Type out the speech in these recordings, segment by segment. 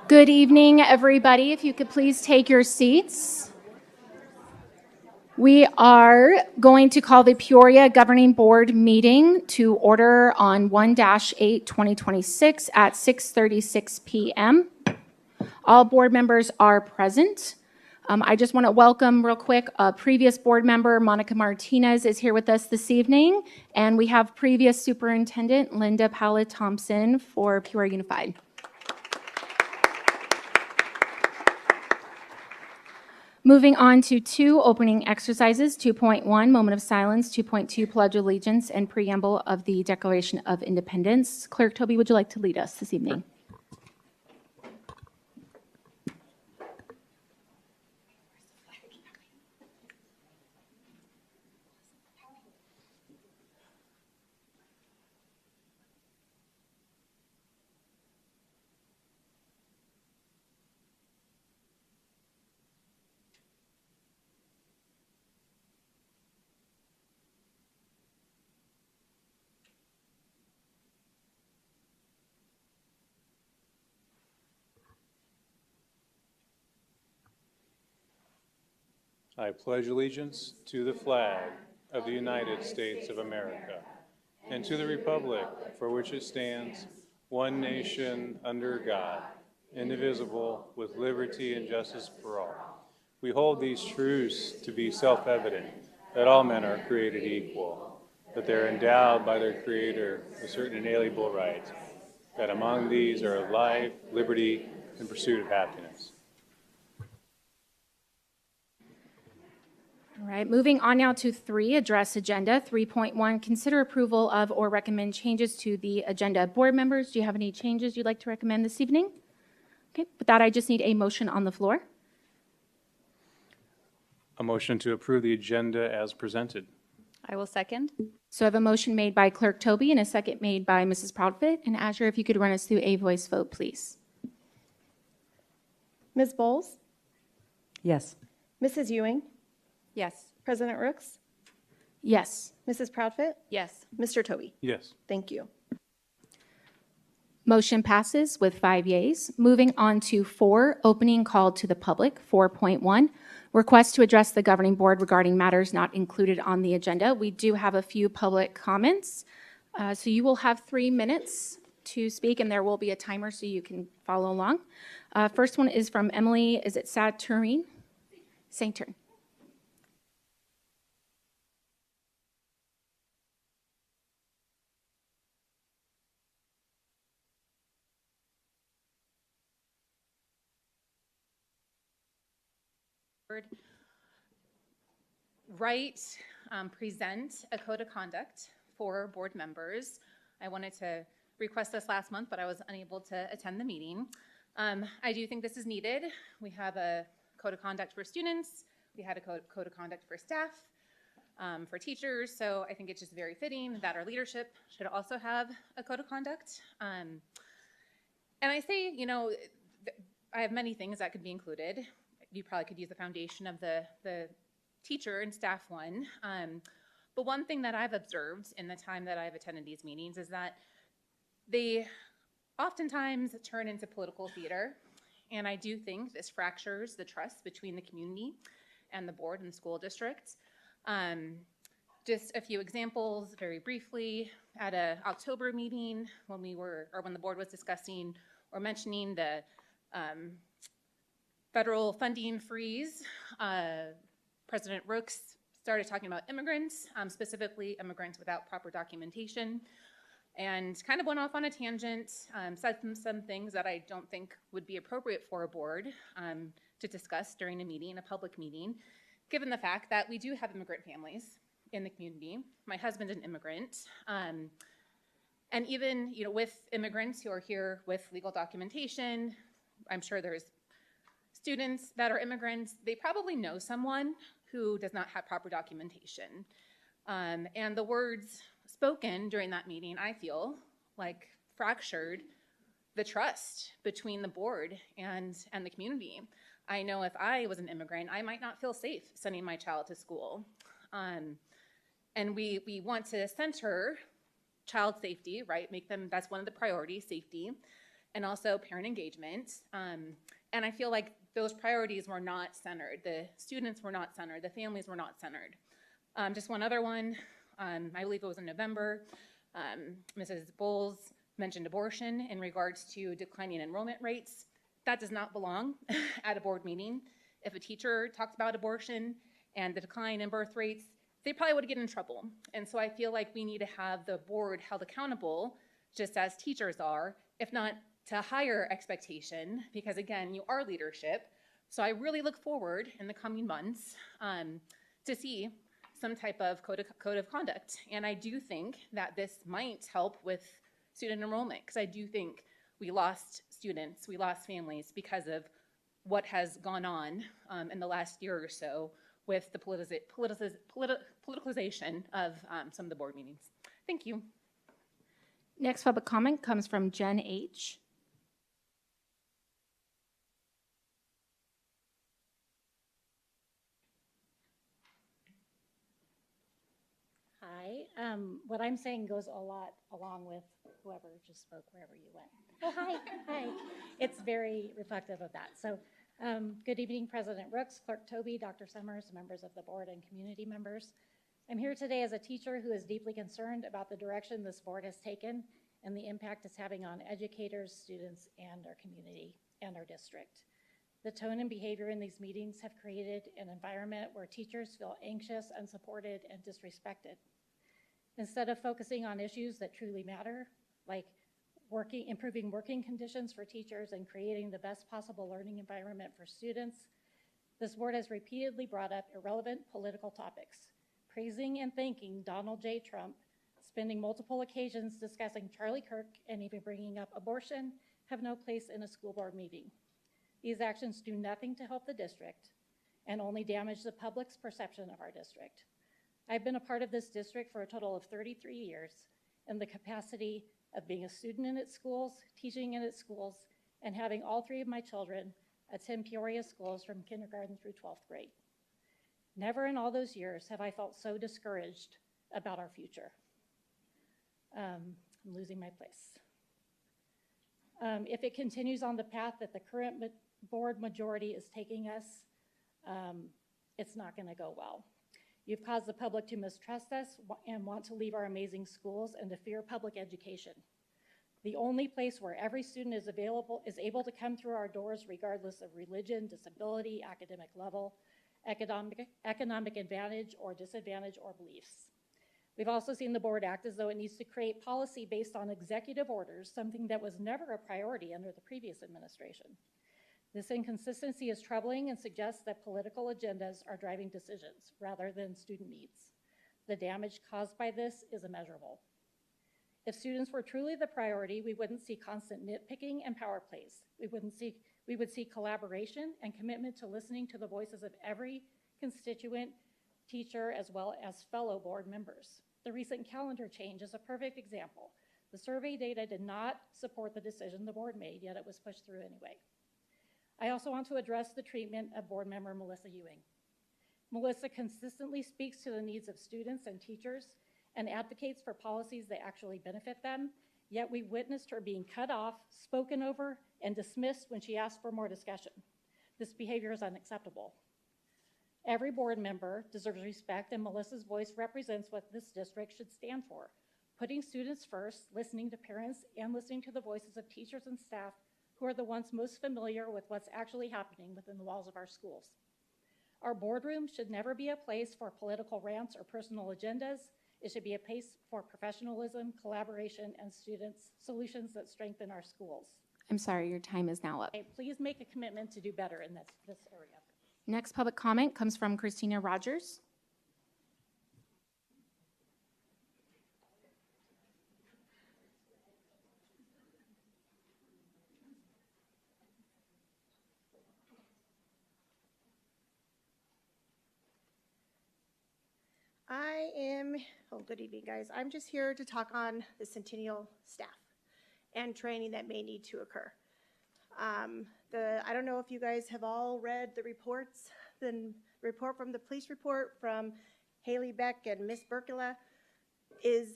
Good evening, everybody. If you could please take your seats. We are going to call the Peoria Governing Board meeting to order on 1-8-2026 at 6:36 p.m. All board members are present. I just want to welcome real quick a previous board member, Monica Martinez, is here with us this evening, and we have previous superintendent, Linda Powlett-Thompson, for Peoria Unified. Moving on to 2 opening exercises, 2.1, moment of silence, 2.2, pledge of allegiance, and preamble of the Declaration of Independence. Clerk Toby, would you like to lead us this evening? I pledge allegiance to the flag of the United States of America and to the republic for which it stands, one nation under God, indivisible, with liberty and justice for all. We hold these truths to be self-evident, that all men are created equal, that they are endowed by their Creator with certain inalienable rights, that among these are life, liberty, and pursuit of happiness. All right, moving on now to 3, address agenda. 3.1, consider approval of or recommend changes to the agenda. Board members, do you have any changes you'd like to recommend this evening? Okay, with that, I just need a motion on the floor. A motion to approve the agenda as presented. I will second. So I have a motion made by Clerk Toby and a second made by Mrs. Proudfit. And Azure, if you could run us through a voice vote, please. Ms. Bowles? Yes. Mrs. Ewing? Yes. President Rooks? Yes. Mrs. Proudfit? Yes. Mr. Toby? Yes. Thank you. Motion passes with 5 yeas. Moving on to 4, opening call to the public. 4.1, request to address the governing board regarding matters not included on the agenda. We do have a few public comments. So you will have 3 minutes to speak, and there will be a timer so you can follow along. First one is from Emily, is it Saturn? Saturn. Present a code of conduct for board members. I wanted to request this last month, but I was unable to attend the meeting. I do think this is needed. We have a code of conduct for students. We had a code of conduct for staff, for teachers. So I think it's just very fitting that our leadership should also have a code of conduct. And I say, you know, I have many things that could be included. You probably could use the foundation of the teacher and staff one. But one thing that I've observed in the time that I've attended these meetings is that they oftentimes turn into political theater. And I do think this fractures the trust between the community and the board and the school district. Just a few examples very briefly. At an October meeting when the board was discussing or mentioning the federal funding freeze, President Rooks started talking about immigrants, specifically immigrants without proper documentation, and kind of went off on a tangent, said some things that I don't think would be appropriate for a board to discuss during a meeting, a public meeting, given the fact that we do have immigrant families in the community. My husband's an immigrant. And even, you know, with immigrants who are here with legal documentation, I'm sure there's students that are immigrants, they probably know someone who does not have proper documentation. And the words spoken during that meeting, I feel like fractured the trust between the board and the community. I know if I was an immigrant, I might not feel safe sending my child to school. And we want to center child safety, right? That's one of the priorities, safety. and also parent engagement. And I feel like those priorities were not centered. The students were not centered. The families were not centered. Just one other one, I believe it was in November, Mrs. Bowles mentioned abortion in regards to declining enrollment rates. That does not belong at a board meeting. If a teacher talked about abortion and the decline in birth rates, they probably would get in trouble. And so I feel like we need to have the board held accountable, just as teachers are, if not to higher expectation, because again, you are leadership. So I really look forward in the coming months to see some type of code of conduct. And I do think that this might help with student enrollment, because I do think we lost students, we lost families because of what has gone on in the last year or so with the politicalization of some of the board meetings. Thank you. Next public comment comes from Jen H. Hi. What I'm saying goes a lot along with whoever just spoke wherever you went. Oh, hi. Hi. It's very reflective of that. So good evening, President Brooks, Clerk Toby, Dr. Summers, members of the board, and community members. I'm here today as a teacher who is deeply concerned about the direction this board has taken and the impact it's having on educators, students, and our community and our district. The tone and behavior in these meetings have created an environment where teachers feel anxious, unsupported, and disrespected. Instead of focusing on issues that truly matter, like improving working conditions for teachers and creating the best possible learning environment for students, this board has repeatedly brought up irrelevant political topics, praising and thanking Donald J. Trump, spending multiple occasions discussing Charlie Kirk, and even bringing up abortion have no place in a school board meeting. These actions do nothing to help the district and only damage the public's perception of our district. I've been a part of this district for a total of 33 years in the capacity of being a student in its schools, teaching in its schools, and having all three of my children attend Peoria schools from kindergarten through 12th grade. Never in all those years have I felt so discouraged about our future. I'm losing my place. If it continues on the path that the current board majority is taking us, it's not going to go well. You've caused the public to mistrust us and want to leave our amazing schools and to fear public education. The only place where every student is able to come through our doors regardless of religion, disability, academic level, economic advantage or disadvantage or beliefs. We've also seen the board act as though it needs to create policy based on executive orders, something that was never a priority under the previous administration. This inconsistency is troubling and suggests that political agendas are driving decisions rather than student needs. The damage caused by this is immeasurable. If students were truly the priority, we wouldn't see constant nitpicking and power plays. We would see collaboration and commitment to listening to the voices of every constituent, teacher, as well as fellow board members. The recent calendar change is a perfect example. The survey data did not support the decision the board made, yet it was pushed through anyway. I also want to address the treatment of board member Melissa Ewing. Melissa consistently speaks to the needs of students and teachers and advocates for policies that actually benefit them, yet we witnessed her being cut off, spoken over, and dismissed when she asked for more discussion. This behavior is unacceptable. Every board member deserves respect, and Melissa's voice represents what this district should stand for, putting students first, listening to parents, and listening to the voices of teachers and staff who are the ones most familiar with what's actually happening within the walls of our schools. Our boardroom should never be a place for political rants or personal agendas. It should be a place for professionalism, collaboration, and students' solutions that strengthen our schools. I'm sorry, your time is now up. Okay, please make a commitment to do better in this area. Next public comment comes from Christina Rogers. Good evening, guys. I'm just here to talk on the Centennial staff and training that may need to occur. I don't know if you guys have all read the reports. The report from the police report from Haley Beck and Miss Berkula is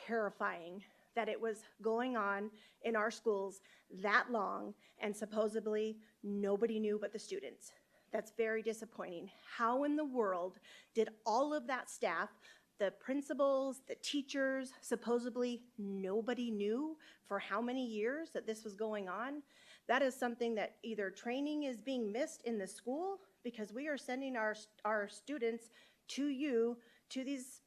terrifying. that it was going on in our schools that long, and supposedly nobody knew but the students. That's very disappointing. How in the world did all of that staff, the principals, the teachers, supposedly nobody knew for how many years that this was going on? That is something that either training is being missed in the school, because we are sending our students to you, to these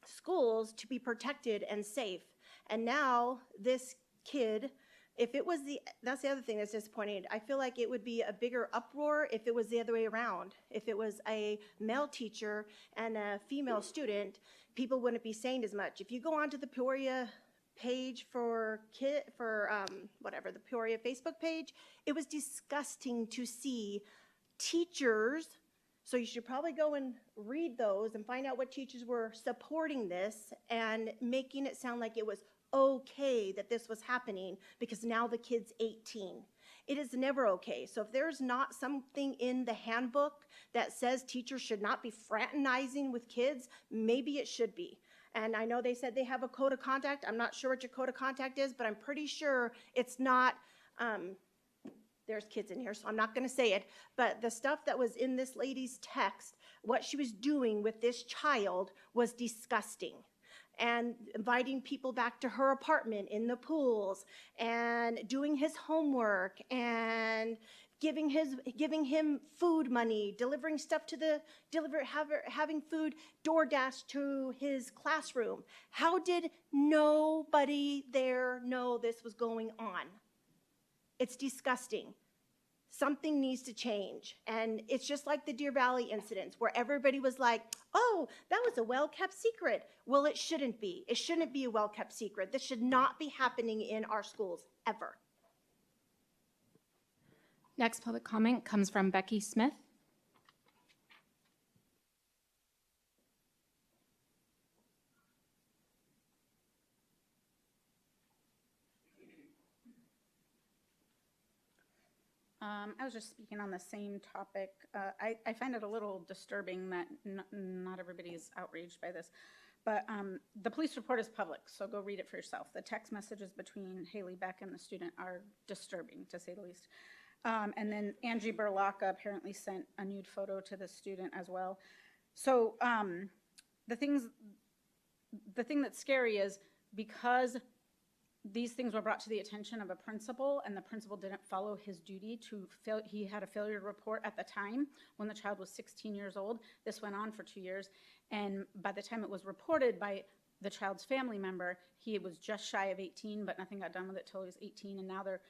schools, to be protected and safe. And now this kid, if it was that's the other thing that's disappointing. I feel like it would be a bigger uproar if it was the other way around. If it was a male teacher and a female student, people wouldn't be saying as much. If you go onto the Peoria page the Peoria Facebook page, it was disgusting to see teachers. So you should probably go and read those and find out what teachers were supporting this and making it sound like it was okay that this was happening because now the kid's 18. It is never okay. So if there's not something in the handbook that says teachers should not be fraternizing with kids, maybe it should be. And I know they said they have a code of conduct. I'm not sure what your code of conduct is, but I'm pretty sure it's not, there's kids in here, so I'm not going to say it, but the stuff that was in this lady's text, what she was doing with this child was disgusting. And inviting people back to her apartment in the pools and doing his homework and giving him food money, delivering stuff to having food DoorDash to his classroom. How did nobody there know this was going on? It's disgusting. Something needs to change. And it's just like the Deer Valley incidents where everybody was like, oh, that was a well-kept secret. Well, it shouldn't be. It shouldn't be a well-kept secret. This should not be happening in our schools, ever. Next public comment comes from Becky Smith. I was just speaking on the same topic. I find it a little disturbing that not everybody is outraged by this, but the police report is public, so go read it for yourself. The text messages between Haley Beck and the student are disturbing, to say the least. And then Angie Berlacca apparently sent a nude photo to the student as well. So the thing that's scary is because these things were brought to the attention of a principal and the principal didn't follow his duty he had a failure to report at the time when the child was 16 years old. This went on for 2 years. And by the time it was reported by the child's family member, he was just shy of 18, but nothing got done with it till he was 18. And now they're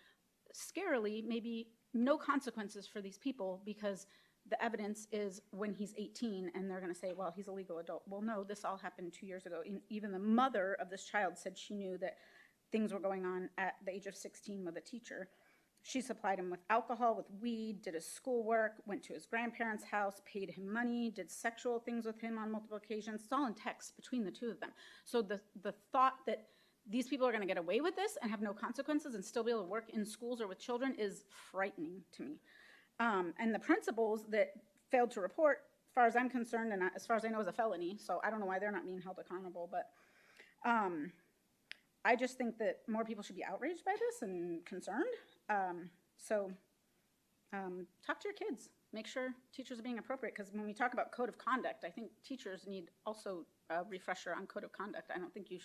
scarily maybe no consequences for these people because the evidence is when he's 18 and they're going to say, well, he's a legal adult. Well, no, this all happened 2 years ago. Even the mother of this child said she knew that things were going on at the age of 16 with a teacher. She supplied him with alcohol, with weed, did his schoolwork, went to his grandparents' house, paid him money, did sexual things with him on multiple occasions. It's all in text between the two of them. So the thought that these people are going to get away with this and have no consequences and still be able to work in schools or with children is frightening to me. And the principals that failed to report, as far as I'm concerned, and as far as I know, is a felony. So I don't know why they're not being held accountable, but I just think that more people should be outraged by this and concerned. So talk to your kids. Make sure teachers are being appropriate, because when we talk about code of conduct, I think teachers need also a refresher on code of conduct. I don't think you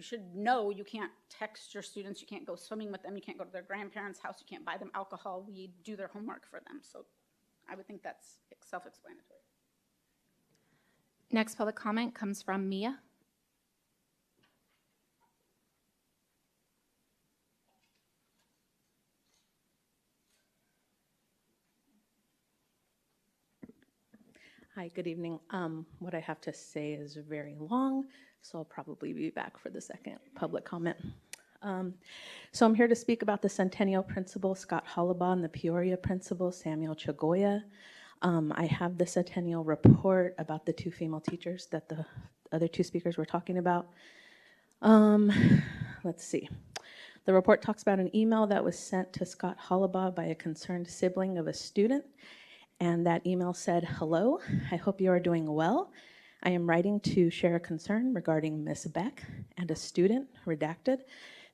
should know you can't text your students, you can't go swimming with them, you can't go to their grandparents' house, you can't buy them alcohol, weed, do their homework for them. So I would think that's self-explanatory. Next public comment comes from Mia. Hi, good evening. What I have to say is very long, so I'll probably be back for the second public comment. So I'm here to speak about the Centennial Principal, Scott Hollabaugh, and the Peoria Principal, Samuel Chagoya. I have the Centennial report about the 2 female teachers that the other 2 speakers were talking about. Let's see. The report talks about an email that was sent to Scott Hollabaugh by a concerned sibling of a student. And that email said, "Hello, I hope you are doing well. I am writing to share a concern regarding Miss Beck and a student, redacted,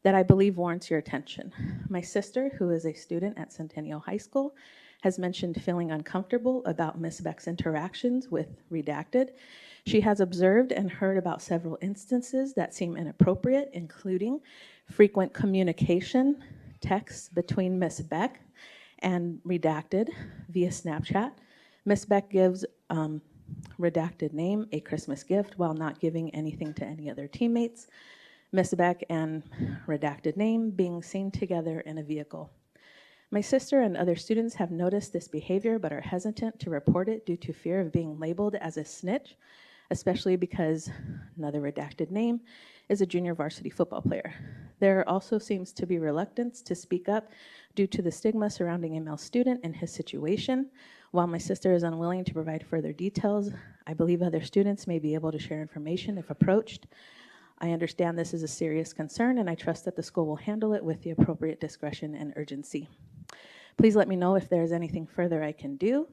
that I believe warrants your attention. My sister, who is a student at Centennial High School, has mentioned feeling uncomfortable about Miss Beck's interactions with redacted. She has observed and heard about several instances that seem inappropriate, including frequent communication, texts between Miss Beck and redacted via Snapchat. Miss Beck gives redacted name a Christmas gift while not giving anything to any other teammates. Miss Beck and redacted name being seen together in a vehicle. My sister and other students have noticed this behavior but are hesitant to report it due to fear of being labeled as a snitch, especially because another redacted name is a junior varsity football player. There also seems to be reluctance to speak up due to the stigma surrounding a male student and his situation. While my sister is unwilling to provide further details, I believe other students may be able to share information if approached. I understand this is a serious concern, and I trust that the school will handle it with the appropriate discretion and urgency. Please let me know if there is anything further I can do.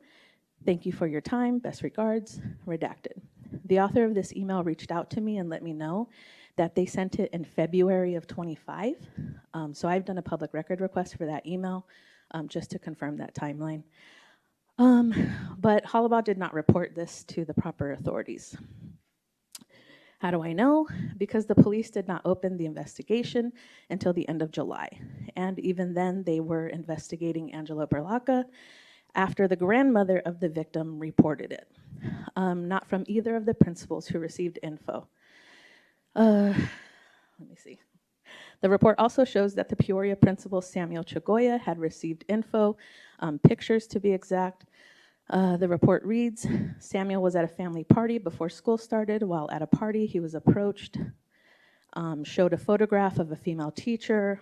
Thank you for your time. Best regards, redacted. The author of this email reached out to me and let me know that they sent it in February of 25. So I've done a public record request for that email just to confirm that timeline. But Hollabaugh did not report this to the proper authorities. How do I know? Because the police did not open the investigation until the end of July. And even then, they were investigating Angela Berlacca after the grandmother of the victim reported it, not from either of the principals who received info. Let me see. The report also shows that the Peoria principal, Samuel Chagoya, had received info, pictures to be exact. The report reads, Samuel was at a family party before school started. While at a party, he was approached, showed a photograph of a female teacher.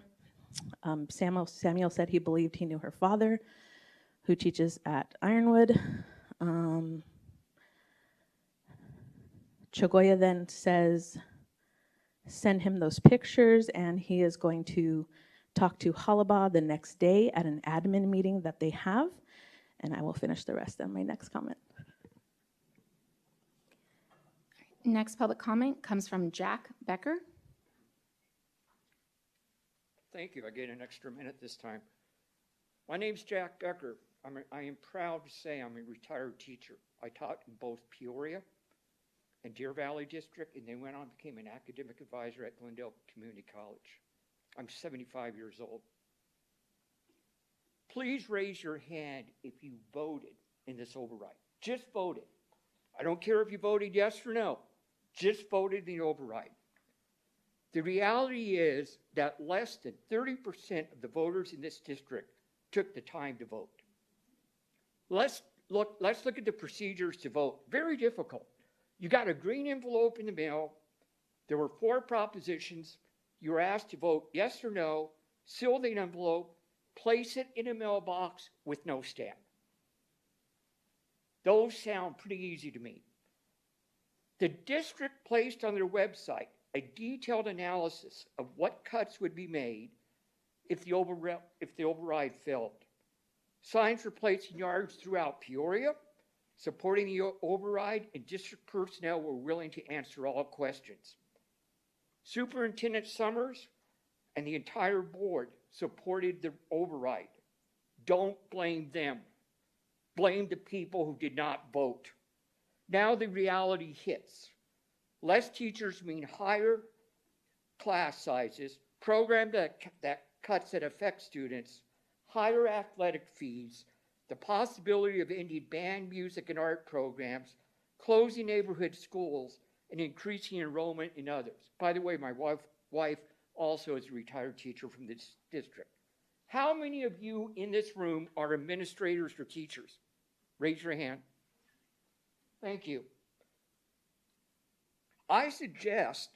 Samuel said he believed he knew her father, who teaches at Ironwood. Chagoya then says, send him those pictures, and he is going to talk to Hollabaugh the next day at an admin meeting that they have. And I will finish the rest on my next comment. Next public comment comes from Jack Becker. Thank you. I get an extra minute this time. My name's Jack Becker. I am proud to say I'm a retired teacher. I taught in both Peoria and Deer Valley District, and then went on and became an academic advisor at Glendale Community College. I'm 75 years old. Please raise your hand if you voted in this override. Just voted. I don't care if you voted yes or no. Just voted in the override. The reality is that less than 30% of the voters in this district took the time to vote. Let's look at the procedures to vote. Very difficult. You got a green envelope in the mail. There were 4 propositions. You were asked to vote yes or no, seal the envelope, place it in a mailbox with no stamp. Those sound pretty easy to me. The district placed on their website a detailed analysis of what cuts would be made if the override failed. Signs were placed in yards throughout Peoria, supporting the override, and district personnel were willing to answer all questions. Superintendent Summers and the entire board supported the override. Don't blame them. Blame the people who did not vote. Now the reality hits. Less teachers mean higher class sizes, program that cuts that affect students, higher athletic fees, the possibility of ending band, music, and art programs, closing neighborhood schools, and increasing enrollment in others. By the way, my wife also is a retired teacher from this district. How many of you in this room are administrators or teachers? Raise your hand. Thank you. I suggest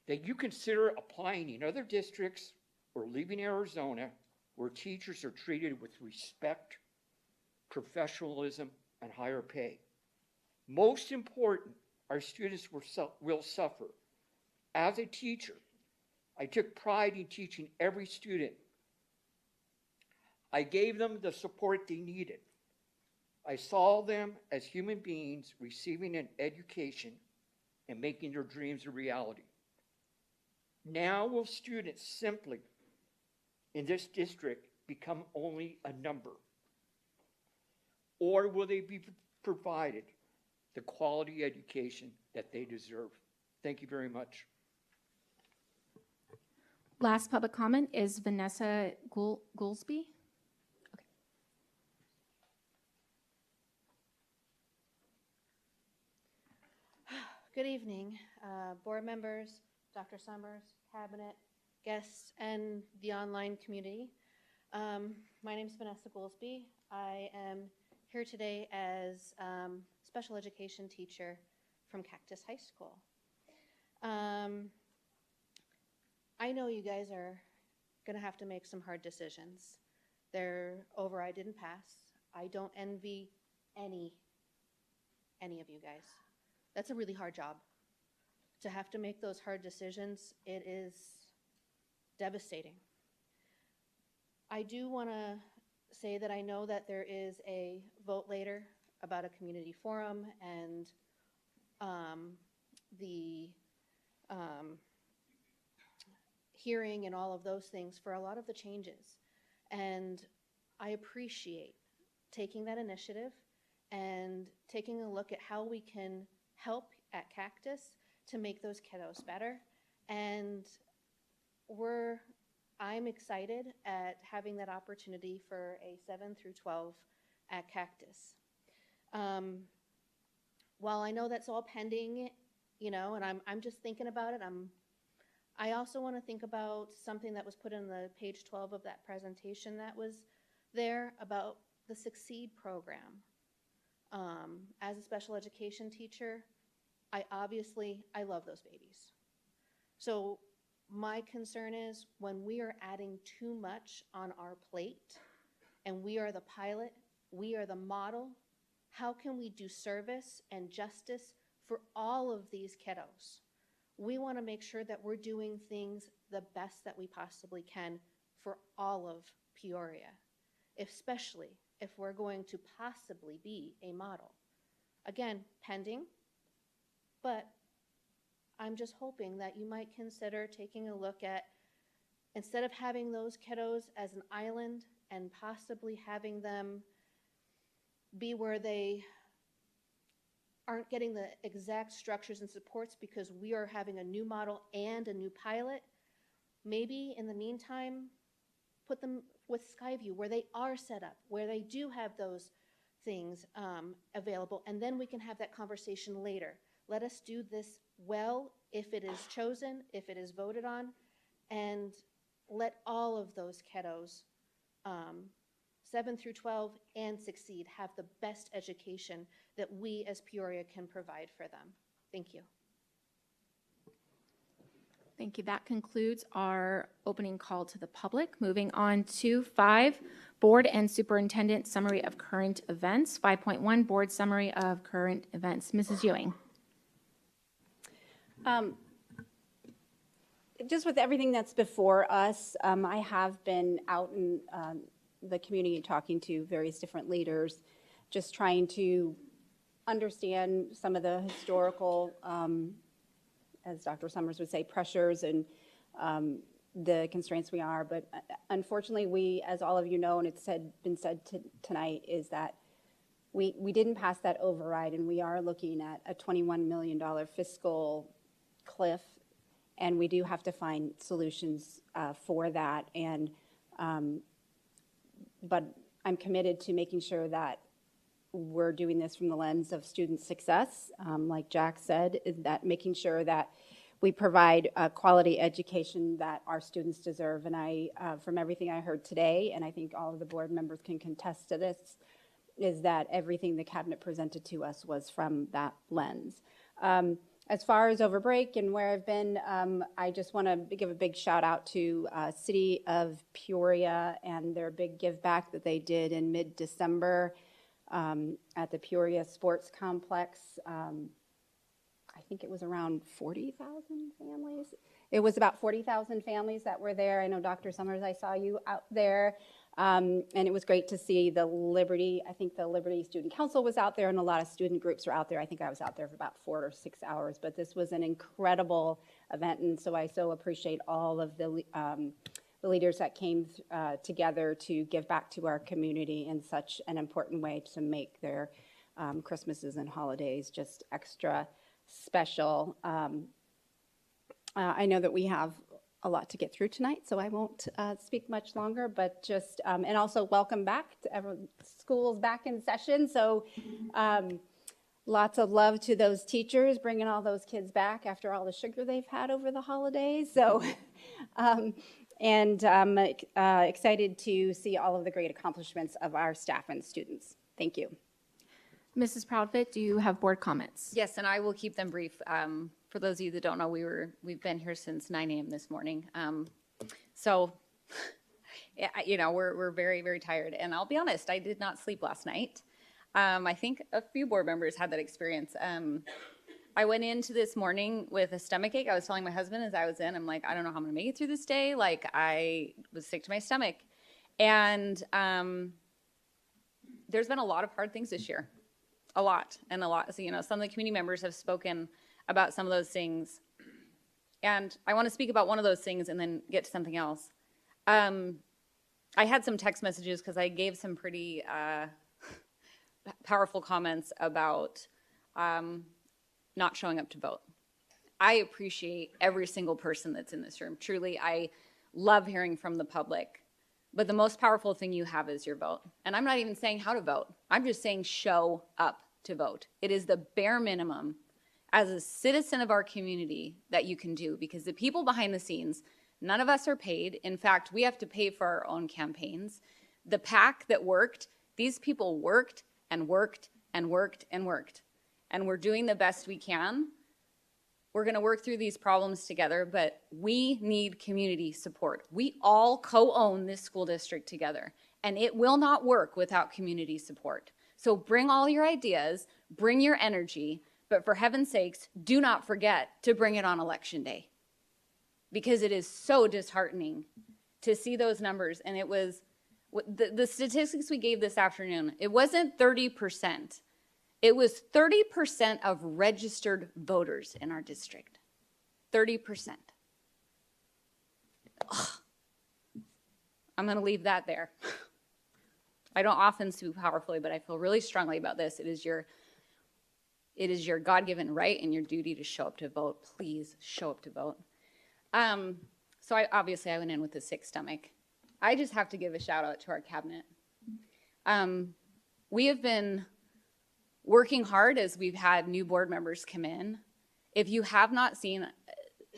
that you consider applying in other districts or leaving Arizona where teachers are treated with respect, professionalism, and higher pay. Most important, our students will suffer. As a teacher, I took pride in teaching every student. I gave them the support they needed. I saw them as human beings receiving an education and making their dreams a reality. Now will students simply in this district become only a number? Or will they be provided the quality education that they deserve? Thank you very much. Last public comment is Vanessa Goolsby. Good evening, board members, Dr. Summers, cabinet, guests, and the online community. My name is Vanessa Goolsby. I am here today as special education teacher from Cactus High School. I know you guys are going to have to make some hard decisions. Their override didn't pass. I don't envy any of you guys. That's a really hard job. To have to make those hard decisions, it is devastating. I do want to say that I know that there is a vote later about a community forum and the hearing and all of those things for a lot of the changes. And I appreciate taking that initiative and taking a look at how we can help at Cactus to make those kiddos better. And I'm excited at having that opportunity for a 7 through 12 at Cactus. While I know that's all pending, you know, and I'm just thinking about it, I also want to think about something that was put in the page 12 of that presentation that was there about the Succeed program. As a special education teacher, I love those babies. So my concern is when we are adding too much on our plate and we are the pilot, we are the model, how can we do service and justice for all of these kiddos? We want to make sure that we're doing things the best that we possibly can for all of Peoria, especially if we're going to possibly be a model. Again, pending, but I'm just hoping that you might consider taking a look at, instead of having those kiddos as an island and possibly having them be where they aren't getting the exact structures and supports because we are having a new model and a new pilot, maybe in the meantime, put them with Skyview where they are set up, where they do have those things available, and then we can have that conversation later. Let us do this well if it is chosen, if it is voted on, and let all of those kiddos, 7 through 12 and Succeed, have the best education that we as Peoria can provide for them. Thank you. Thank you. That concludes our opening call to the public. Moving on to 5, Board and Superintendent Summary of Current Events. 5.1, Board Summary of Current Events. Mrs. Ewing. Just with everything that's before us, I have been out in the community talking to various different leaders, just trying to understand some of the historical, as Dr. Summers would say, pressures and the constraints we are. But unfortunately, we, as all of you know, and it's been said tonight, is that we didn't pass that override, and we are looking at a $21 million fiscal cliff, and we do have to find solutions for that. And but I'm committed to making sure that we're doing this from the lens of student success, like Jack said, is that making sure that we provide a quality education that our students deserve. And I, from everything I heard today, and I think all of the board members can contest to this, is that everything the cabinet presented to us was from that lens. As far as over break and where I've been, I just want to give a big shout out to City of Peoria and their big give back that they did in mid-December at the Peoria Sports Complex. I think it was around 40,000 families. It was about 40,000 families that were there. I know Dr. Summers, I saw you out there. And it was great to see the Liberty, I think the Liberty Student Council was out there and a lot of student groups were out there. I think I was out there for about 4 or 6 hours, but this was an incredible event. And so I so appreciate all of the leaders that came together to give back to our community in such an important way to make their Christmases and holidays just extra special. I know that we have a lot to get through tonight, so I won't speak much longer, but just, and also welcome back to everyone. School's back in session, so lots of love to those teachers, bringing all those kids back after all the sugar they've had over the holidays. So, and I'm excited to see all of the great accomplishments of our staff and students. Thank you. Mrs. Proudfit, do you have board comments? Yes, and I will keep them brief. For those of you that don't know, we've been here since 9 a.m. this morning. So, you know, we're very, very tired. And I'll be honest, I did not sleep last night. I think a few board members had that experience. I went into this morning with a stomach ache. I was telling my husband as I was in, I'm like, I don't know how I'm going to make it through this day. Like, I was sick to my stomach. And there's been a lot of hard things this year. A lot. So, you know, some of the community members have spoken about some of those things. And I want to speak about one of those things and then get to something else. I had some text messages because I gave some pretty powerful comments about not showing up to vote. I appreciate every single person that's in this room. Truly, I love hearing from the public. But the most powerful thing you have is your vote. And I'm not even saying how to vote. I'm just saying show up to vote. It is the bare minimum as a citizen of our community that you can do, because the people behind the scenes, none of us are paid. In fact, we have to pay for our own campaigns. The PAC that worked, these people worked and worked and worked and worked. And we're doing the best we can. We're going to work through these problems together, but we need community support. We all co-own this school district together, and it will not work without community support. So bring all your ideas, bring your energy, but for heaven's sakes, do not forget to bring it on election day, because it is so disheartening to see those numbers. And it was the statistics we gave this afternoon. It wasn't 30%. It was 30% of registered voters in our district. 30%. Ugh. I'm going to leave that there. I don't often speak powerfully, but I feel really strongly about this. It is your God-given right and your duty to show up to vote. Please show up to vote. So I went in with a sick stomach. I just have to give a shout out to our cabinet. We have been working hard as we've had new board members come in. If you have not seen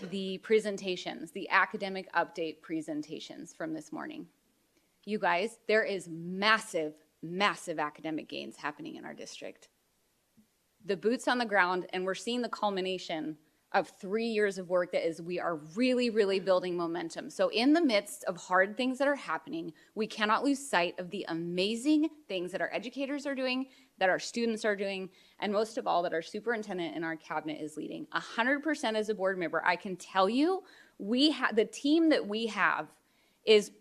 the presentations, the academic update presentations from this morning, you guys, there is massive, massive academic gains happening in our district. The boots on the ground, and we're seeing the culmination of 3 years of work that is, we are really, really building momentum. So in the midst of hard things that are happening, we cannot lose sight of the amazing things that our educators are doing, that our students are doing, and most of all, that our superintendent and our cabinet is leading. 100% as a board member, I can tell you, the team that we have is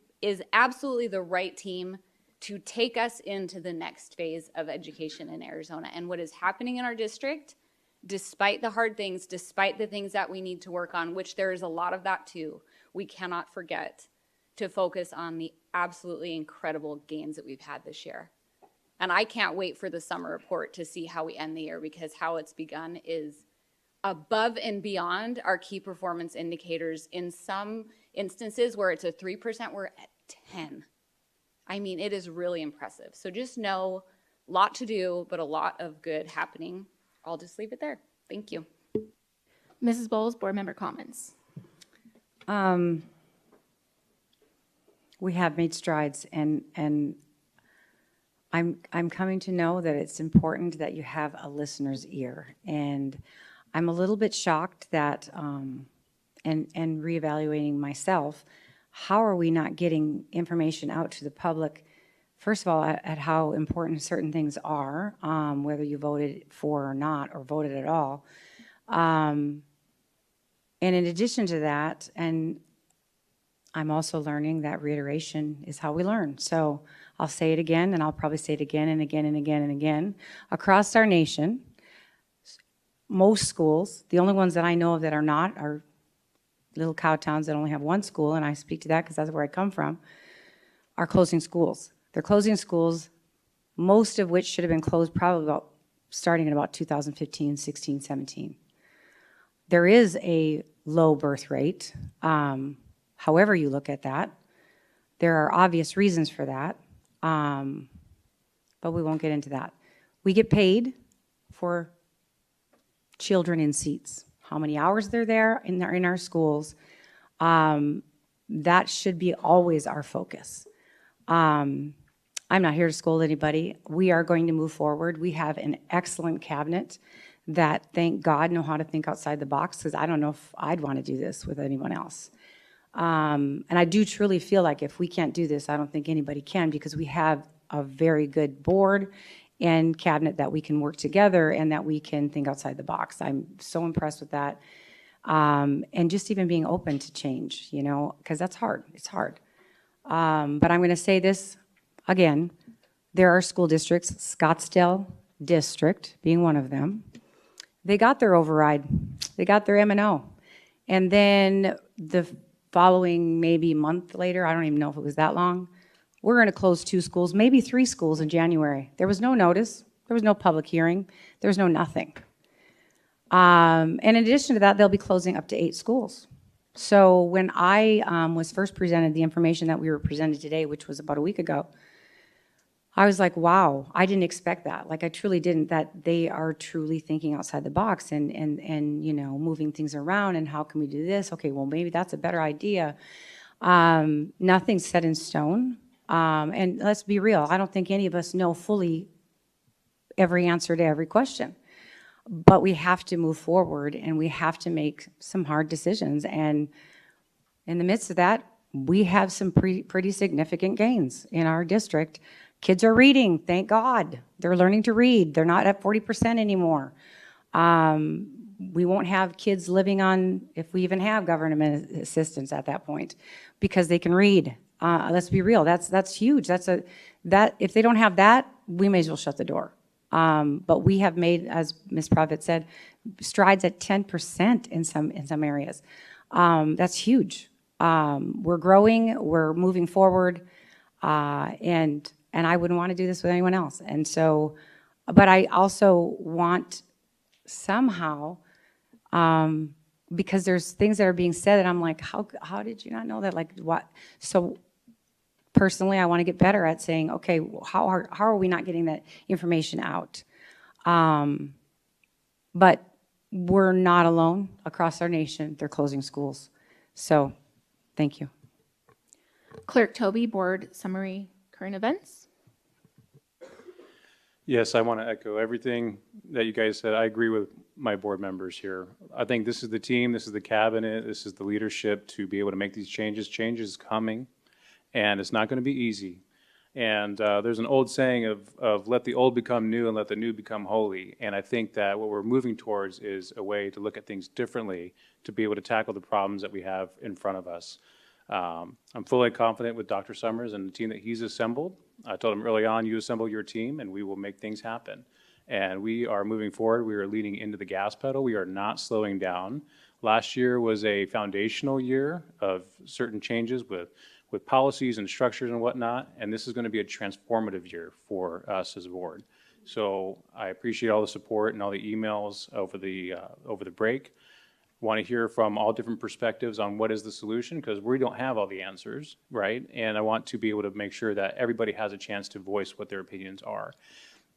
absolutely the right team to take us into the next phase of education in Arizona. And what is happening in our district, despite the hard things, despite the things that we need to work on, which there is a lot of that too, we cannot forget to focus on the absolutely incredible gains that we've had this year. And I can't wait for the summer report to see how we end the year, because how it's begun is above and beyond our key performance indicators. In some instances where it's a 3%, we're at 10. I mean, it is really impressive. So just know, a lot to do, but a lot of good happening. I'll just leave it there. Thank you. Mrs. Bowles, board member comments. We have made strides, and I'm coming to know that it's important that you have a listener's ear. And I'm a little bit shocked that, and reevaluating myself, how are we not getting information out to the public, first of all, at how important certain things are, whether you voted for or not, or voted at all. And in addition to that, and I'm also learning that reiteration is how we learn. So I'll say it again, and I'll probably say it again and again and again and again. Across our nation, most schools, the only ones that I know of that are not are little cow towns that only have one school, and I speak to that because that's where I come from, are closing schools. They're closing schools, most of which should have been closed probably starting in about 2015, 16, 17. There is a low birth rate, however you look at that. There are obvious reasons for that, but we won't get into that. We get paid for children in seats, how many hours they're there in our schools. That should be always our focus. I'm not here to scold anybody. We are going to move forward. We have an excellent cabinet that, thank God, know how to think outside the box, because I don't know if I'd want to do this with anyone else. And I do truly feel like if we can't do this, I don't think anybody can, because we have a very good board and cabinet that we can work together and that we can think outside the box. I'm so impressed with that. And just even being open to change, you know, because that's hard. It's hard. But I'm going to say this again. There are school districts, Scottsdale District being one of them. They got their override. They got their M&O. And then the following maybe month later, I don't even know if it was that long, we're going to close 2 schools, maybe 3 schools in January. There was no notice. There was no public hearing. There was no nothing. And in addition to that, they'll be closing up to 8 schools. So when I was first presented the information that we were presented today, which was about a week ago, I was like, wow, I didn't expect that. Like, I truly didn't, that they are truly thinking outside the box and you know, moving things around and how can we do this? Okay, well, maybe that's a better idea. Nothing's set in stone. And let's be real, I don't think any of us know fully every answer to every question. But we have to move forward and we have to make some hard decisions. And in the midst of that, we have some pretty significant gains in our district. Kids are reading, thank God. They're learning to read. They're not at 40% anymore. We won't have kids living on, if we even have government assistance at that point, because they can read. Let's be real, that's huge. That if they don't have that, we may as well shut the door. But we have made, as Ms. Profit said, strides at 10% in some areas. That's huge. We're growing, we're moving forward, and I wouldn't want to do this with anyone else. And so, but I also want somehow, because there's things that are being said and I'm like, how did you not know that? Like, what? So personally, I want to get better at saying, okay, how are we not getting that information out? But we're not alone across our nation. They're closing schools. So thank you. Clerk Toby, Board Summary, Current Events. Yes, I want to echo everything that you guys said. I agree with my board members here. I think this is the team, this is the cabinet, this is the leadership to be able to make these changes. Change is coming, and it's not going to be easy. And there's an old saying of let the old become new and let the new become holy. And I think that what we're moving towards is a way to look at things differently to be able to tackle the problems that we have in front of us. I'm fully confident with Dr. Summers and the team that he's assembled. I told him early on, you assemble your team and we will make things happen. And we are moving forward. We are leaning into the gas pedal. We are not slowing down. Last year was a foundational year of certain changes with policies and structures and whatnot. And this is going to be a transformative year for us as a board. So I appreciate all the support and all the emails over the break. Want to hear from all different perspectives on what is the solution, because we don't have all the answers, right? And I want to be able to make sure that everybody has a chance to voice what their opinions are.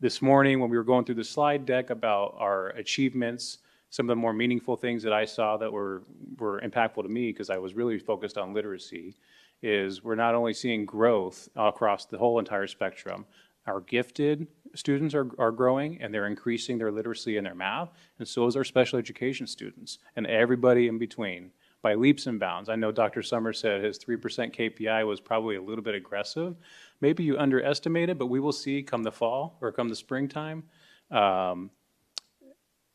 This morning, when we were going through the slide deck about our achievements, some of the more meaningful things that I saw that were impactful to me, because I was really focused on literacy, is we're not only seeing growth across the whole entire spectrum. Our gifted students are growing and they're increasing their literacy and their math, and so is our special education students and everybody in between by leaps and bounds. I know Dr. Summers said his 3% KPI was probably a little bit aggressive. Maybe you underestimated, but we will see come the fall or come the springtime.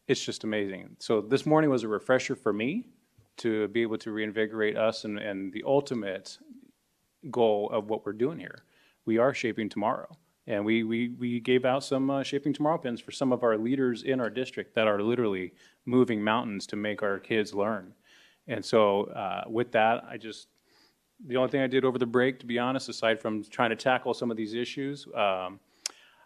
It's just amazing. So this morning was a refresher for me to be able to reinvigorate us and the ultimate goal of what we're doing here. We are shaping tomorrow. And we gave out some Shaping Tomorrow pins for some of our leaders in our district that are literally moving mountains to make our kids learn. And so with that, the only thing I did over the break, to be honest, aside from trying to tackle some of these issues, I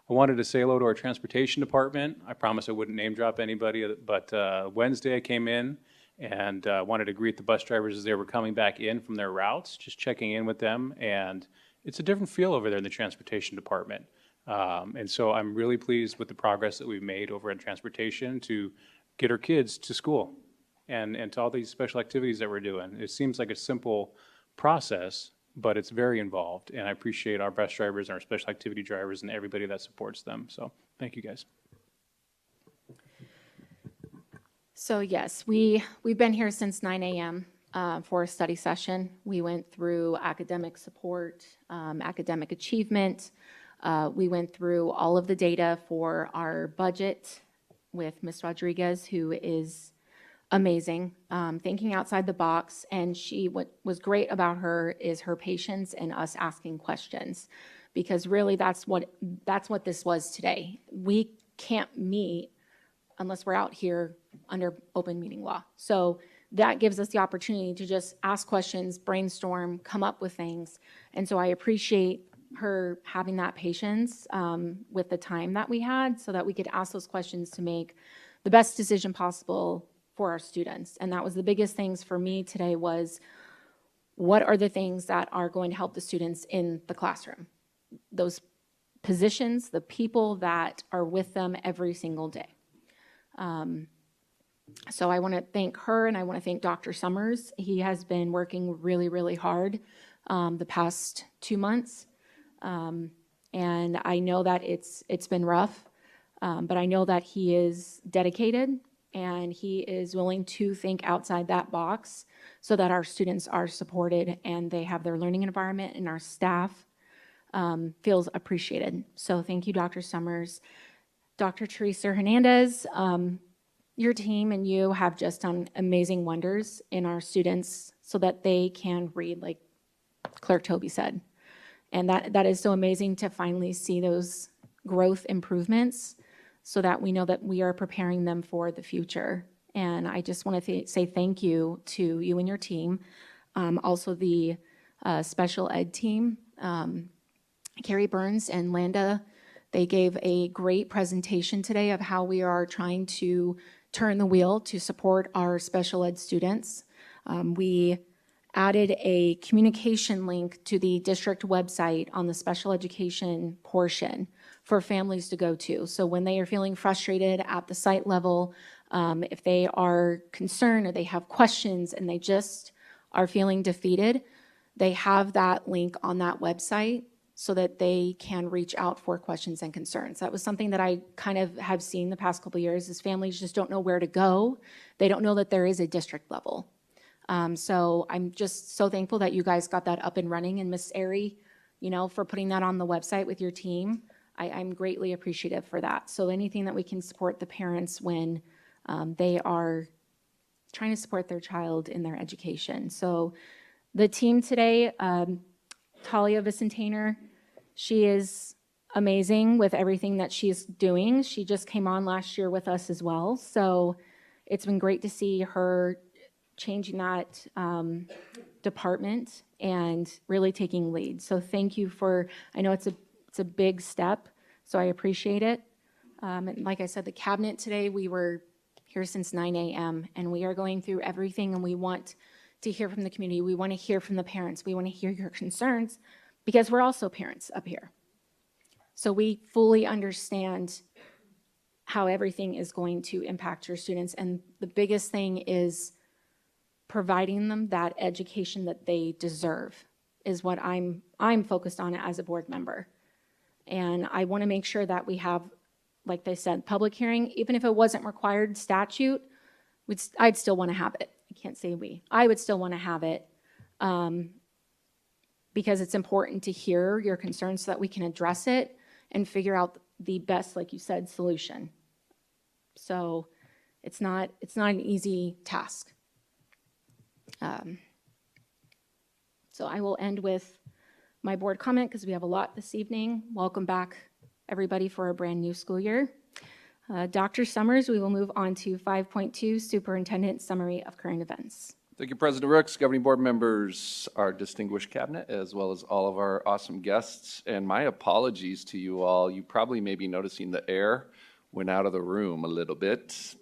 wanted to say hello to our transportation department. I promised I wouldn't name drop anybody, but Wednesday I came in and wanted to greet the bus drivers as they were coming back in from their routes, just checking in with them. And it's a different feel over there in the transportation department. And so I'm really pleased with the progress that we've made over in transportation to get our kids to school and to all these special activities that we're doing. It seems like a simple process, but it's very involved. And I appreciate our bus drivers and our special activity drivers and everybody that supports them. So thank you, guys. So yes, we've been here since 9 a.m. For a study session. We went through academic support, academic achievement. We went through all of the data for our budget with Ms. Rodriguez, who is amazing, thinking outside the box. And what was great about her is her patience and us asking questions, because really that's what this was today. We can't meet unless we're out here under open meeting law. So that gives us the opportunity to just ask questions, brainstorm, come up with things. And so I appreciate her having that patience with the time that we had so that we could ask those questions to make the best decision possible for our students. And that was the biggest things for me today was, what are the things that are going to help the students in the classroom? Those positions, the people that are with them every single day. So I want to thank her, and I want to thank Dr. Summers. He has been working really, really hard the past 2 months. And I know that it's been rough, but I know that he is dedicated and he is willing to think outside that box so that our students are supported and they have their learning environment and our staff feels appreciated. So thank you, Dr. Summers. Dr. Teresa Hernandez, your team and you have just done amazing wonders in our students so that they can read, like Clerk Toby said. And that is so amazing to finally see those growth improvements so that we know that we are preparing them for the future. And I just want to say thank you to you and your team. Also the special ed team, Carrie Burns and Landa, they gave a great presentation today of how we are trying to turn the wheel to support our special ed students. We added a communication link to the district website on the special education portion for families to go to. So when they are feeling frustrated at the site level, if they are concerned or they have questions and they just are feeling defeated, they have that link on that website so that they can reach out for questions and concerns. That was something that I kind of have seen the past couple of years is families just don't know where to go. They don't know that there is a district level. So I'm just so thankful that you guys got that up and running, and Miss Airy, for putting that on the website with your team. I'm greatly appreciative for that. So anything that we can support the parents when they are trying to support their child in their education. So the team today, Talia Vicentainer, she is amazing with everything that she's doing. She just came on last year with us as well. So it's been great to see her changing that department and really taking lead. So thank you I know it's a big step, so I appreciate it. And like I said, the cabinet today, we were here since 9 a.m. and we are going through everything, and we want to hear from the community. We want to hear from the parents. We want to hear your concerns because we're also parents up here. So we fully understand how everything is going to impact your students. And the biggest thing is providing them that education that they deserve is what I'm focused on as a board member. And I want to make sure that we have, like they said, public hearing. Even if it wasn't required statute, I'd still want to have it. I can't say I would still want to have it because it's important to hear your concerns so that we can address it and figure out the best, like you said, solution. So it's not an easy task. So I will end with my board comment because we have a lot this evening. Welcome back, everybody, for a brand new school year. Dr. Summers, we will move on to 5.2, Superintendent Summary of Current Events. Thank you, President Rooks, governing board members, our distinguished cabinet, as well as all of our awesome guests. And my apologies to you all. You probably may be noticing the air went out of the room a little bit.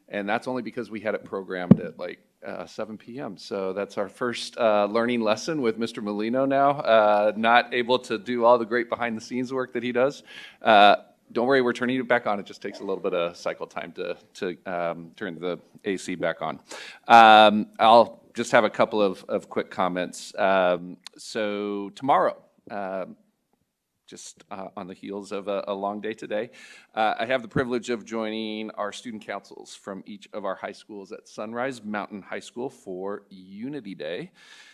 And that's only because we had it programmed at like 7 p.m. So that's our first learning lesson with Mr. Molino now. Not able to do all the great behind the scenes work that he does. Don't worry, we're turning it back on. It just takes a little bit of cycle time to turn the AC back on. I'll just have a couple of quick comments. So tomorrow, just on the heels of a long day today, I have the privilege of joining our student councils from each of our high schools at Sunrise Mountain High School for Unity Day.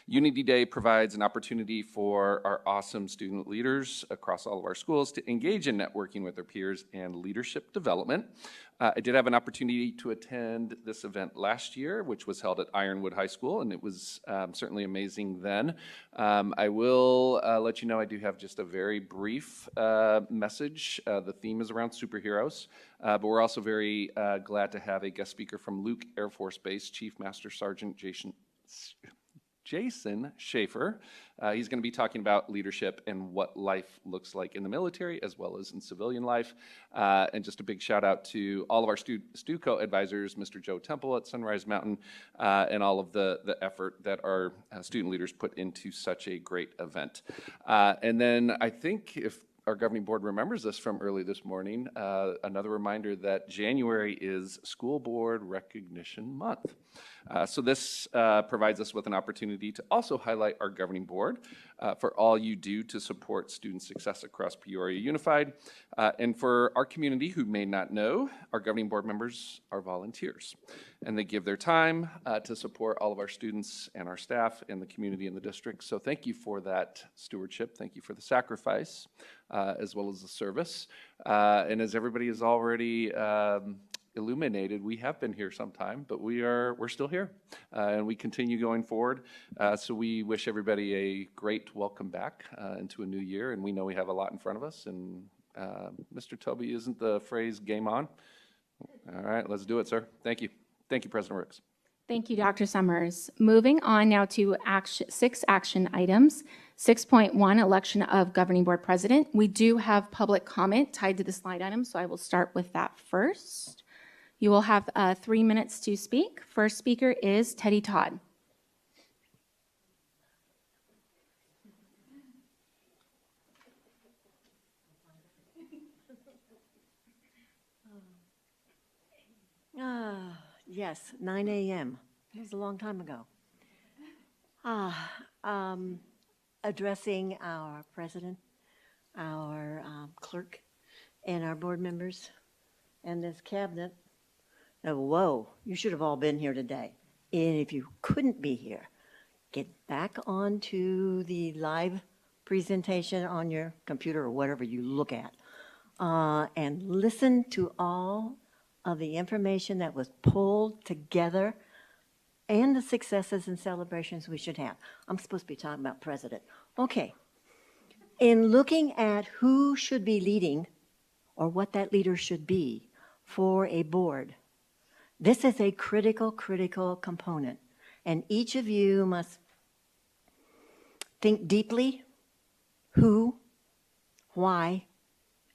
Unity Day provides an opportunity for our awesome student leaders across all of our schools to engage in networking with their peers and leadership development. I did have an opportunity to attend this event last year, which was held at Ironwood High School, and it was certainly amazing then. I will let you know I do have just a very brief message. The theme is around superheroes, but we're also very glad to have a guest speaker from Luke Air Force Base, Chief Master Sergeant Jason Schaefer. He's going to be talking about leadership and what life looks like in the military as well as in civilian life. And just a big shout out to all of our STUCO advisors, Mr. Joe Temple at Sunrise Mountain, and all of the effort that our student leaders put into such a great event. And then I think if our governing board remembers this from early this morning, another reminder that January is School Board Recognition Month. So this provides us with an opportunity to also highlight our governing board for all you do to support student success across Peoria Unified. And for our community who may not know, our governing board members are volunteers. And they give their time to support all of our students and our staff and the community in the district. So thank you for that stewardship. Thank you for the sacrifice as well as the service. And as everybody has already illuminated, we have been here some time, but we're still here, and we continue going forward. So we wish everybody a great welcome back into a new year, and we know we have a lot in front of us. And Mr. Toby, isn't the phrase "game on"? All right, let's do it, sir. Thank you. Thank you, President Rooks. Thank you, Dr. Summers. Moving on now to 6 action items. 6.1, election of governing board president. We do have public comment tied to this line item, so I will start with that first. You will have 3 minutes to speak. First speaker is Teddy Todd. Yes, 9 a.m. It was a long time ago. Addressing our president, our clerk, and our board members, and this cabinet. Whoa, you should have all been here today. And if you couldn't be here, get back onto the live presentation on your computer or whatever you look at, and listen to all of the information that was pulled together and the successes and celebrations we should have. I'm supposed to be talking about president. Okay. In looking at who should be leading or what that leader should be for a board, this is a critical component. And each of you must think deeply who, why,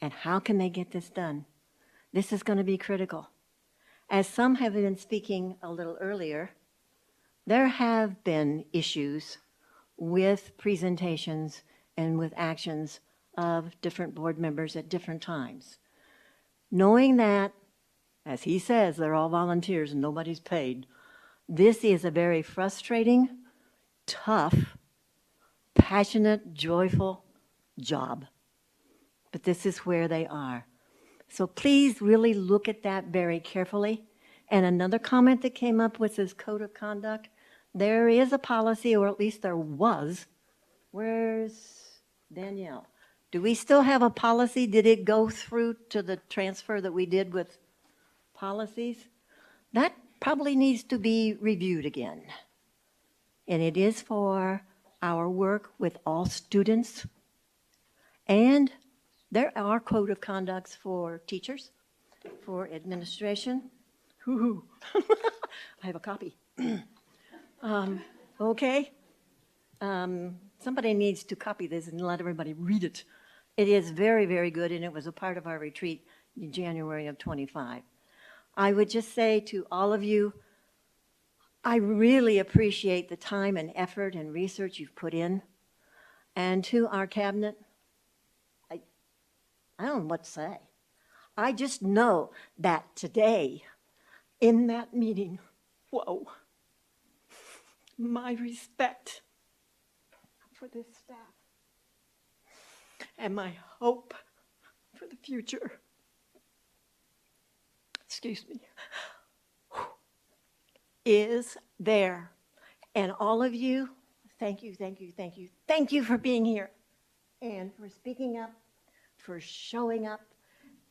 and how can they get this done. This is going to be critical. As some have been speaking a little earlier, there have been issues with presentations and with actions of different board members at different times. Knowing that, as he says, they're all volunteers and nobody's paid, this is a very frustrating, tough, passionate, joyful job. But this is where they are. So please really look at that very carefully. And another comment that came up was this code of conduct. There is a policy, or at least there was. Where's Danielle? Do we still have a policy? Did it go through to the transfer that we did with policies? That probably needs to be reviewed again. and it is for our work with all students. And there are code of conducts for teachers, for administration. Hoo-hoo. I have a copy. Okay. Somebody needs to copy this and let everybody read it. It is very, very good, and it was a part of our retreat in January of 25. I would just say to all of you, I really appreciate the time and effort and research you've put in. And to our cabinet, I don't know what to say. I just know that today, in that meeting, whoa, my respect for this staff and my hope for the future, excuse me, is there. And all of you, thank you, thank you, thank you. Thank you for being here and for speaking up, for showing up,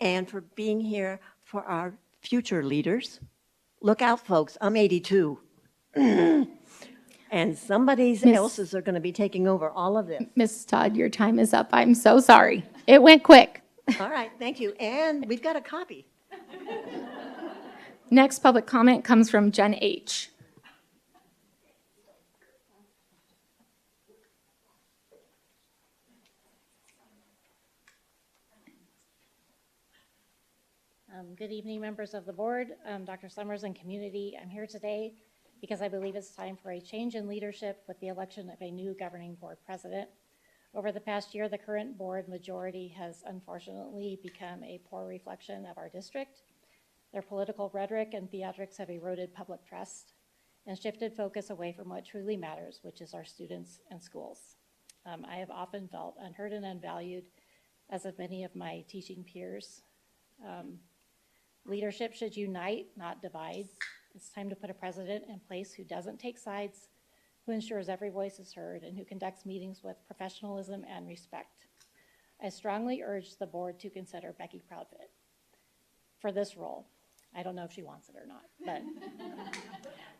and for being here for our future leaders. Look out, folks, I'm 82. And somebody else's are going to be taking over all of this. Mrs. Todd, your time is up. I'm so sorry. It went quick. All right, thank you. And we've got a copy. Next public comment comes from Jen H. Good evening, members of the board, Dr. Summers and community. I'm here today because I believe it's time for a change in leadership with the election of a new governing board president. Over the past year, the current board majority has unfortunately become a poor reflection of our district. Their political rhetoric and theatrics have eroded public trust and shifted focus away from what truly matters, which is our students and schools. I have often felt unheard and unvalued, as have many of my teaching peers. Leadership should unite, not divide. It's time to put a president in place who doesn't take sides, who ensures every voice is heard, and who conducts meetings with professionalism and respect. I strongly urge the board to consider Becky Proudfit for this role. I don't know if she wants it or not,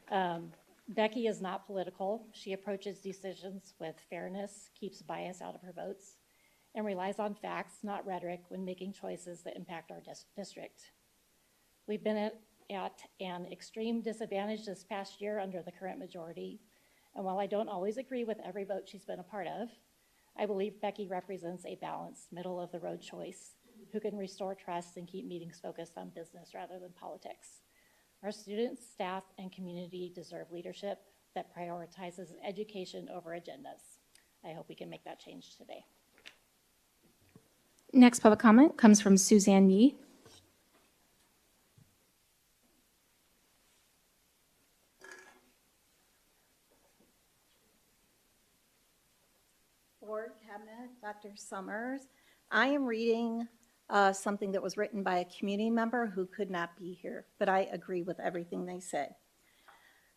but Becky is not political. She approaches decisions with fairness, keeps bias out of her votes, and relies on facts, not rhetoric, when making choices that impact our district. We've been at an extreme disadvantage this past year under the current majority, and while I don't always agree with every vote she's been a part of, I believe Becky represents a balanced, middle-of-the-road choice who can restore trust and keep meetings focused on business rather than politics. Our students, staff, and community deserve leadership that prioritizes education over agendas. I hope we can make that change today. Next public comment comes from Suzanne Yee. Board, Cabinet, Dr. Summers. I am reading something that was written by a community member who could not be here, but I agree with everything they said.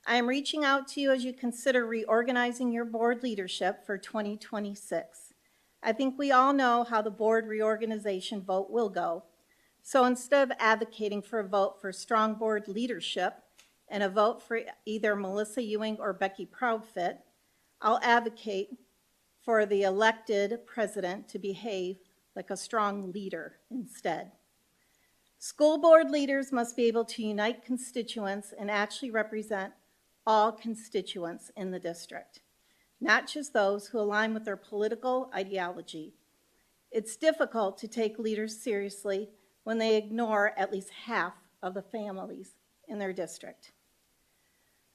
I am reaching out to you as you consider reorganizing your board leadership for 2026. I think we all know how the board reorganization vote will go. So instead of advocating for a vote for strong board leadership and a vote for either Melissa Ewing or Becky Proudfit, I'll advocate for the elected president to behave like a strong leader instead. School board leaders must be able to unite constituents and actually represent all constituents in the district, not just those who align with their political ideology. It's difficult to take leaders seriously when they ignore at least half of the families in their district.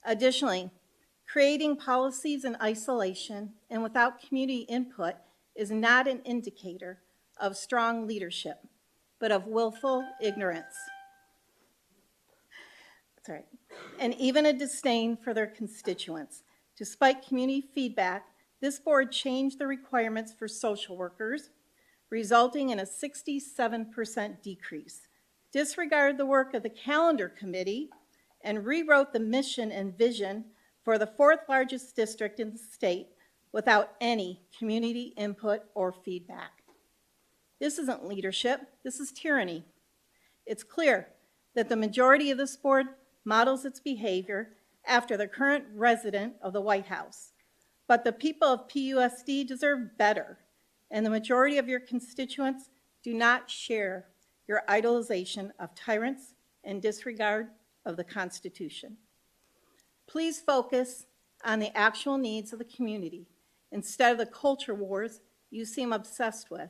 Additionally, creating policies in isolation and without community input is not an indicator of strong leadership, but of willful ignorance. That's right. And even a disdain for their constituents. Despite community feedback, this board changed the requirements for social workers, resulting in a 67% decrease, disregarded the work of the calendar committee, and rewrote the mission and vision for the fourth largest district in the state without any community input or feedback. This isn't leadership, this is tyranny. It's clear that the majority of this board models its behavior after the current resident of the White House. But the people of PUSD deserve better, and the majority of your constituents do not share your idolization of tyrants and disregard of the Constitution. Please focus on the actual needs of the community instead of the culture wars you seem obsessed with.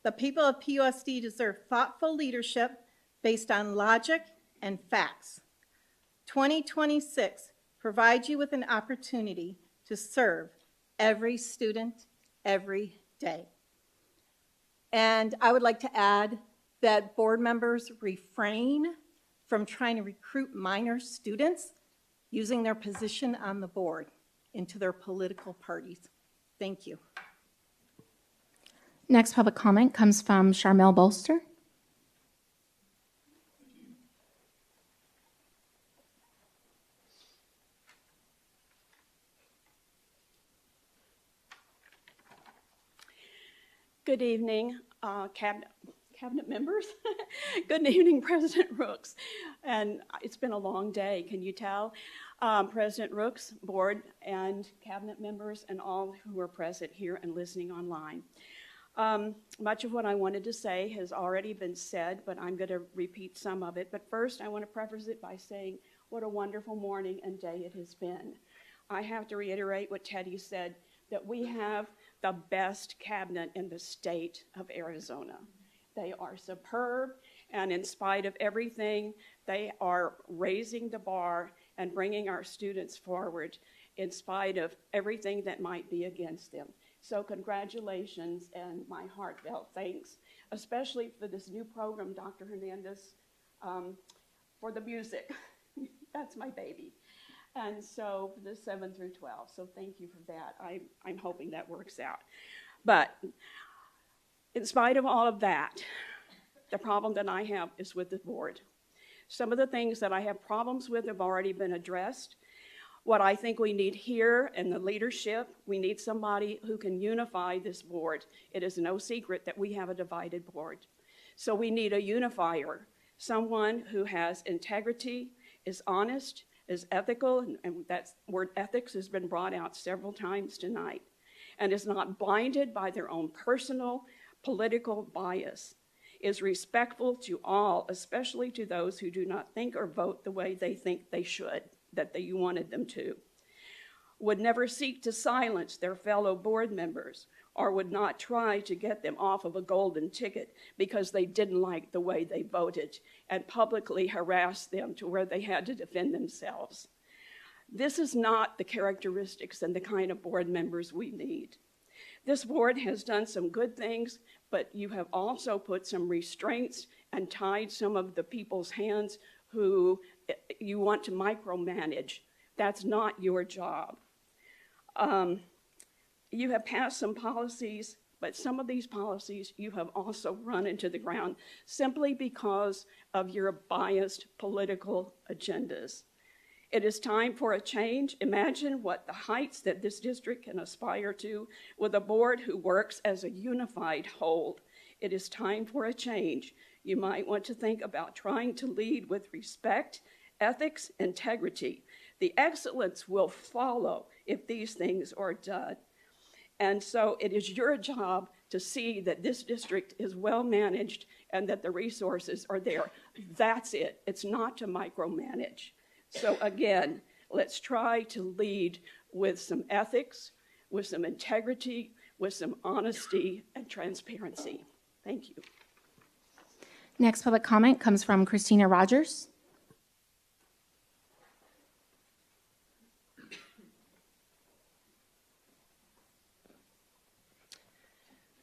The people of PUSD deserve thoughtful leadership based on logic and facts. 2026 provides you with an opportunity to serve every student every day. And I would like to add that board members refrain from trying to recruit minor students using their position on the board into their political parties. Thank you. Next public comment comes from Charmel Bolster. Good evening, cabinet members. Good evening, President Rooks. And it's been a long day, can you tell? President Rooks, board, and cabinet members, and all who are present here and listening online. Much of what I wanted to say has already been said, but I'm going to repeat some of it. But first, I want to preface it by saying what a wonderful morning and day it has been. I have to reiterate what Teddy said, that we have the best cabinet in the state of Arizona. They are superb, and in spite of everything, they are raising the bar and bringing our students forward in spite of everything that might be against them. So congratulations and my heartfelt thanks, especially for this new program, Dr. Hernandez, for the music. That's my baby. And so for the 7 through 12, so thank you for that. I'm hoping that works out. But in spite of all of that, the problem that I have is with the board. Some of the things that I have problems with have already been addressed. What I think we need here in the leadership, we need somebody who can unify this board. It is no secret that we have a divided board. So we need a unifier, someone who has integrity, is honest, is ethical, and that word ethics has been brought out several times tonight, and is not blinded by their own personal political bias, is respectful to all, especially to those who do not think or vote the way they think they should, that you wanted them to, would never seek to silence their fellow board members, or would not try to get them off of a golden ticket because they didn't like the way they voted and publicly harass them to where they had to defend themselves. This is not the characteristics and the kind of board members we need. This board has done some good things, but you have also put some restraints and tied some of the people's hands who you want to micromanage. That's not your job. You have passed some policies, but some of these policies you have also run into the ground simply because of your biased political agendas. It is time for a change. Imagine what the heights that this district can aspire to with a board who works as a unified whole. It is time for a change. You might want to think about trying to lead with respect, ethics, integrity. The excellence will follow if these things are done. And so it is your job to see that this district is well managed and that the resources are there. That's it. It's not to micromanage. So again, let's try to lead with some ethics, with some integrity, with some honesty and transparency. Thank you. Next public comment comes from Christina Rogers.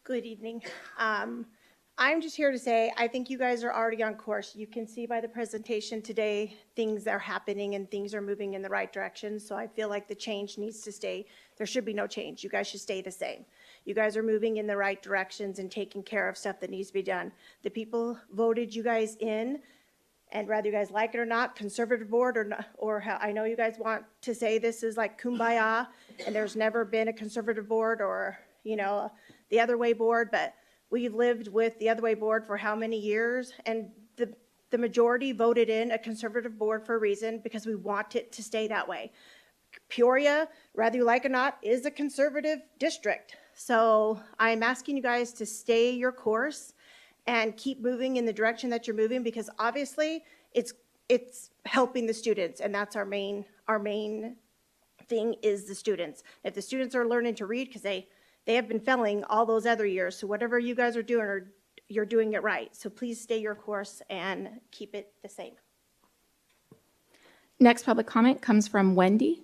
Good evening. I'm just here to say, I think you guys are already on course. You can see by the presentation today, things are happening and things are moving in the right direction. So I feel like the change needs to stay. There should be no change. You guys should stay the same. You guys are moving in the right directions and taking care of stuff that needs to be done. The people voted you guys in, and whether you guys like it or not, conservative board or not, or how, I know you guys want to say this is like kumbaya, and there's never been a conservative board or, you know, the other way board, but we've lived with the other way board for how many years, and The majority voted in a conservative board for a reason because we want it to stay that way. Peoria, whether you like it or not, is a conservative district. So I'm asking you guys to stay your course and keep moving in the direction that you're moving, because obviously it's helping the students, and that's our main thing is the students. If the students are learning to read, because they have been failing all those other years, so whatever you guys are doing, you're doing it right. So please stay your course and keep it the same. Next public comment comes from Wendy.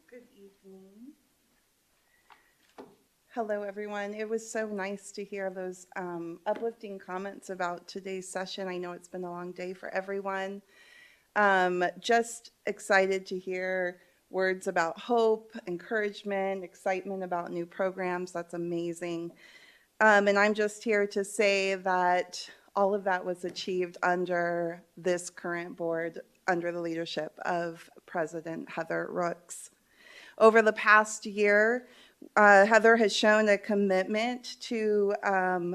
Good evening. Hello, everyone. It was so nice to hear those uplifting comments about today's session. I know it's been a long day for everyone. Just excited to hear words about hope, encouragement, excitement about new programs. That's amazing. And I'm just here to say that all of that was achieved under this current board, under the leadership of President Heather Rooks. Over the past year, Heather has shown a commitment to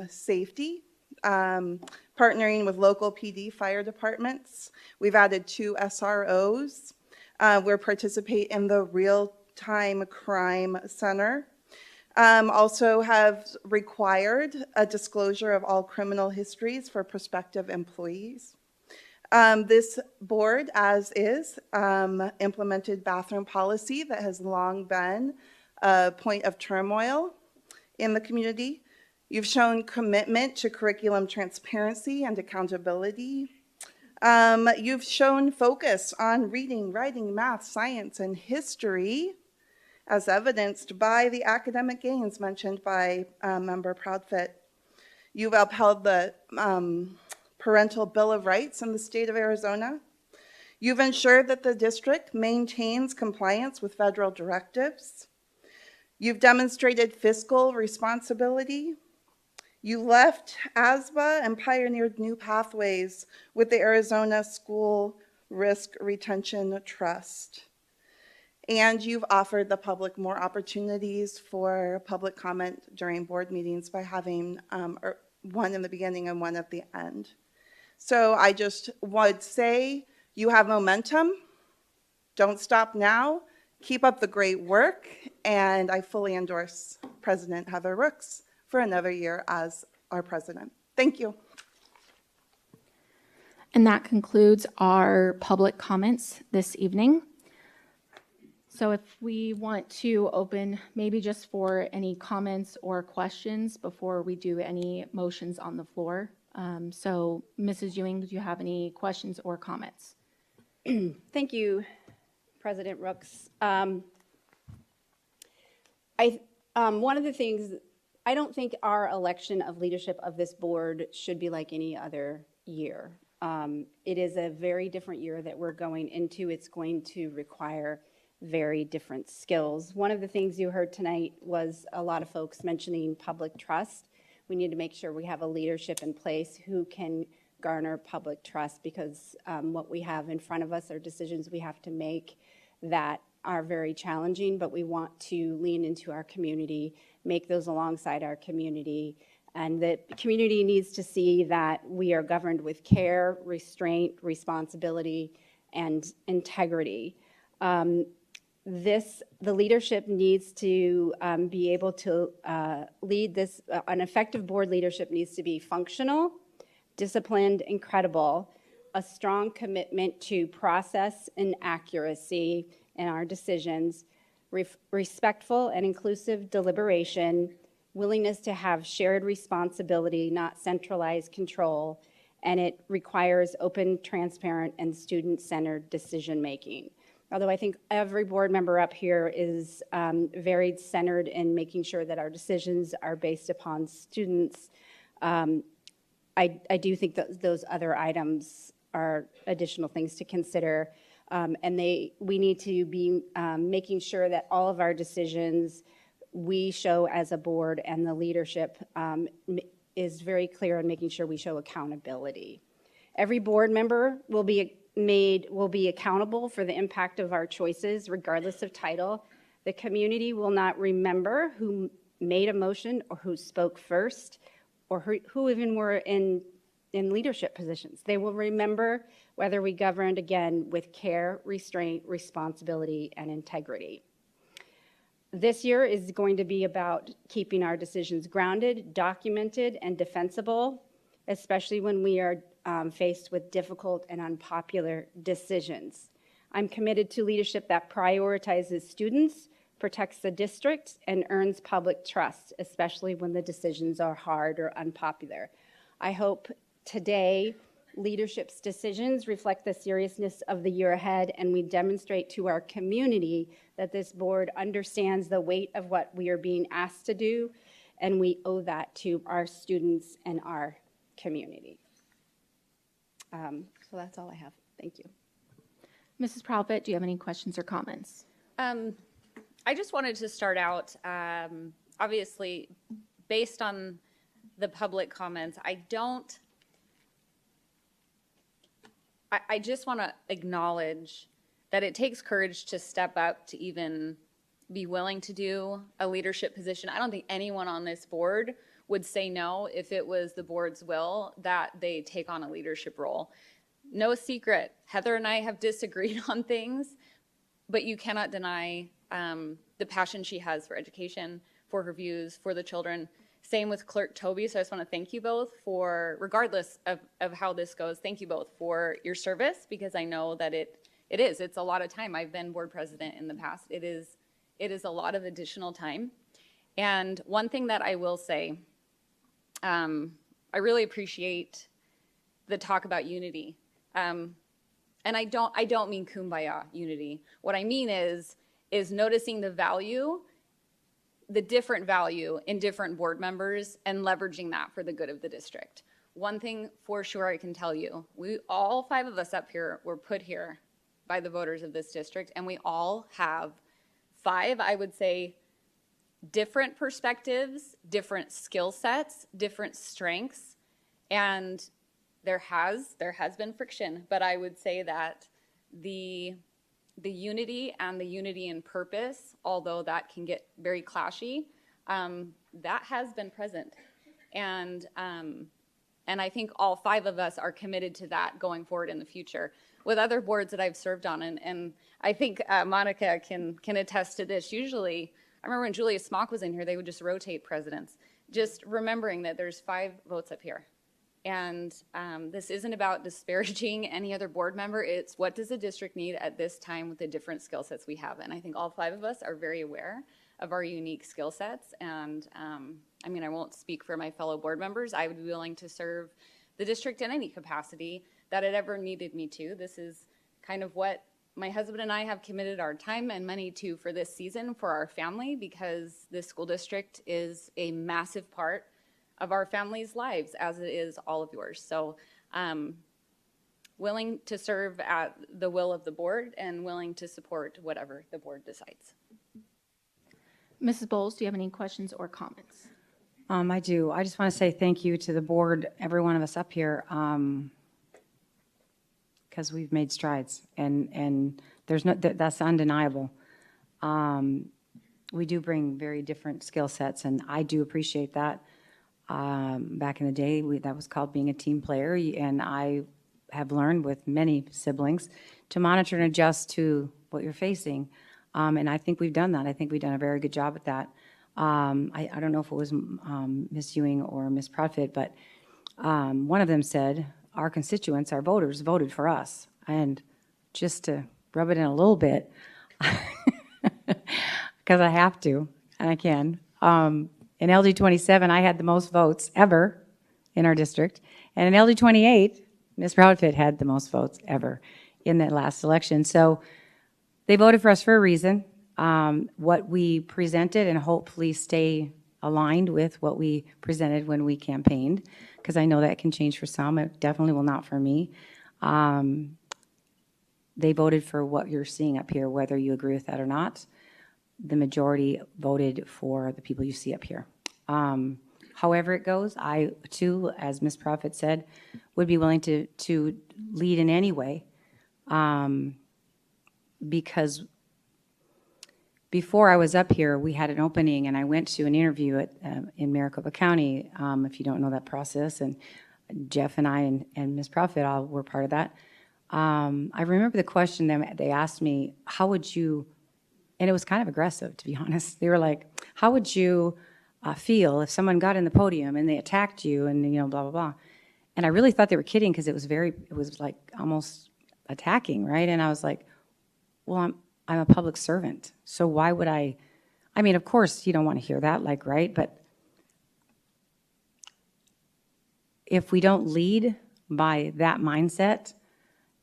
safety, partnering with local PD fire departments. We've added 2 SROs. We're participate in the Real-Time Crime Center. Also have required a disclosure of all criminal histories for prospective employees. This board, as is, implemented bathroom policy that has long been a point of turmoil in the community. You've shown commitment to curriculum transparency and accountability. You've shown focus on reading, writing, math, science, and history, as evidenced by the academic gains mentioned by Member Proudfit. You've upheld the Parental Bill of Rights in the state of Arizona. You've ensured that the district maintains compliance with federal directives. You've demonstrated fiscal responsibility. You left ASBA and pioneered new pathways with the Arizona School Risk Retention Trust. And you've offered the public more opportunities for public comment during board meetings by having one in the beginning and one at the end. So I just would say you have momentum. Don't stop now. Keep up the great work. And I fully endorse President Heather Rooks for another year as our president. Thank you. And that concludes our public comments this evening. So if we want to open maybe just for any comments or questions before we do any motions on the floor. So Mrs. Ewing, do you have any questions or comments? Thank you, President Rooks. One of the things, I don't think our election of leadership of this board should be like any other year. It is a very different year that we're going into. It's going to require very different skills. One of the things you heard tonight was a lot of folks mentioning public trust. We need to make sure we have a leadership in place who can garner public trust, because what we have in front of us are decisions we have to make that are very challenging, but we want to lean into our community, make those alongside our community, and the community needs to see that we are governed with care, restraint, responsibility, and integrity. The leadership needs to be able to lead this. An effective board leadership needs to be functional, disciplined, and credible, a strong commitment to process and accuracy in our decisions, respectful and inclusive deliberation, willingness to have shared responsibility, not centralized control, and it requires open, transparent, and student-centered decision-making. Although I think every board member up here is very centered in making sure that our decisions are based upon students, I do think that those other items are additional things to consider. And we need to be making sure that all of our decisions we show as a board, and the leadership is very clear in making sure we show accountability. Every board member will be accountable for the impact of our choices, regardless of title. The community will not remember who made a motion or who spoke first or who even were in leadership positions. They will remember whether we governed again with care, restraint, responsibility, and integrity. This year is going to be about keeping our decisions grounded, documented, and defensible, especially when we are faced with difficult and unpopular decisions. I'm committed to leadership that prioritizes students, protects the district, and earns public trust, especially when the decisions are hard or unpopular. I hope today leadership's decisions reflect the seriousness of the year ahead, and we demonstrate to our community that this board understands the weight of what we are being asked to do, and we owe that to our students and our community. So that's all I have. Thank you. Mrs. Profit, do you have any questions or comments? I just wanted to start out, obviously, based on the public comments, I just want to acknowledge that it takes courage to step up to even be willing to do a leadership position. I don't think anyone on this board would say no if it was the board's will that they take on a leadership role. No secret, Heather and I have disagreed on things, but you cannot deny the passion she has for education, for her views, for the children. Same with Clerk Toby, so I just want to thank you both for, regardless of how this goes, thank you both for your service, because I know that it's a lot of time. I've been board president in the past. It is a lot of additional time. And one thing that I will say, I really appreciate the talk about unity. And I don't mean kumbaya unity. What I mean is noticing the value, the different value in different board members and leveraging that for the good of the district. One thing for sure I can tell you, all 5 of us up here were put here by the voters of this district, and we all have 5, I would say, different perspectives, different skill sets, different strengths, and there has been friction, but I would say that the unity and the unity in purpose, although that can get very clashy, that has been present. And I think all 5 of us are committed to that going forward in the future. With other boards that I've served on, and I think Monica can attest to this, usually, I remember when Julia Smock was in here, they would just rotate presidents. Just remembering that there's 5 votes up here. And this isn't about disparaging any other board member. It's what does the district need at this time with the different skill sets we have. And I think all 5 of us are very aware of our unique skill sets. And I mean, I won't speak for my fellow board members. I would be willing to serve the district in any capacity that it ever needed me to. This is kind of what my husband and I have committed our time and money to for this season for our family, because this school district is a massive part of our family's lives, as it is all of yours. So willing to serve at the will of the board and willing to support whatever the board decides. Mrs. Bowles, do you have any questions or comments? I do. I just want to say thank you to the board, every one of us up here, because we've made strides, and there's no, that's undeniable. We do bring very different skill sets, and I do appreciate that. Back in the day, that was called being a team player, and I have learned with many siblings to monitor and adjust to what you're facing, and I think we've done that. I think we've done a very good job at that. I don't know if it was Ms. Ewing or Ms. Profit, but one of them said, our constituents, our voters, voted for us. And just to rub it in a little bit, because I have to, and I can, in LD 27, I had the most votes ever in our district. And in LD 28, Ms. Proudfit had the most votes ever in that last election. So they voted for us for a reason. What we presented, and hopefully stay aligned with what we presented when we campaigned, because I know that can change for some. It definitely will not for me. They voted for what you're seeing up here, whether you agree with that or not. The majority voted for the people you see up here. However it goes, I too, as Ms. Profit said, would be willing to lead in any way, because before I was up here, we had an opening, and I went to an interview in Maricopa County, if you don't know that process, and Jeff and I and Ms. Profit all were part of that. I remember the question that they asked me, how would you, and it was kind of aggressive, to be honest. They were like, how would you feel if someone got in the podium and they attacked you and, you know, blah, blah, blah. And I really thought they were kidding because it was like almost attacking, right? And I was like, well, I'm a public servant, so why would I mean, of course, you don't want to hear that, like, right? But if we don't lead by that mindset,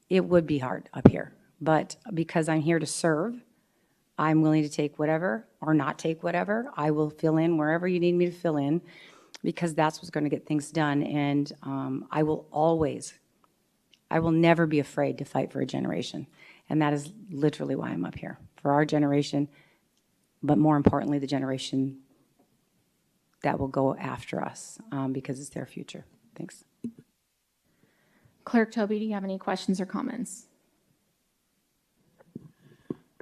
it would be hard up here. But because I'm here to serve, I'm willing to take whatever or not take whatever. I will fill in wherever you need me to fill in because that's what's going to get things done. And I will never be afraid to fight for a generation. And that is literally why I'm up here, for our generation, but more importantly, the generation that will go after us because it's their future. Thanks. Clerk Toby, do you have any questions or comments?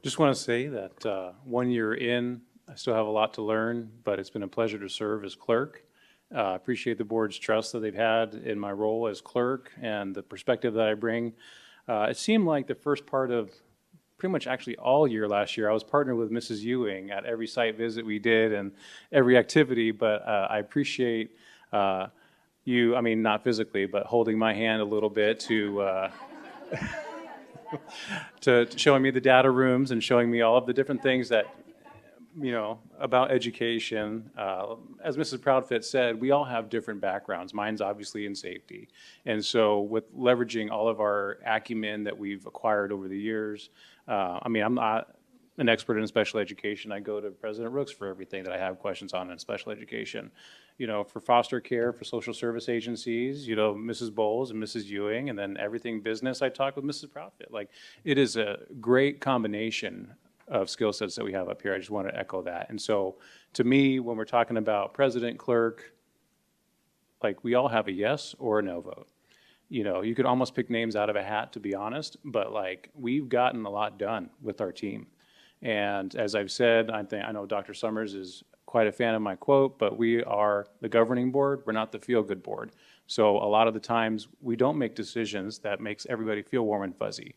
Just want to say that 1 year in, I still have a lot to learn, but it's been a pleasure to serve as clerk. Appreciate the board's trust that they've had in my role as clerk and the perspective that I bring. It seemed like the first part of pretty much actually all year last year, I was partnered with Mrs. Ewing at every site visit we did and every activity, but I appreciate you, I mean, not physically, but holding my hand a little bit to to showing me the data rooms and showing me all of the different things that, you know, about education. As Mrs. Proudfit said, we all have different backgrounds. Mine's obviously in safety. And so with leveraging all of our acumen that we've acquired over the years, I mean, I'm not an expert in special education. I go to President Rooks for everything that I have questions on in special education. You know, for foster care, for social service agencies, you know, Mrs. Bowles and Mrs. Ewing, and then everything business, I talk with Mrs. Proudfit. Like, it is a great combination of skill sets that we have up here. I just want to echo that. And so, to me, when we're talking about president, clerk, like, we all have a yes or a no vote. You know, you could almost pick names out of a hat, to be honest, but like, we've gotten a lot done with our team. And as I've said, I know Dr. Summers is quite a fan of my quote, but we are the governing board, we're not the feel-good board. So a lot of the times, we don't make decisions that makes everybody feel warm and fuzzy.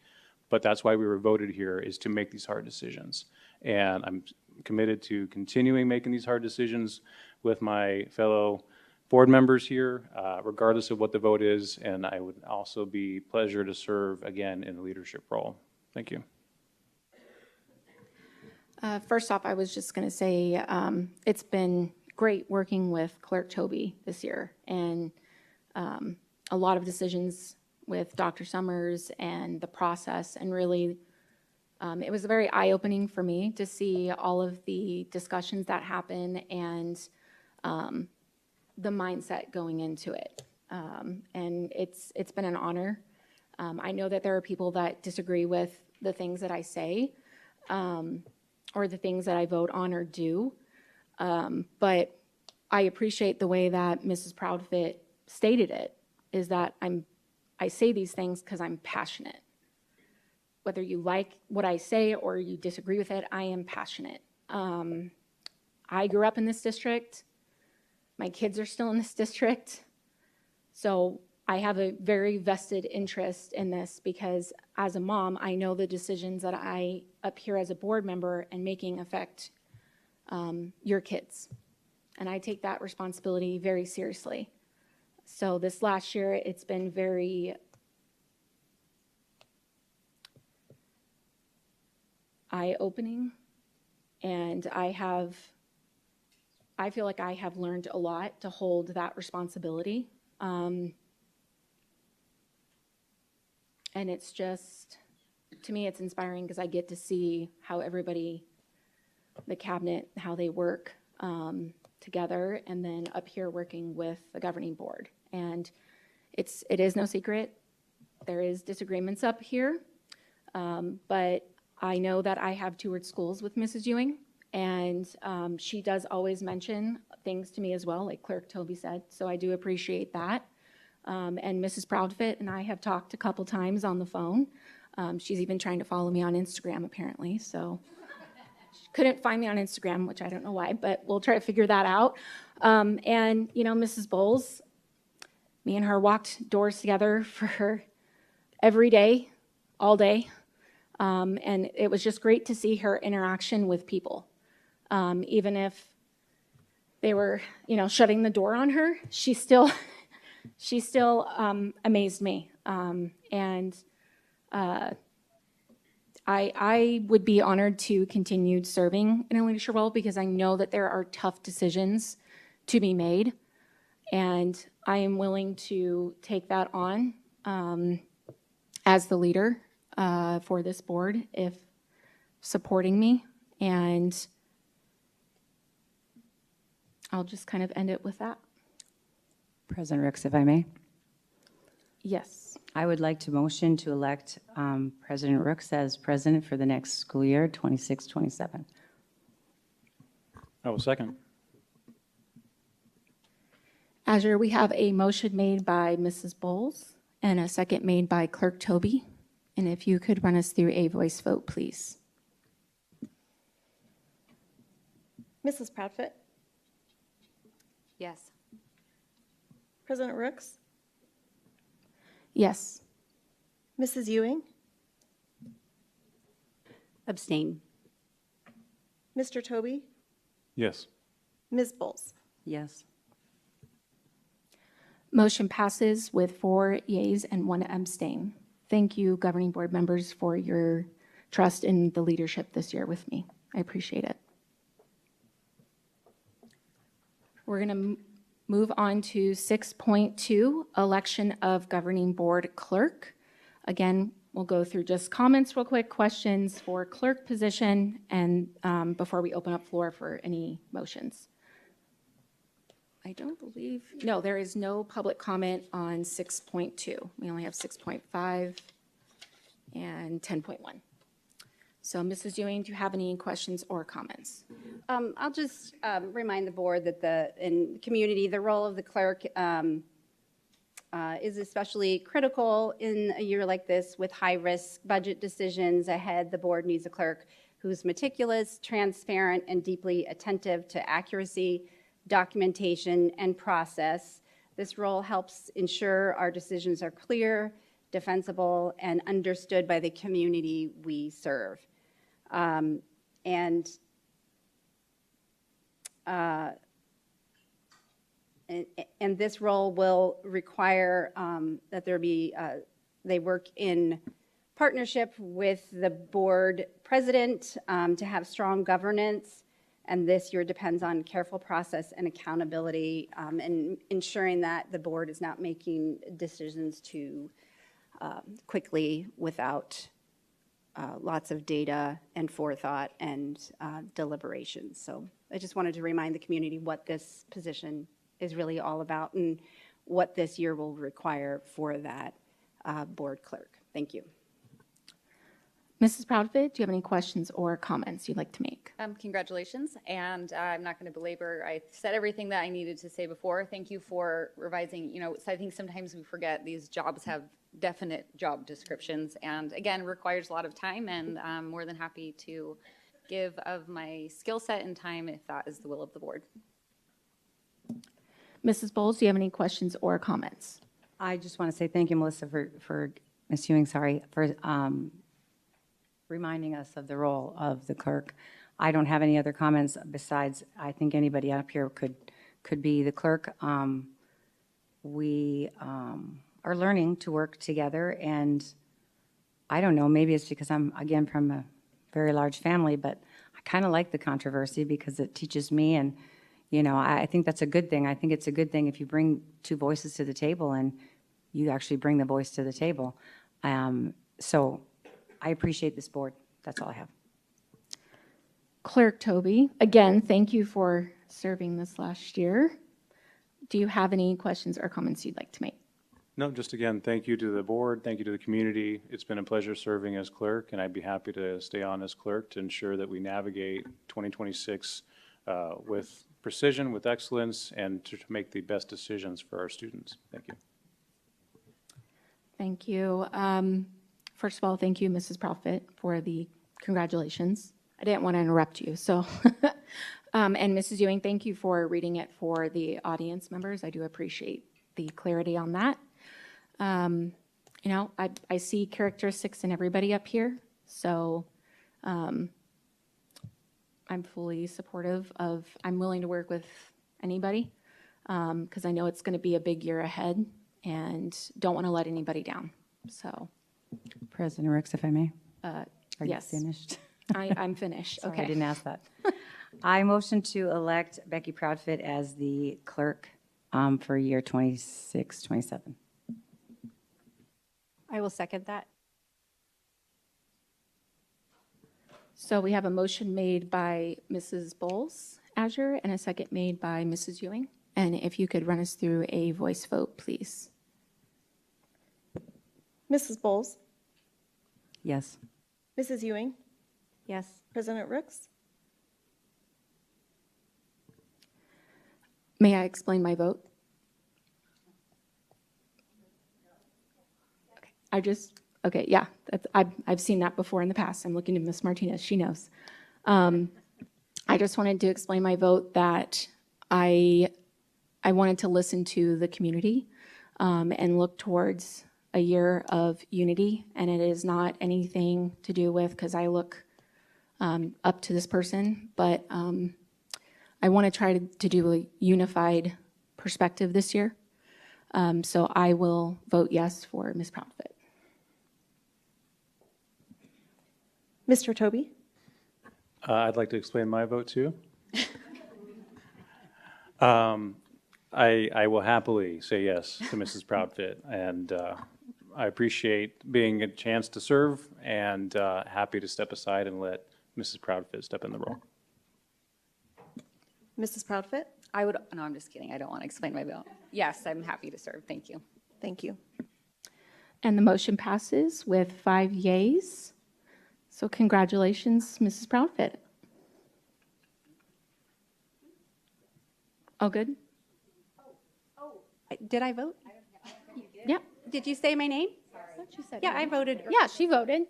But that's why we were voted here, is to make these hard decisions. And I'm committed to continuing making these hard decisions with my fellow board members here, regardless of what the vote is. And I would also be pleasure to serve again in a leadership role. Thank you. First off, I was just going to say it's been great working with Clerk Toby this year, and a lot of decisions with Dr. Summers and the process, and really it was very eye-opening for me to see all of the discussions that happen and the mindset going into it. And it's been an honor. I know that there are people that disagree with the things that I say, or the things that I vote on or do. But I appreciate the way that Mrs. Proudfit stated it, is that I say these things because I'm passionate. Whether you like what I say or you disagree with it, I am passionate. I grew up in this district. My kids are still in this district. So I have a very vested interest in this because as a mom, I know the decisions that I appear as a board member and making affect your kids. And I take that responsibility very seriously. So this last year, it's been very eye-opening, and I feel like I have learned a lot to hold that responsibility. And it's just, to me, it's inspiring because I get to see how everybody, the cabinet, how they work together, and then up here working with the governing board. And it is no secret, there is disagreements up here, but I know that I have toured schools with Mrs. Ewing, and she does always mention things to me as well, like Clerk Toby said, so I do appreciate that. And Mrs. Proudfit and I have talked a couple times on the phone. She's even trying to follow me on Instagram, apparently, so couldn't find me on Instagram, which I don't know why, but we'll try to figure that out. And, you know, Mrs. Bowles, me and her walked doors together for every day, all day. And it was just great to see her interaction with people. Even if they were, you know, shutting the door on her, she still amazed me. I would be honored to continue serving in a leadership role because I know that there are tough decisions to be made, and I am willing to take that on as the leader for this board if supporting me, and I'll just kind of end it with that. President Ricks, if I may. Yes. I would like to motion to elect President Rooks as president for the next school year, 26-27. I will second. Azure, we have a motion made by Mrs. Bowles and a second made by Clerk Toby. And if you could run us through a voice vote, please. Mrs. Proudfoot, Yes. President Rooks, Yes. Mrs. Ewing, Abstain. Mr. Toby, Yes. Ms. Bowles. Yes. Motion passes with 4 yeas and 1 abstain. Thank you, governing board members, for your trust in the leadership this year with me. I appreciate it. We're going to move on to 6.2, election of governing board clerk. Again, we'll go through just comments real quick, questions for clerk position, and before we open up floor for any motions. I don't believe, no, there is no public comment on 6.2. We only have 6.5 and 10.1. So Mrs. Ewing, do you have any questions or comments? I'll just remind the board that in community, the role of the clerk is especially critical in a year like this with high-risk budget decisions ahead. The board needs a clerk who's meticulous, transparent, and deeply attentive to accuracy, documentation, and process. This role helps ensure our decisions are clear, defensible, and understood by the community we serve. And this role will require that there be, they work in partnership with the board president to have strong governance. And this year depends on careful process and accountability and ensuring that the board is not making decisions too quickly without lots of data and forethought and deliberation. So I just wanted to remind the community what this position is really all about and what this year will require for that board clerk. Thank you. Mrs. Proudfoot, do you have any questions or comments you'd like to make? Congratulations, and I'm not going to belabor. I said everything that I needed to say before. Thank you for revising. You know, I think sometimes we forget these jobs have definite job descriptions, and again, requires a lot of time, and I'm more than happy to give of my skill set and time if that is the will of the board. Mrs. Bowles, do you have any questions or comments? I just want to say thank you, Melissa, for Ms. Ewing, sorry, for reminding us of the role of the clerk. I don't have any other comments besides I think anybody up here could be the clerk. We are learning to work together, and I don't know, maybe it's because I'm, again, from a very large family, but I kind of like the controversy because it teaches me, and, you know, I think that's a good thing. I think it's a good thing if you bring two voices to the table and you actually bring the voice to the table. So I appreciate this board. That's all I have. Clerk Toby, again, thank you for serving this last year. Do you have any questions or comments you'd like to make? No, just again, thank you to the board, thank you to the community. It's been a pleasure serving as clerk, and I'd be happy to stay on as clerk to ensure that we navigate 2026 with precision, with excellence, and to make the best decisions for our students. Thank you. Thank you. First of all, thank you, Mrs. Proudfoot, for the congratulations. I didn't want to interrupt you, so. And Mrs. Ewing, thank you for reading it for the audience members. I do appreciate the clarity on that. You know, I see characteristics in everybody up here, so I'm fully supportive of, I'm willing to work with anybody, because I know it's going to be a big year ahead and don't want to let anybody down, so. President Ricks, if I may? Are Yes. You finished? I'm finished, Sorry, okay. I didn't ask that. I motion to elect Becky Proudfit as the clerk for year 26, 27. I will second that. So we have a motion made by Mrs. Bowles Azure and a second made by Mrs. Ewing. And if you could run us through a voice vote, please. Mrs. Bowles, Yes. Mrs. Ewing, Yes. President Rooks, May I explain my vote? Okay, yeah, I've seen that before in the past. I'm looking at Ms. Martinez, she knows. I just wanted to explain my vote that I wanted to listen to the community and look towards a year of unity, and it is not anything to do with, because I look up to this person, but I want to try to do a unified perspective this year. So I will vote yes for Ms. Proudfit. Mr. Toby, I'd like to explain my vote too. I will happily say yes to Mrs. Proudfit, and I appreciate being a chance to serve, and happy to step aside and let Mrs. Proudfit step in the role. Mrs. Proudfit, No, I'm just kidding. I don't want to explain my vote. Yes, I'm happy to serve. Thank you. thank you. And the motion passes with 5 yeas. So congratulations, Mrs. Proudfit. Oh, good? Did I vote? Yeah. Did you say my name? Yeah, I voted. Yeah, she voted.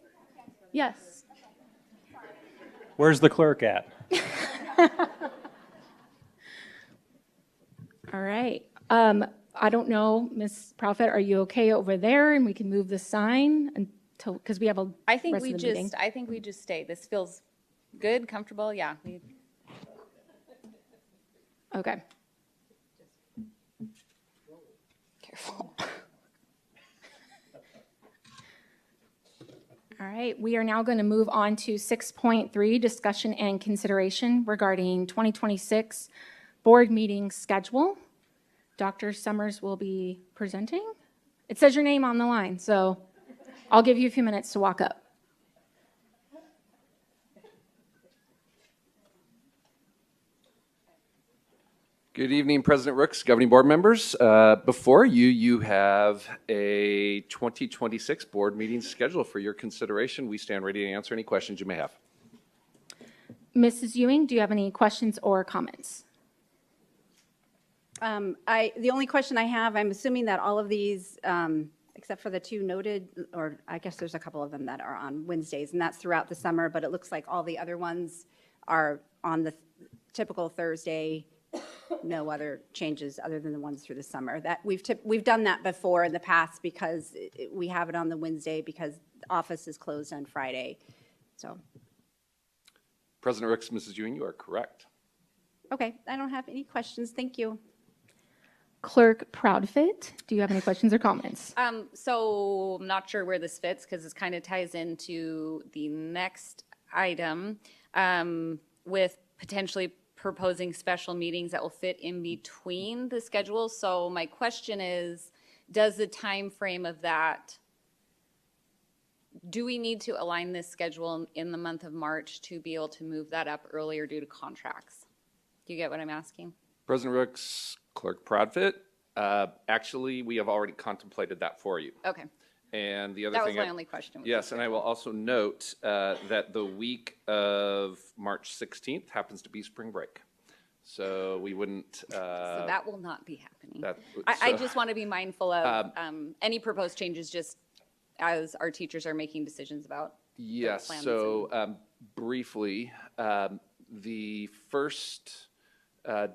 Yes. Where's the clerk at? All right. I don't know, Ms. Proudfit, are you okay over there? And we can move the sign until, because we have a I think rest we of the meeting. just stay. This feels good, comfortable. Yeah. Okay. Careful. All right, we are now going to move on to 6.3, discussion and consideration regarding 2026 board meeting schedule. Dr. Summers will be presenting. It says your name on the line, so I'll give you a few minutes to walk up. Good evening, President Rooks, governing board members. Before you, you have a 2026 board meeting schedule for your consideration. We stand ready to answer any questions you may have. Mrs. Ewing, do you have any questions or comments? The only question I have, I'm assuming that all of these, except for the two noted, or I guess there's a couple of them that are on Wednesdays, and that's throughout the summer, but it looks like all the other ones are on the typical Thursday. No other changes other than the ones through the summer. That we've done that before in the past because we have it on the Wednesday because the office is closed on Friday. So, President Ricks, Mrs. Ewing, you are correct. okay, I don't have any questions. Thank you. Clerk Proudfit, do you have any questions or comments? So I'm not sure where this fits because this kind of ties into the next item with potentially proposing special meetings that will fit in between the schedules. So my question is, does the time frame of that, do we need to align this schedule in the month of March to be able to move that up earlier due to contracts? Do you get what I'm asking? President Ricks, Clerk Proudfit, actually, we have already contemplated that for you. Okay. And the other That thing, was my only question. yes, and I will also note that the week of March 16th happens to be spring break. So we wouldn't. So that will not be happening. That, I just want to be mindful of any proposed changes just as our teachers are making decisions about. yes, plans so briefly, the first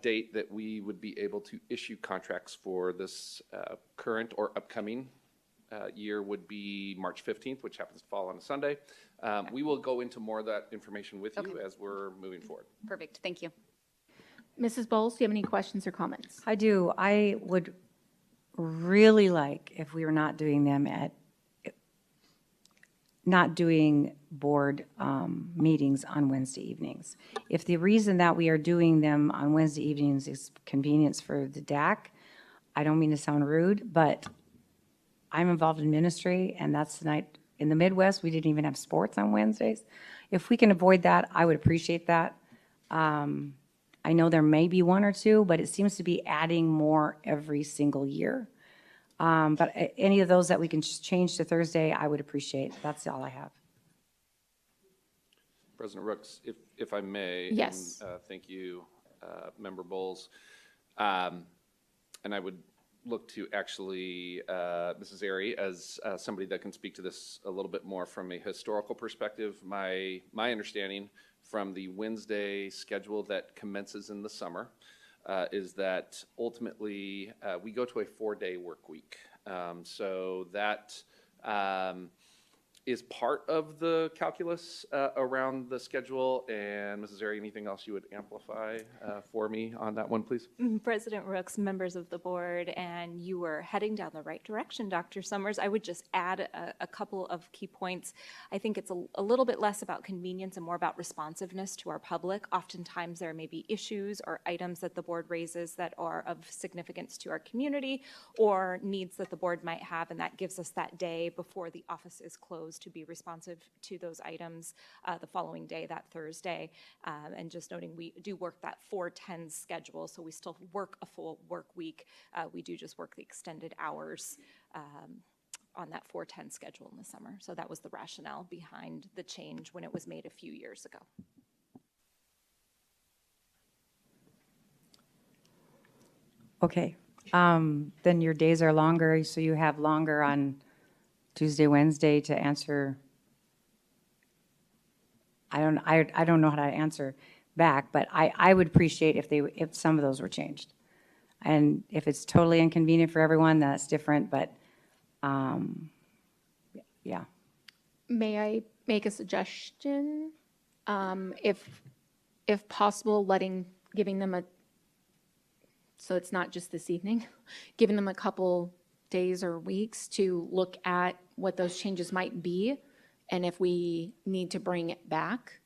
date that we would be able to issue contracts for this current or upcoming year would be March 15th, which happens to fall on a Sunday. We will go into more of that information with you as we're moving forward. Perfect, thank you. Mrs. Bowles, do you have any questions or comments? I do. I would really like if we were not doing them not doing board meetings on Wednesday evenings. If the reason that we are doing them on Wednesday evenings is convenience for the DAC, I don't mean to sound rude, but I'm involved in ministry, and that's the night in the Midwest, we didn't even have sports on Wednesdays. If we can avoid that, I would appreciate that. I know there may be one or two, but it seems to be adding more every single year. But any of those that we can just change to Thursday, I would appreciate. That's all I have. President Rooks, if I may. Yes. And, thank you, Member Bowles. And I would look to actually Mrs. Airy as somebody that can speak to this a little bit more from a historical perspective. My understanding from the Wednesday schedule that commences in the summer is that ultimately we go to a 4-day work week. So that is part of the calculus around the schedule. And Mrs. Airy, anything else you would amplify for me on that one, please? President Rooks, members of the board, and you were heading down the right direction, Dr. Summers. I would just add a couple of key points. I think it's a little bit less about convenience and more about responsiveness to our public. Oftentimes there may be issues or items that the board raises that are of significance to our community or needs that the board might have, and that gives us that day before the office is closed to be responsive to those items the following day, that Thursday. And just noting, we do work that 4-10 schedule, so we still work a full work week. We do just work the extended hours on that 4-10 schedule in the summer. So that was the rationale behind the change when it was made a few years ago. Okay. Then your days are longer, so you have longer on Tuesday, Wednesday to answer. I don't know how to answer back, but I would appreciate if some of those were changed. And if it's totally inconvenient for everyone, that's different, but yeah. May I make a suggestion? If possible, giving them so it's not just this evening, giving them a couple days or weeks to look at what those changes might be, and if we need to bring it back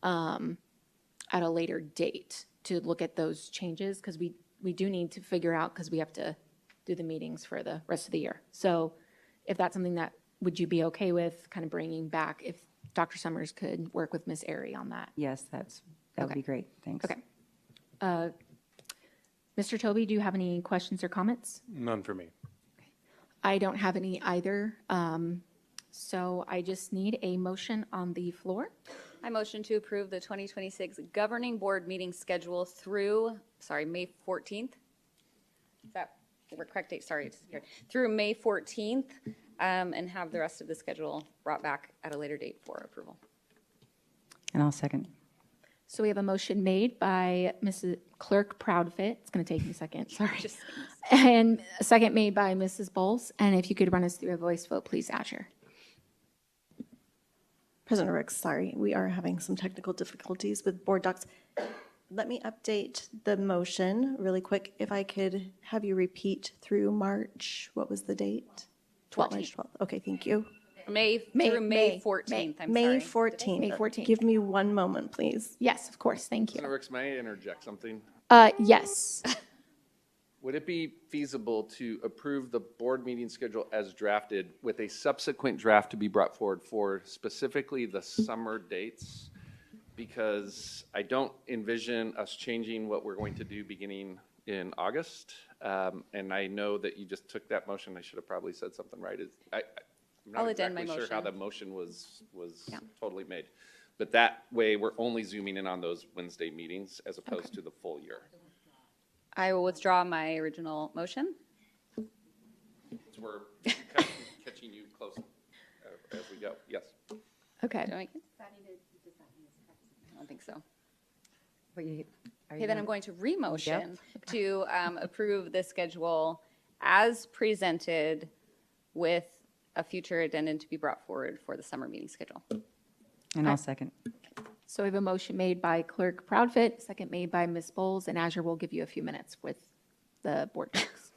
at a later date to look at those changes, because we do need to figure out, because we have to do the meetings for the rest of the year. So if that's something that, would you be okay with kind of bringing back, if Dr. Summers could work with Ms. Airy on that? Yes, that would be great. Thanks. Okay. Mr. Toby, do you have any questions or comments? None for me. I don't have any either. So I just need a motion on the floor. I motion to approve the 2026 governing board meeting schedule through, May 14th. Is that the correct date? Sorry, it's here. Through May 14th, and have the rest of the schedule brought back at a later date for approval. And I'll second. So we have a motion made by Mrs. Clerk Proudfit. It's going to take me a second, sorry. And a second made by Mrs. Bowles. And if you could run us through a voice vote, please, Asher. President Ricks, sorry, we are having some technical difficulties with board docs. Let me update the motion really quick. If I could have you repeat through March, what was the date? 12th. March 12th. Okay, thank you. Through May 14th, I'm May sorry. 14th. May 14th. Give me one moment, please. Yes, of course, thank you. President Ricks, may I interject something? Yes. Would it be feasible to approve the board meeting schedule as drafted with a subsequent draft to be brought forward for specifically the summer dates? Because I don't envision us changing what we're going to do beginning in August. And I know that you just took that motion. I should have probably said something right. I'm I'll not addend my exactly sure how the motion. motion was totally made. But that way, we're only zooming in on those Wednesday meetings as opposed to the full year. I will withdraw my original motion. So we're catching you close as we go. Yes. Okay. Do I- don't think so. Are Okay, you then I'm gonna- going to re-motion to approve the schedule as presented with a future addendum to be brought forward for the summer meeting schedule. And I'll second. So we have a motion made by Clerk Proudfit, second made by Ms. Bowles, and Azure will give you a few minutes with the board docs.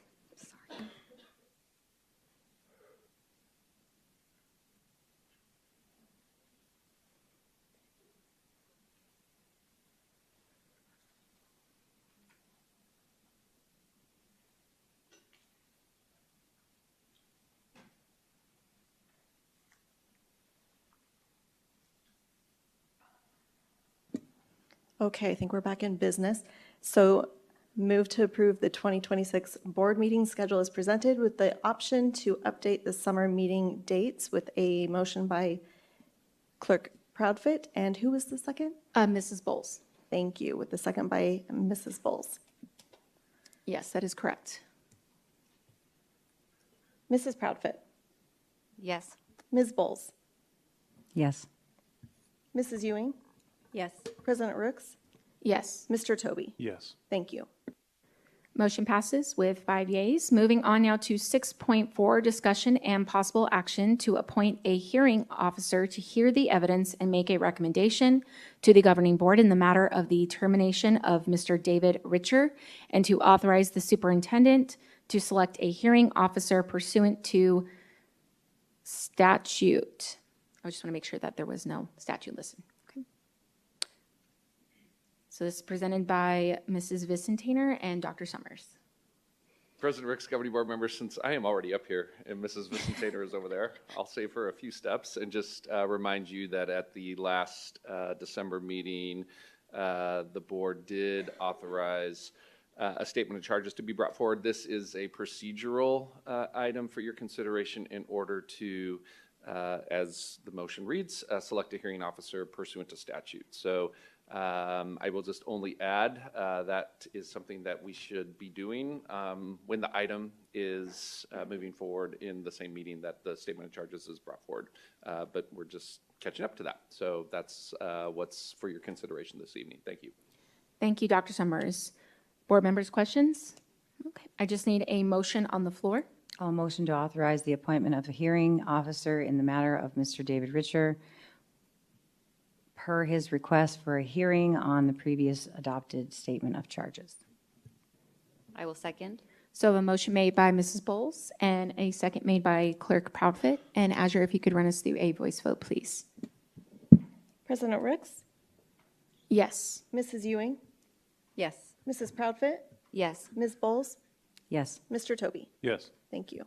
Okay, I think we're back in business. So move to approve the 2026 board meeting schedule as presented with the option to update the summer meeting dates with a motion by Clerk Proudfit. And who was the second? Mrs. Bowles. Thank you. With the second by Mrs. Bowles. Yes, that is correct. Mrs. Proudfit. Yes. Ms. Bowles. Yes. Mrs. Ewing. Yes. President Rooks. Yes. Mr. Toby. Yes. Thank you. Motion passes with 5 yeas. Moving on now to 6.4, discussion and possible action to appoint a hearing officer to hear the evidence and make a recommendation to the governing board in the matter of the termination of Mr. David Richer, and to authorize the superintendent to select a hearing officer pursuant to statute. I just want to make sure that there was no statute listed. Okay. So this is presented by Mrs. Vicentainer and Dr. Summers. President Ricks, governing board members, since I am already up here and Mrs. Vicentainer is over there, I'll save her a few steps and just remind you that at the last December meeting, the board did authorize a statement of charges to be brought forward. This is a procedural item for your consideration in order to, as the motion reads, select a hearing officer pursuant to statute. So I will just only add that is something that we should be doing when the item is moving forward in the same meeting that the statement of charges is brought forward. But we're just catching up to that. So that's what's for your consideration this evening. Thank you. Thank you, Dr. Summers. Board members, questions? Okay, I just need a motion on the floor. I'll motion to authorize the appointment of a hearing officer in the matter of Mr. David Richer per his request for a hearing on the previous adopted statement of charges. I will second. So a motion made by Mrs. Bowles and a second made by Clerk Proudfit. And Azure, if you could run us through a voice vote, please. President Ricks. Yes. Mrs. Ewing. Yes. Mrs. Proudfit. Yes. Ms. Bowles. Yes. Mr. Toby. Yes. Thank you.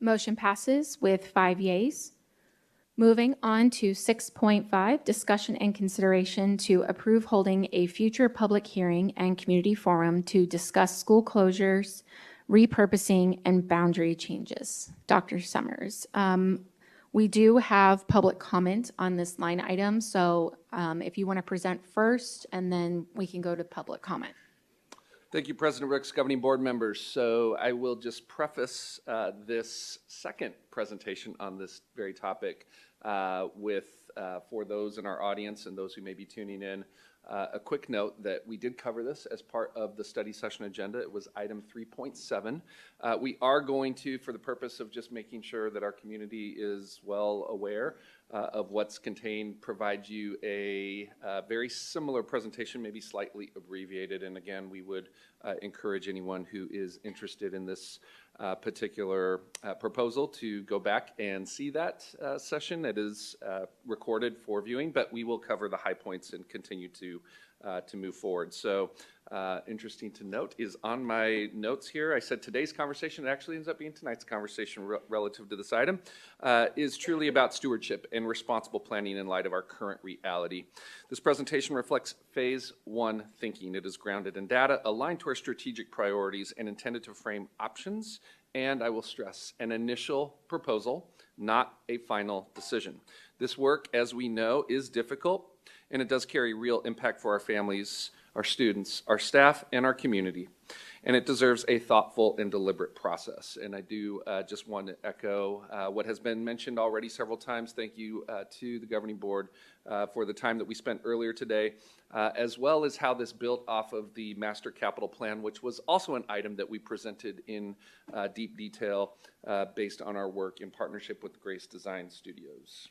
Motion passes with 5 yeas. Moving on to 6.5, discussion and consideration to approve holding a future public hearing and community forum to discuss school closures, repurposing, and boundary changes. Dr. Summers, we do have public comment on this line item, so if you want to present first, and then we can go to public comment. Thank you, President Ricks, governing board members. So I will just preface this second presentation on this very topic with, for those in our audience and those who may be tuning in, a quick note that we did cover this as part of the study session agenda. It was item 3.7. We are going to, for the purpose of just making sure that our community is well aware of what's contained, provide you a very similar presentation, maybe slightly abbreviated. And again, we would encourage anyone who is interested in this particular proposal to go back and see that session. It is recorded for viewing, but we will cover the high points and continue to move forward. So interesting to note is on my notes here, I said today's conversation, it actually ends up being tonight's conversation relative to this item, is truly about stewardship and responsible planning in light of our current reality. This presentation reflects phase one thinking. It is grounded in data, aligned to our strategic priorities, and intended to frame options, and I will stress, an initial proposal, not a final decision. This work, as we know, is difficult, and it does carry real impact for our families, our students, our staff, and our community. and it deserves a thoughtful and deliberate process. And I do just want to echo what has been mentioned already several times. Thank you to the governing board for the time that we spent earlier today, as well as how this built off of the master capital plan, which was also an item that we presented in deep detail based on our work in partnership with Grace Design Studios.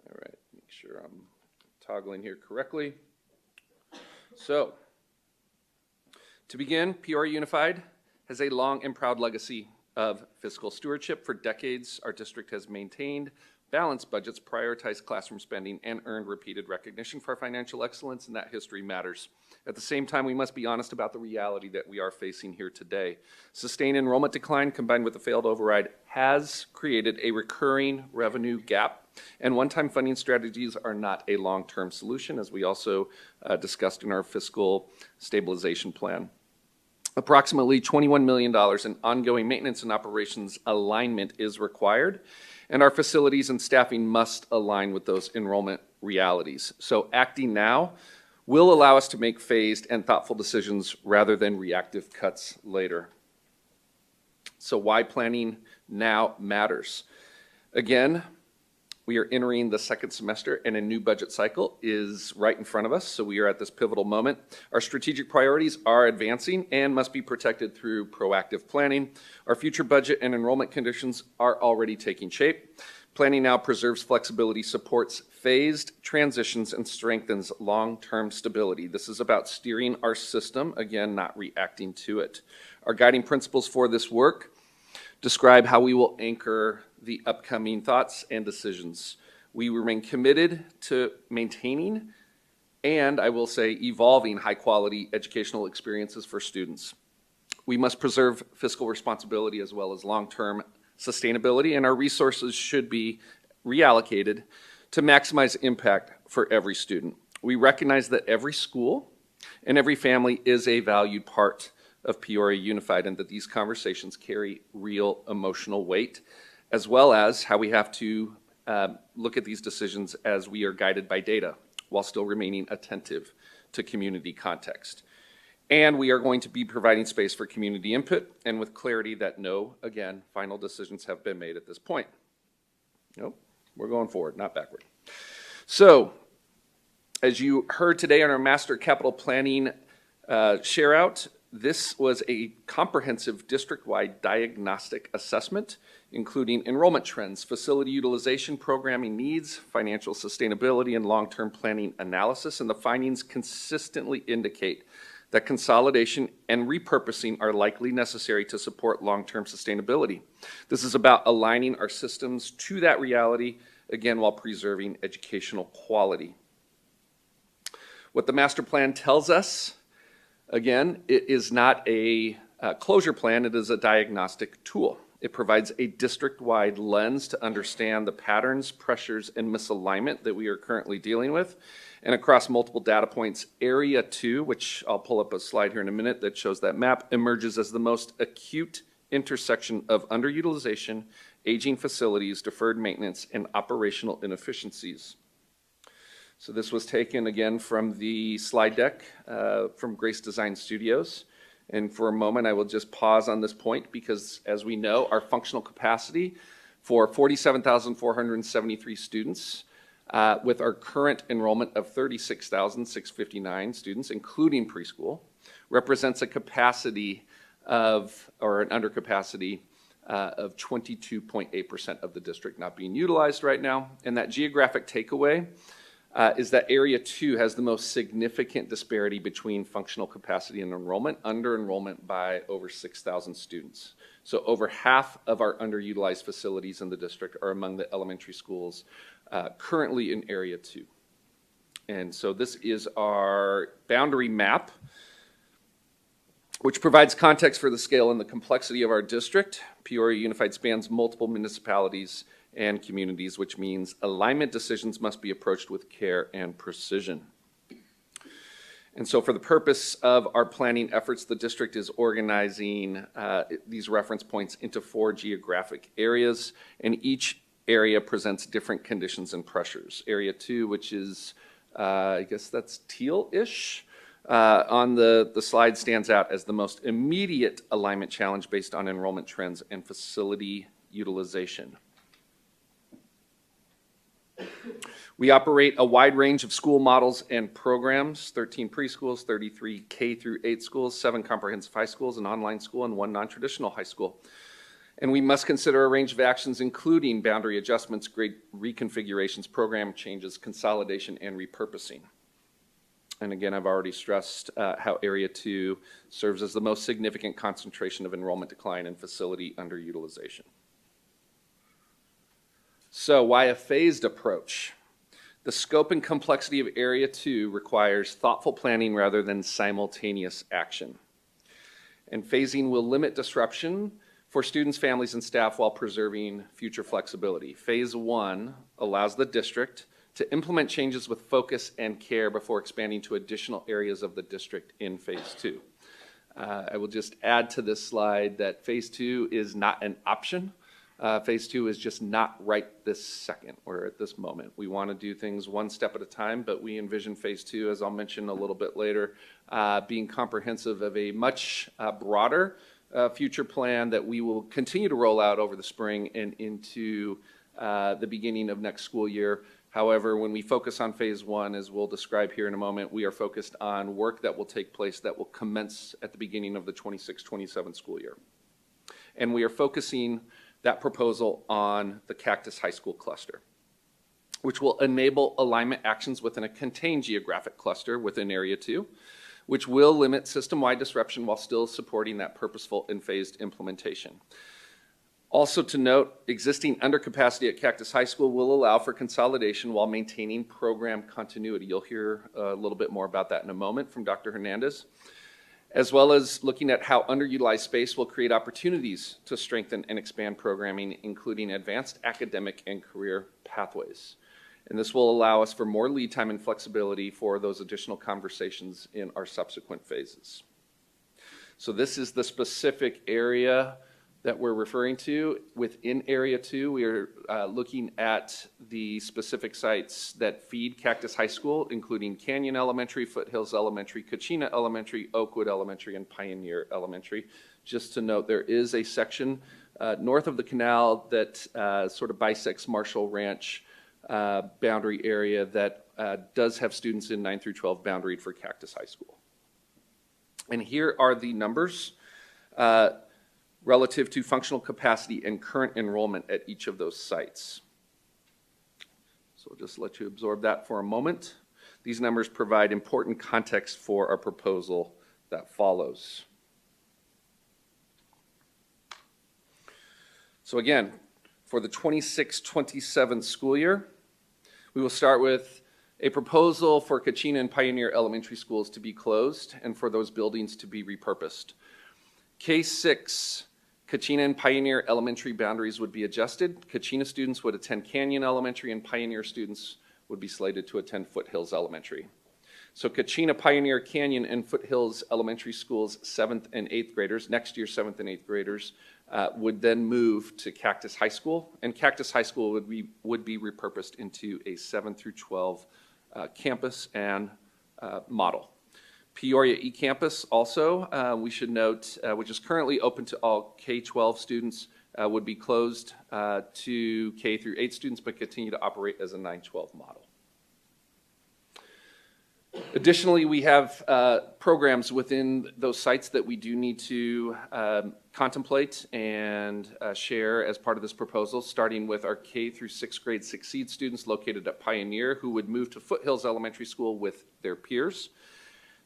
All right, make sure I'm toggling here correctly. So, to begin, Peoria Unified has a long and proud legacy of fiscal stewardship. For decades, our district has maintained balanced budgets, prioritized classroom spending, and earned repeated recognition for our financial excellence, and that history matters. At the same time, we must be honest about the reality that we are facing here today. Sustained enrollment decline combined with the failed override has created a recurring revenue gap, and one-time funding strategies are not a long-term solution, as we also discussed in our fiscal stabilization plan. Approximately $21 million in ongoing maintenance and operations alignment is required, and our facilities and staffing must align with those enrollment realities. So acting now will allow us to make phased and thoughtful decisions rather than reactive cuts later. So why planning now matters. Again, we are entering the second semester and a new budget cycle is right in front of us, so we are at this pivotal moment. Our strategic priorities are advancing and must be protected through proactive planning. Our future budget and enrollment conditions are already taking shape. Planning now preserves flexibility, supports phased transitions, and strengthens long-term stability. This is about steering our system, again, not reacting to it. Our guiding principles for this work describe how we will anchor the upcoming thoughts and decisions. We remain committed to maintaining and, I will say, evolving high-quality educational experiences for students. We must preserve fiscal responsibility as well as long-term sustainability, and our resources should be reallocated to maximize impact for every student. We recognize that every school and every family is a valued part of Peoria Unified, and that these conversations carry real emotional weight, as well as how we have to look at these decisions as we are guided by data while still remaining attentive to community context. And we are going to be providing space for community input and with clarity that no, again, final decisions have been made at this point. Nope, we're going forward, not backward. So, as you heard today on our master capital planning share out, this was a comprehensive district-wide diagnostic assessment, including enrollment trends, facility utilization, programming needs, financial sustainability, and long-term planning analysis. And the findings consistently indicate that consolidation and repurposing are likely necessary to support long-term sustainability. This is about aligning our systems to that reality, again, while preserving educational quality. What the master plan tells us, again, it is not a closure plan, it is a diagnostic tool. It provides a district-wide lens to understand the patterns, pressures, and misalignment that we are currently dealing with. And across multiple data points, Area 2, which I'll pull up a slide here in a minute that shows that map, emerges as the most acute intersection of underutilization, aging facilities, deferred maintenance, and operational inefficiencies. So this was taken again from the slide deck from Grace Design Studios. And for a moment, I will just pause on this point because, as we know, our functional capacity for 47,473 students with our current enrollment of 36,659 students, including preschool, represents a capacity of, or an undercapacity of 22.8% of the district not being utilized right now. And that geographic takeaway is that Area 2 has the most significant disparity between functional capacity and enrollment, under enrollment by over 6,000 students. So over half of our underutilized facilities in the district are among the elementary schools currently in Area 2. And so this is our boundary map, which provides context for the scale and the complexity of our district. Peoria Unified spans multiple municipalities and communities, which means alignment decisions must be approached with care and precision. And so for the purpose of our planning efforts, the district is organizing these reference points into 4 geographic areas, and each area presents different conditions and pressures. Area 2, which is, I guess that's teal-ish, on the slide stands out as the most immediate alignment challenge based on enrollment trends and facility utilization. We operate a wide range of school models and programs, 13 preschools, 33 K through 8 schools, 7 comprehensive high schools, an online school, and 1 non-traditional high school. And we must consider a range of actions, including boundary adjustments, grade reconfigurations, program changes, consolidation, and repurposing. And again, I've already stressed how Area 2 serves as the most significant concentration of enrollment decline and facility underutilization. So why a phased approach? The scope and complexity of Area 2 requires thoughtful planning rather than simultaneous action. And phasing will limit disruption for students, families, and staff while preserving future flexibility. Phase 1 allows the district to implement changes with focus and care before expanding to additional areas of the district in Phase 2. I will just add to this slide that Phase 2 is not an option. Phase 2 is just not right this second or at this moment. We want to do things one step at a time, but we envision Phase 2, as I'll mention a little bit later, being comprehensive of a much broader future plan that we will continue to roll out over the spring and into the beginning of next school year. However, when we focus on Phase 1, as we'll describe here in a moment, we are focused on work that will take place that will commence at the beginning of the 26-27 school year. And we are focusing that proposal on the Cactus High School cluster, which will enable alignment actions within a contained geographic cluster within Area 2, which will limit system-wide disruption while still supporting that purposeful and phased implementation. Also to note, existing undercapacity at Cactus High School will allow for consolidation while maintaining program continuity. You'll hear a little bit more about that in a moment from Dr. Hernandez, as well as looking at how underutilized space will create opportunities to strengthen and expand programming, including advanced academic and career pathways. And this will allow us for more lead time and flexibility for those additional conversations in our subsequent phases. So this is the specific area that we're referring to. Within Area 2, we are looking at the specific sites that feed Cactus High School, including Canyon Elementary, Foothills Elementary, Kachina Elementary, Oakwood Elementary, and Pioneer Elementary. Just to note, there is a section north of the canal that sort of bisects Marshall Ranch boundary area that does have students in 9 through 12 boundaried for Cactus High School. And here are the numbers relative to functional capacity and current enrollment at each of those sites. So I'll just let you absorb that for a moment. These numbers provide important context for our proposal that follows. So again, for the 26-27 school year, we will start with a proposal for Kachina and Pioneer Elementary Schools to be closed and for those buildings to be repurposed. K6, Kachina and Pioneer Elementary boundaries would be adjusted. Kachina students would attend Canyon Elementary and Pioneer students would be slated to attend Foothills Elementary. So Kachina, Pioneer, Canyon, and Foothills Elementary Schools 7th and 8th graders, next year 7th and 8th graders, would then move to Cactus High School, and Cactus High School would be repurposed into a 7 through 12 campus and model. Peoria eCampus also, we should note, which is currently open to all K-12 students, would be closed to K through 8 students, but continue to operate as a 9-12 model. Additionally, we have programs within those sites that we do need to contemplate and share as part of this proposal, starting with our K through 6th grade Succeed students located at Pioneer who would move to Foothills Elementary School with their peers.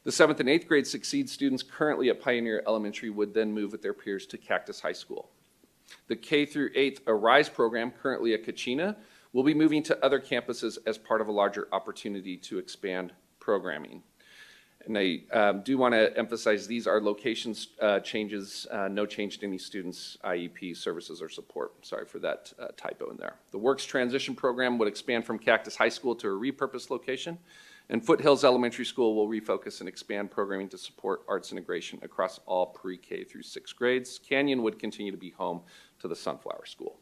The 7th and 8th grade Succeed students currently at Pioneer Elementary would then move with their peers to Cactus High School. The K through 8th Arise program, currently at Kachina, will be moving to other campuses as part of a larger opportunity to expand programming. And I do want to emphasize these are locations changes, no change to any students' IEP services or support. Sorry for that typo in there. The Works Transition program would expand from Cactus High School to a repurposed location, and Foothills Elementary School will refocus and expand programming to support arts integration across all pre-K through 6th grades. Canyon would continue to be home to the Sunflower School.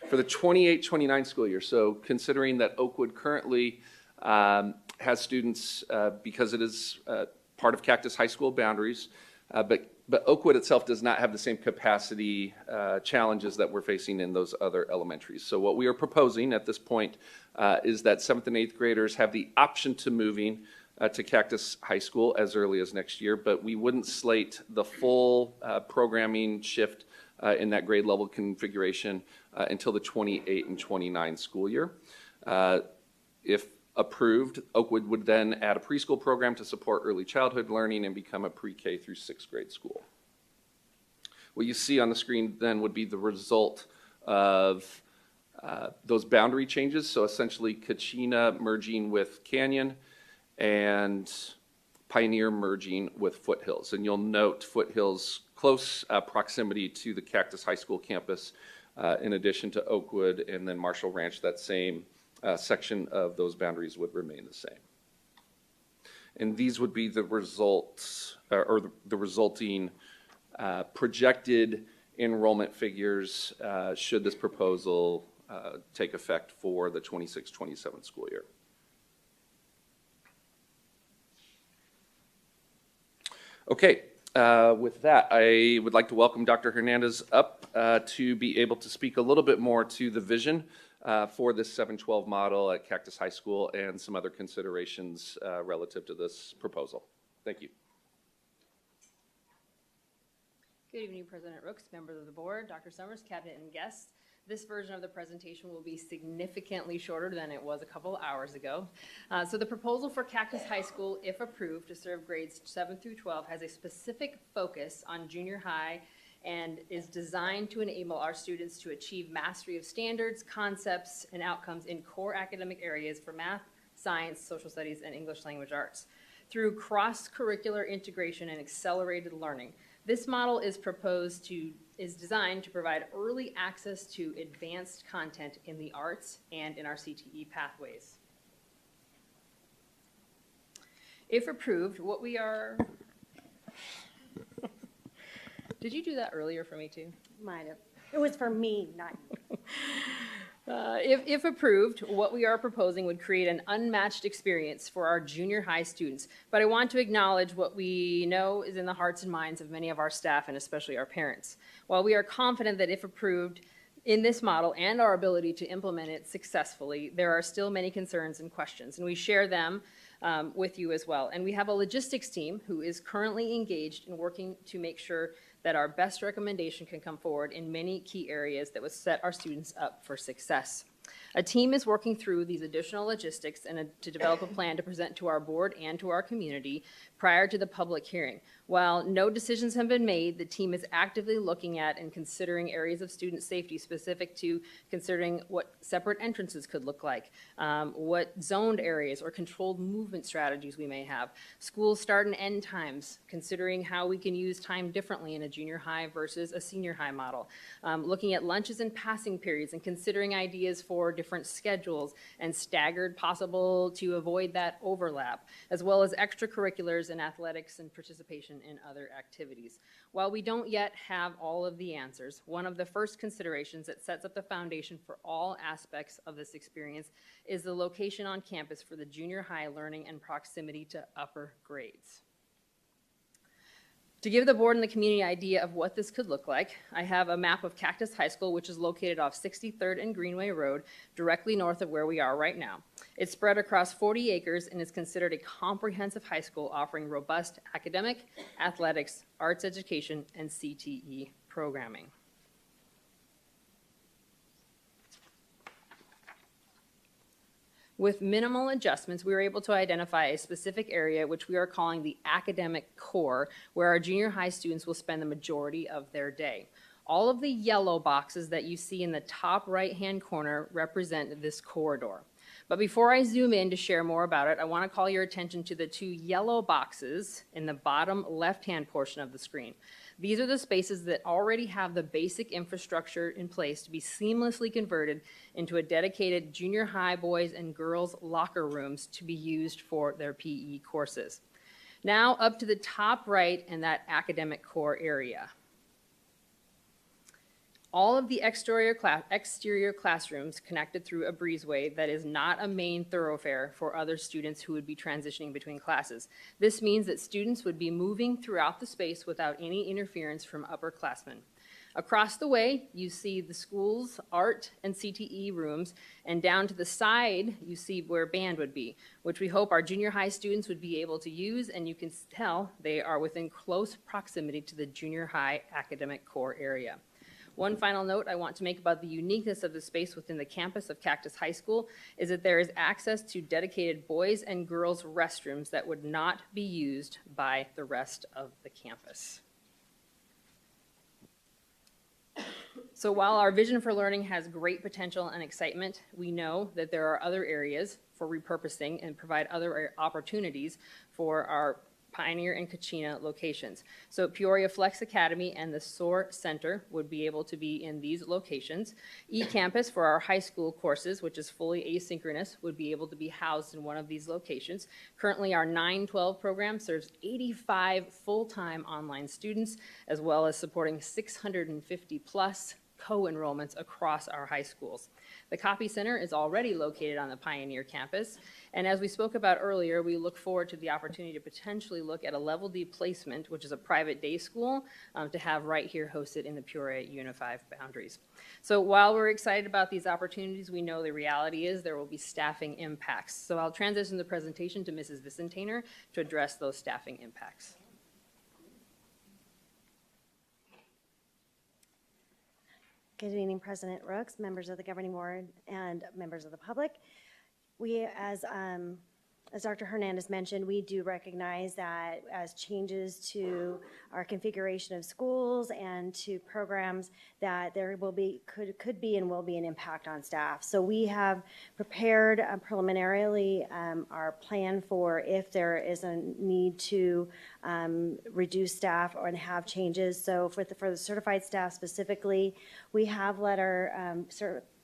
For the 28-29 school year, so considering that Oakwood currently has students, because it is part of Cactus High School boundaries, but Oakwood itself does not have the same capacity challenges that we're facing in those other elementaries. So what we are proposing at this point is that 7th and 8th graders have the option to moving to Cactus High School as early as next year, but we wouldn't slate the full programming shift in that grade level configuration until the 28 and 29 school year. If approved, Oakwood would then add a preschool program to support early childhood learning and become a pre-K through 6th grade school. What you see on the screen then would be the result of those boundary changes. So essentially Kachina merging with Canyon and Pioneer merging with Foothills. And you'll note Foothills' close proximity to the Cactus High School campus, in addition to Oakwood and then Marshall Ranch. That same section of those boundaries would remain the same. And these would be the results, or the resulting projected enrollment figures should this proposal take effect for the 26-27 school year. Okay, with that, I would like to welcome Dr. Hernandez up to be able to speak a little bit more to the vision for this 712 model at Cactus High School and some other considerations relative to this proposal. Thank you. Good evening, President Rooks, members of the board, Dr. Summers, cabinet, and guests. This version of the presentation will be significantly shorter than it was a couple hours ago. So the proposal for Cactus High School, if approved, to serve grades 7 through 12 has a specific focus on junior high and is designed to enable our students to achieve mastery of standards, concepts, and outcomes in core academic areas for math, science, social studies, and English language arts. Through cross-curricular integration and accelerated learning, this model is designed to provide early access to advanced content in the arts and in our CTE pathways. If approved, what we are... Did you do that earlier for me too? Might have. It was for me, not you. If approved, what we are proposing would create an unmatched experience for our junior high students. But I want to acknowledge what we know is in the hearts and minds of many of our staff and especially our parents. While we are confident that if approved in this model and our ability to implement it successfully, there are still many concerns and questions, and we share them with you as well. And we have a logistics team who is currently engaged in working to make sure that our best recommendation can come forward in many key areas that would set our students up for success. A team is working through these additional logistics and to develop a plan to present to our board and to our community prior to the public hearing. While no decisions have been made, the team is actively looking at and considering areas of student safety specific to considering what separate entrances could look like, what zoned areas or controlled movement strategies we may have, school start and end times, considering how we can use time differently in a junior high versus a senior high model, looking at lunches and passing periods and considering ideas for different schedules and staggered possible to avoid that overlap, as well as extracurriculars and athletics and participation in other activities. While we don't yet have all of the answers, one of the first considerations that sets up the foundation for all aspects of this experience is the location on campus for the junior high learning and proximity to upper grades. To give the board and the community an idea of what this could look like, I have a map of Cactus High School, which is located off 63rd and Greenway Road, directly north of where we are right now. It's spread across 40 acres and is considered a comprehensive high school offering robust academic, athletics, arts education, and CTE programming. With minimal adjustments, we were able to identify a specific area which we are calling the academic core, where our junior high students will spend the majority of their day. All of the yellow boxes that you see in the top right-hand corner represent this corridor. But before I zoom in to share more about it, I want to call your attention to the two yellow boxes in the bottom left-hand portion of the screen. These are the spaces that already have the basic infrastructure in place to be seamlessly converted into a dedicated junior high boys and girls locker rooms to be used for their PE courses. Now up to the top right in that academic core area. All of the exterior classrooms connected through a breezeway that is not a main thoroughfare for other students who would be transitioning between classes. This means that students would be moving throughout the space without any interference from upperclassmen. Across the way, you see the school's art and CTE rooms, and down to the side, you see where band would be, which we hope our junior high students would be able to use, and you can tell they are within close proximity to the junior high academic core area. One final note I want to make about the uniqueness of the space within the campus of Cactus High School is that there is access to dedicated boys and girls restrooms that would not be used by the rest of the campus. So while our vision for learning has great potential and excitement, we know that there are other areas for repurposing and provide other opportunities for our Pioneer and Kachina locations. So Peoria Flex Academy and the SOAR Center would be able to be in these locations. eCampus for our high school courses, which is fully asynchronous, would be able to be housed in one of these locations. Currently, our 912 program serves 85 full-time online students, as well as supporting 650 plus co-enrollments across our high schools. The Copy Center is already located on the Pioneer campus, and as we spoke about earlier, we look forward to the opportunity to potentially look at a Level D placement, which is a private day school, to have right here hosted in the Peoria Unified boundaries. So while we're excited about these opportunities, we know the reality is there will be staffing impacts. So I'll transition the presentation to Mrs. Vicentainer to address those staffing impacts. Good evening, President Rooks, members of the governing board, and members of the public. We, as Dr. Hernandez mentioned, we do recognize that as changes to our configuration of schools and to programs, that there will be, could be and will be an impact on staff. So we have prepared preliminarily our plan for if there is a need to reduce staff or have changes. So for the certified staff specifically, we have let our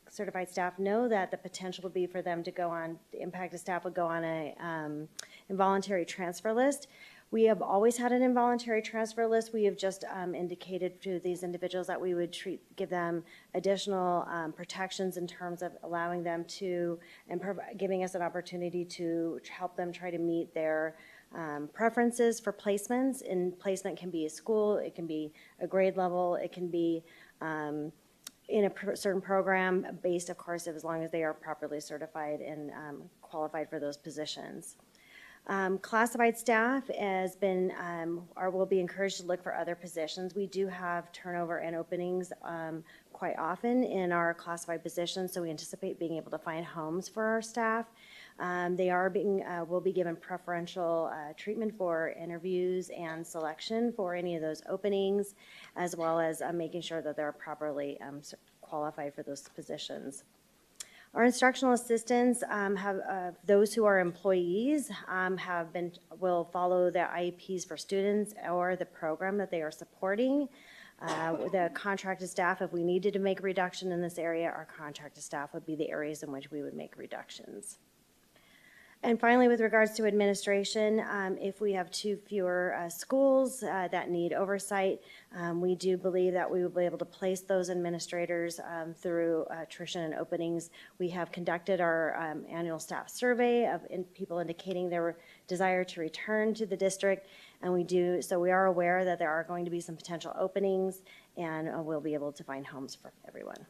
certified staff know that the potential would be for them to go on, the impacted staff would go on a involuntary transfer list. We have always had an involuntary transfer list. We have just indicated to these individuals that we would give them additional protections in terms of allowing them to, and giving us an opportunity to help them try to meet their preferences for placements. And placement can be a school, it can be a grade level, it can be in a certain program based, of course, as long as they are properly certified and qualified for those positions. Classified staff has been, or will be encouraged to look for other positions. We do have turnover and openings quite often in our classified positions, so we anticipate being able to find homes for our staff. They are will be given preferential treatment for interviews and selection for any of those openings, as well as making sure that they're properly qualified for those positions. Our instructional assistants have those who are employees will follow the IEPs for students or the program that they are supporting. The contracted staff, if we needed to make a reduction in this area, our contracted staff would be the areas in which we would make reductions. And finally, with regards to administration, if we have fewer schools that need oversight, we do believe that we will be able to place those administrators through attrition and openings. We have conducted our annual staff survey of people indicating their desire to return to the district, and we are aware that there are going to be some potential openings, and we'll be able to find homes for everyone.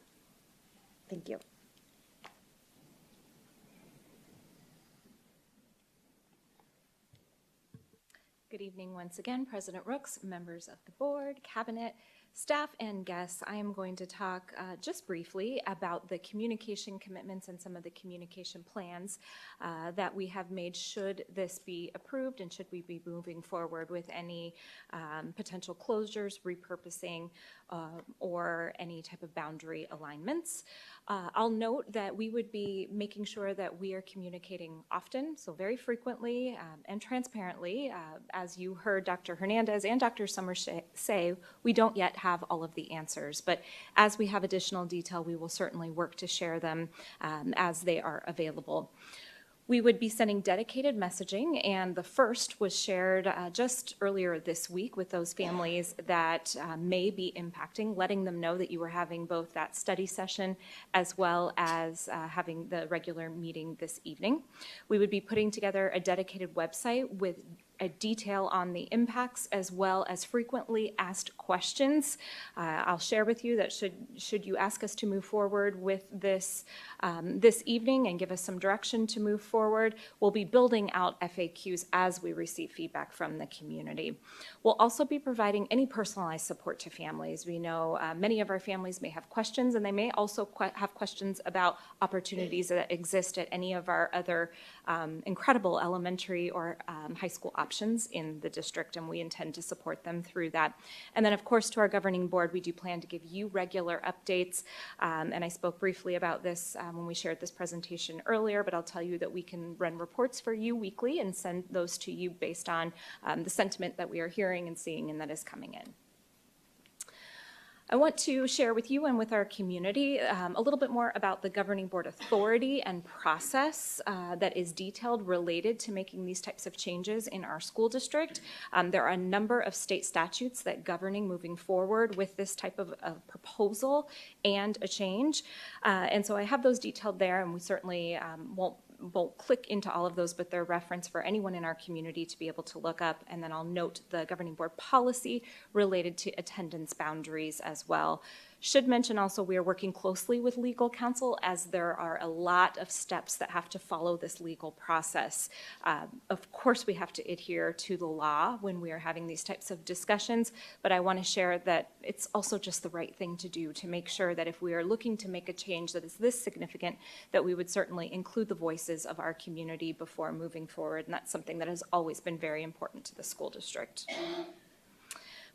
Thank you. Good evening once again, President Rooks, members of the board, cabinet, staff, and guests. I am going to talk just briefly about the communication commitments and some of the communication plans that we have made should this be approved and should we be moving forward with any potential closures, repurposing, or any type of boundary alignments. I'll note that we would be making sure that we are communicating often, so very frequently and transparently. As you heard Dr. Hernandez and Dr. Summers say, we don't yet have all of the answers, but as we have additional detail, we will certainly work to share them as they are available. We would be sending dedicated messaging, and the first was shared just earlier this week with those families that may be impacting, letting them know that you were having both that study session as well as having the regular meeting this evening. We would be putting together a dedicated website with a detail on the impacts as well as frequently asked questions. I'll share with you that should you ask us to move forward with this this evening and give us some direction to move forward, we'll be building out FAQs as we receive feedback from the community. We'll also be providing any personalized support to families. We know many of our families may have questions, and they may also have questions about opportunities that exist at any of our other incredible elementary or high school options in the district, and we intend to support them through that. And then, of course, to our governing board, we do plan to give you regular updates, and I spoke briefly about this when we shared this presentation earlier, but I'll tell you that we can run reports for you weekly and send those to you based on the sentiment that we are hearing and seeing and that is coming in. I want to share with you and with our community a little bit more about the governing board authority and process that is detailed related to making these types of changes in our school district. There are a number of state statutes that governing moving forward with this type of proposal and a change. And so I have those detailed there, and we certainly won't click into all of those, but they're reference for anyone in our community to be able to look up. And then I'll note the governing board policy related to attendance boundaries as well. Should mention also we are working closely with legal counsel as there are a lot of steps that have to follow this legal process. Of course, we have to adhere to the law when we are having these types of discussions, but I want to share that it's also just the right thing to do to make sure that if we are looking to make a change that is this significant, that we would certainly include the voices of our community before moving forward, and that's something that has always been very important to the school district.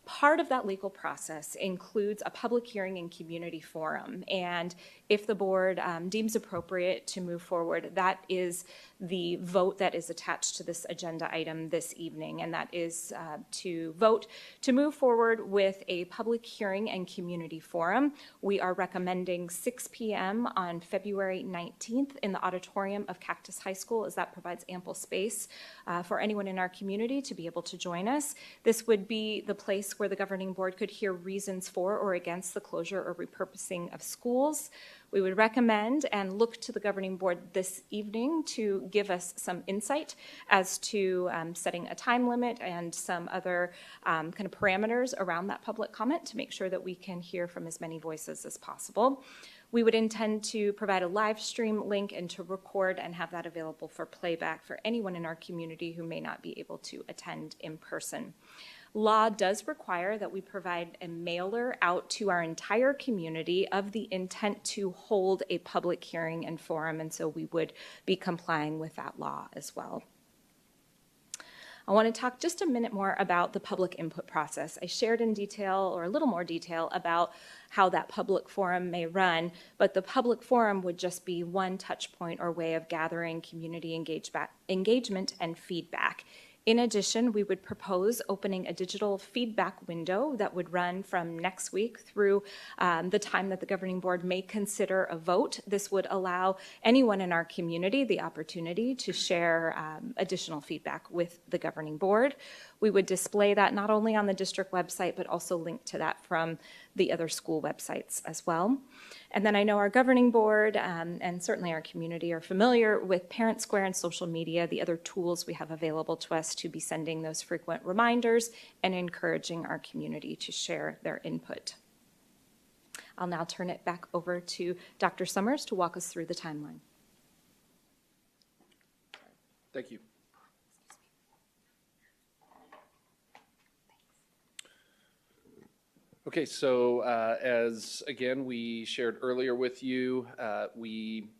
Part of that legal process includes a public hearing and community forum, and if the board deems appropriate to move forward, that is the vote that is attached to this agenda item this evening, and that is to vote to move forward with a public hearing and community forum. We are recommending 6 p.m. on February 19th in the auditorium of Cactus High School, as that provides ample space for anyone in our community to be able to join us. This would be the place where the governing board could hear reasons for or against the closure or repurposing of schools. We would recommend and look to the governing board this evening to give us some insight as to setting a time limit and some other kind of parameters around that public comment to make sure that we can hear from as many voices as possible. We would intend to provide a live stream link and to record and have that available for playback for anyone in our community who may not be able to attend in person. Law does require that we provide a mailer out to our entire community of the intent to hold a public hearing and forum, and so we would be complying with that law as well. I want to talk just a minute more about the public input process. I shared in detail, or a little more detail, about how that public forum may run, but the public forum would just be one touch point or way of gathering community engagement and feedback. In addition, we would propose opening a digital feedback window that would run from next week through the time that the governing board may consider a vote. This would allow anyone in our community the opportunity to share additional feedback with the governing board. We would display that not only on the district website, but also link to that from the other school websites as well. And then I know our governing board and certainly our community are familiar with Parent Square and social media, the other tools we have available to us to be sending those frequent reminders and encouraging our community to share their input. I'll now turn it back over to Dr. Summers to walk us through the timeline. Thank you. Okay, so as again we shared earlier with you, we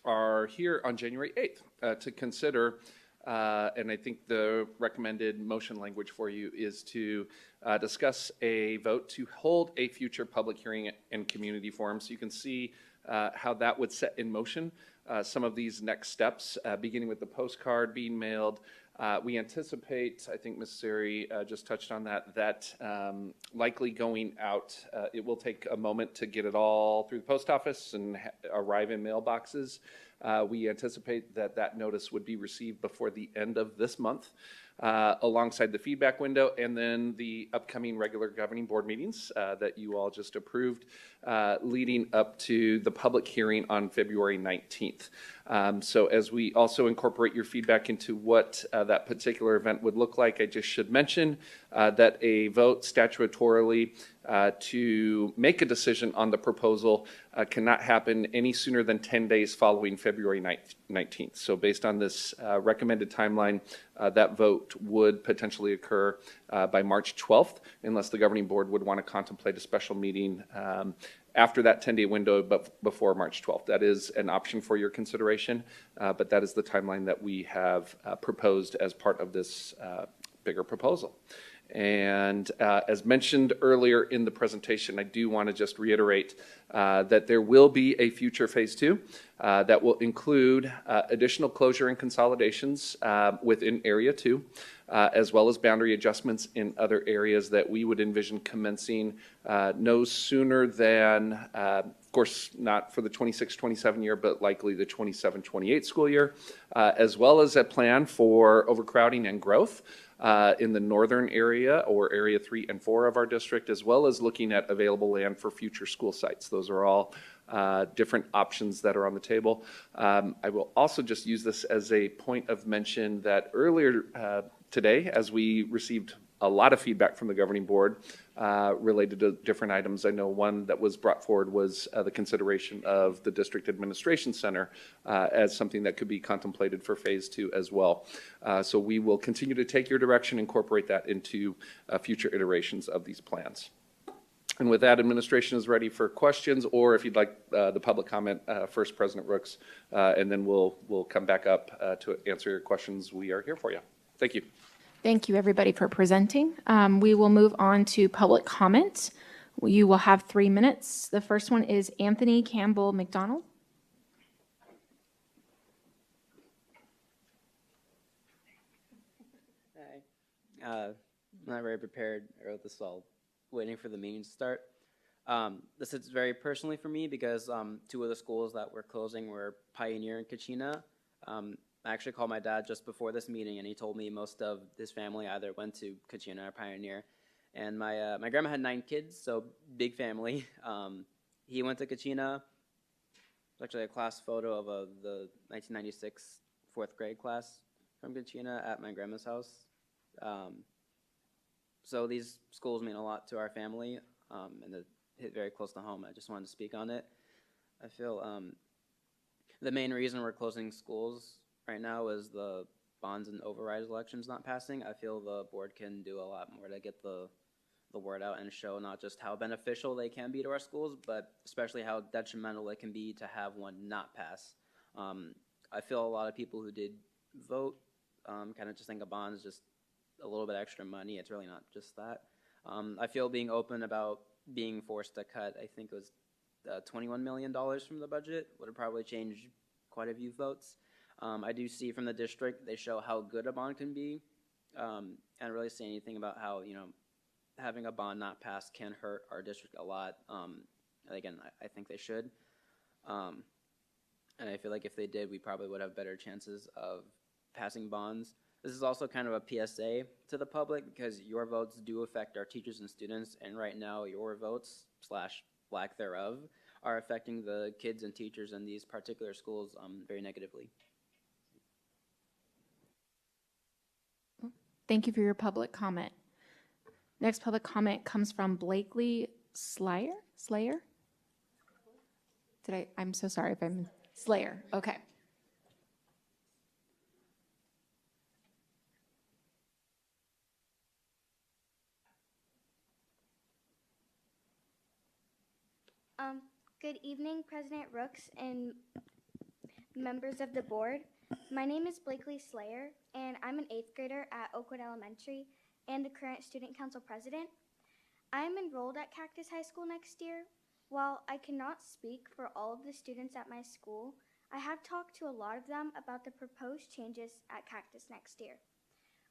are here on January 8th to consider, and I think the recommended motion language for you is to discuss a vote to hold a future public hearing and community forum. So you can see how that would set in motion some of these next steps, beginning with the postcard being mailed, We anticipate, I think Ms. Sari just touched on that, likely going out, it will take a moment to get it all through the post office and arrive in mailboxes. We anticipate that notice would be received before the end of this month, alongside the feedback window and then the upcoming regular governing board meetings that you all just approved, leading up to the public hearing on February 19th. So as we also incorporate your feedback into what that particular event would look like, I just should mention that a vote statutorily to make a decision on the proposal cannot happen any sooner than 10 days following February 19th. So based on this recommended timeline, that vote would potentially occur by March 12th, unless the governing board would want to contemplate a special meeting after that 10-day window, but before March 12th. That is an option for your consideration, but that is the timeline that we have proposed as part of this bigger proposal. And as mentioned earlier in the presentation, I do want to just reiterate that there will be a future phase 2 that will include additional closure and consolidations within Area 2, as well as boundary adjustments in other areas that we would envision commencing no sooner than, of course, not for the 26-27 year, but likely the 27-28 school year, as well as a plan for overcrowding and growth in the northern area, or Area 3 and 4 of our district, as well as looking at available land for future school sites. Those are all different options that are on the table. I will also just use this as a point of mention that earlier today, as we received a lot of feedback from the governing board related to different items. I know one that was brought forward was the consideration of the district administration center as something that could be contemplated for phase 2 as well. So we will continue to take your direction, incorporate that into future iterations of these plans. And with that, administration is ready for questions, or if you'd like the public comment, first President Rooks, and then we'll come back up to answer your questions. We are here for you. Thank you. Thank you, everybody, for presenting. We will move on to public comment. You will have 3 minutes. The first one is Anthony Campbell McDonald. Hi. I'm not very prepared. I wrote this all waiting for the meeting to start. This is very personally for me because 2 of the schools that were closing were Pioneer and Kachina. I actually called my dad just before this meeting, and he told me most of his family either went to Kachina or Pioneer. And my grandma had 9 kids, so big family. He went to Kachina. There's actually a class photo of the 1996 4th grade class from Kachina at my grandma's house. So these schools mean a lot to our family, and it hit very close to home. I just wanted to speak on it. I feel the main reason we're closing schools right now is the bonds and override elections not passing. I feel the board can do a lot more to get the word out and show not just how beneficial they can be to our schools, but especially how detrimental it can be to have one not pass. I feel a lot of people who did vote kind of just think a bond is just a little bit extra money. It's really not just that. I feel being open about being forced to cut, I think it was $21 million from the budget, would have probably changed quite a few votes. I do see from the district, they show how good a bond can be, and really say anything about how, you know, having a bond not pass can hurt our district a lot. Again, I think they should. And I feel like if they did, we probably would have better chances of passing bonds. This is also kind of a PSA to the public because your votes do affect our teachers and students, and right now your votes / lack thereof are affecting the kids and teachers in these particular schools very negatively. Thank you for your public comment. Next public comment comes from Blakely Slayer? I'm so sorry if I'm Slayer. Okay. Good evening, President Rooks and members of the board. My name is Blakely Slayer, and I'm an 8th grader at Oakwood Elementary and the current student council president. I am enrolled at Cactus High School next year. While I cannot speak for all of the students at my school, I have talked to a lot of them about the proposed changes at Cactus next year.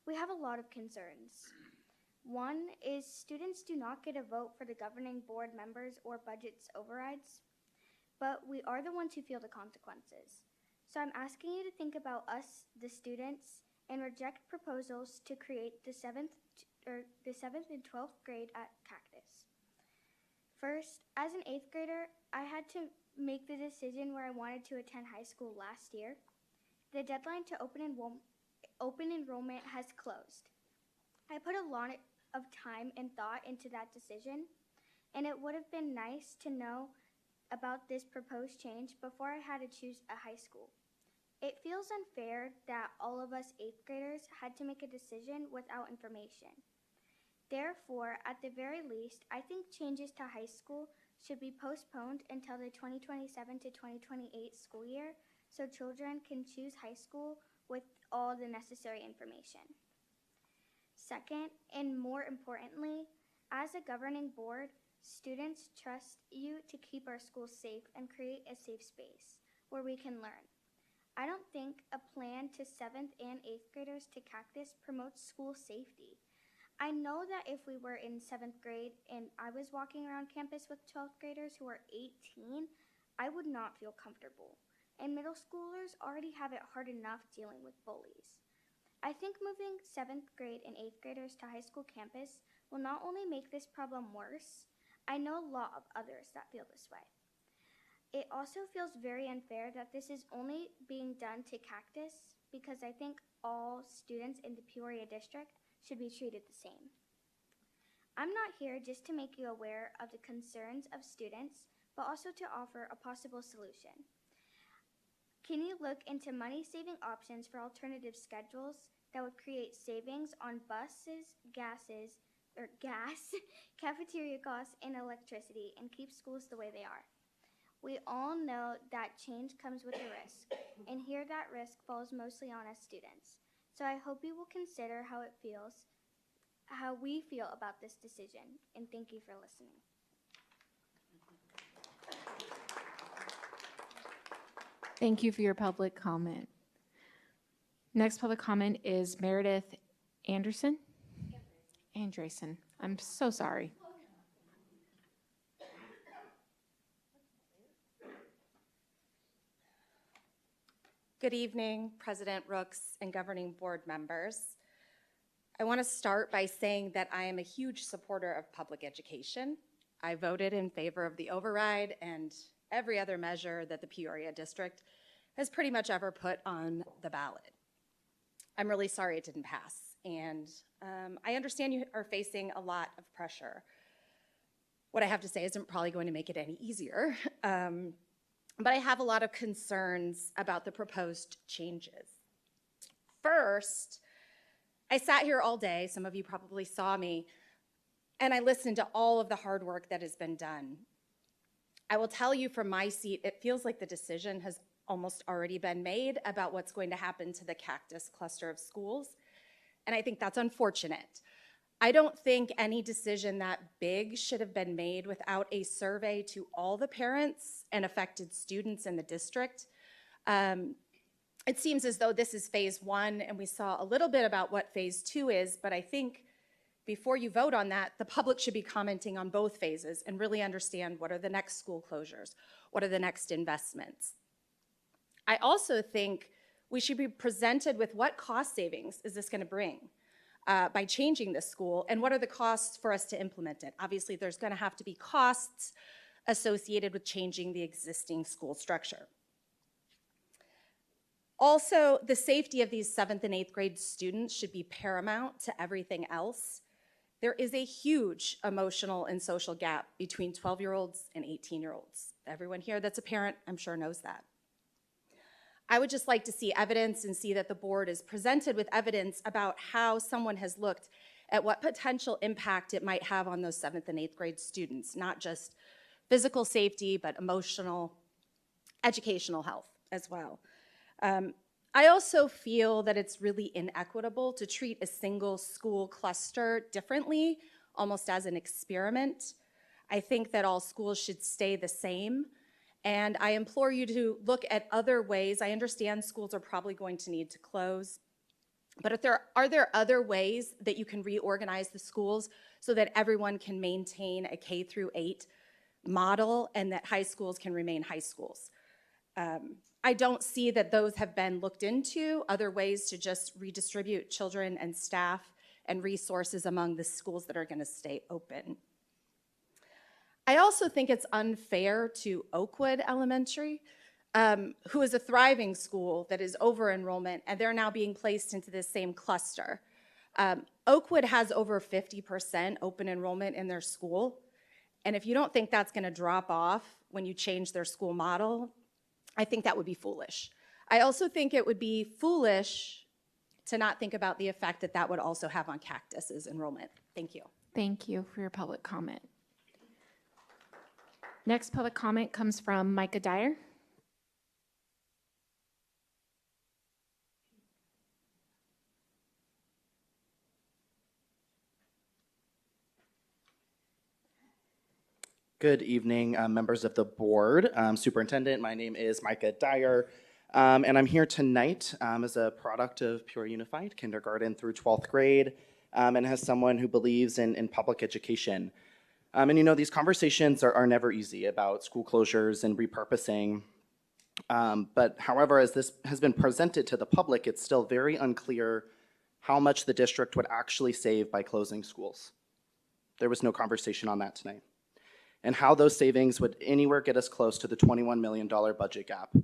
we have a lot of concerns. One is students do not get a vote for the governing board members or budgets overrides, but we are the ones who feel the consequences. So I'm asking you to think about us, the students, and reject proposals to create the 7th and 12th grade at Cactus. First, as an 8th grader, I had to make the decision where I wanted to attend high school last year. The deadline to open enrollment has closed. I put a lot of time and thought into that decision, and it would have been nice to know about this proposed change before I had to choose a high school. It feels unfair that all of us 8th graders had to make a decision without information. Therefore, at the very least, I think changes to high school should be postponed until the 2027 to 2028 school year so children can choose high school with all the necessary information. Second, and more importantly, as a governing board, students trust you to keep our schools safe and create a safe space where we can learn. I don't think a plan to 7th and 8th graders to Cactus promotes school safety. I know that if we were in 7th grade and I was walking around campus with 12th graders who are 18, I would not feel comfortable. And middle schoolers already have it hard enough dealing with bullies. I think moving 7th grade and 8th graders to high school campus will not only make this problem worse, I know a lot of others that feel this way. It also feels very unfair that this is only being done to Cactus because I think all students in the Peoria district should be treated the same. I'm not here just to make you aware of the concerns of students, but also to offer a possible solution. Can you look into money-saving options for alternative schedules that would create savings on buses, gas, cafeteria costs, and electricity and keep schools the way they are? We all know that change comes with a risk, and here that risk falls mostly on us students. So I hope you will consider how we feel about this decision, and thank you for listening. Thank you for your public comment. Next public comment is Meredith Andreessen. I'm so sorry. Good evening, President Rooks and governing board members. I want to start by saying that I am a huge supporter of public education. I voted in favor of the override and every other measure that the Peoria district has pretty much ever put on the ballot. I'm really sorry it didn't pass, and I understand you are facing a lot of pressure. What I have to say isn't probably going to make it any easier, but I have a lot of concerns about the proposed changes. First, I sat here all day, some of you probably saw me, and I listened to all of the hard work that has been done. I will tell you from my seat, it feels like the decision has almost already been made about what's going to happen to the Cactus cluster of schools, and I think that's unfortunate. I don't think any decision that big should have been made without a survey to all the parents and affected students in the district. It seems as though this is phase one, and we saw a little bit about what phase two is, but I think before you vote on that, the public should be commenting on both phases and really understand what are the next school closures, what are the next investments. I also think we should be presented with what cost savings is this going to bring by changing this school, and what are the costs for us to implement it. Obviously, there's going to have to be costs associated with changing the existing school structure. Also, the safety of these 7th and 8th grade students should be paramount to everything else. There is a huge emotional and social gap between 12-year-olds and 18-year-olds. Everyone here that's a parent, I'm sure, knows that. I would just like to see evidence and see that the board is presented with evidence about how someone has looked at what potential impact it might have on those 7th and 8th grade students, not just physical safety, but emotional, educational health as well. I also feel that it's really inequitable to treat a single school cluster differently, almost as an experiment. I think that all schools should stay the same, and I implore you to look at other ways. I understand schools are probably going to need to close, But are there other ways that you can reorganize the schools so that everyone can maintain a K through 8 model and that high schools can remain high schools? I don't see that those have been looked into, other ways to just redistribute children and staff and resources among the schools that are going to stay open. I also think it's unfair to Oakwood Elementary, who is a thriving school that is over enrollment, and they're now being placed into this same cluster. Oakwood has over 50% open enrollment in their school, and if you don't think that's going to drop off when you change their school model, I think that would be foolish. I also think it would be foolish to not think about the effect that that would also have on Cactus's enrollment. Thank you. Thank you for your public comment. Next public comment comes from Micah Dyer. Good evening, members of the board. Superintendent, my name is Micah Dyer, and I'm here tonight as a product of Peoria Unified, kindergarten through 12th grade, and as someone who believes in public education. And you know, these conversations are never easy about school closures and repurposing. But however, as this has been presented to the public, it's still very unclear how much the district would actually save by closing schools. There was no conversation on that tonight. And how those savings would anywhere get us close to the $21 million budget gap.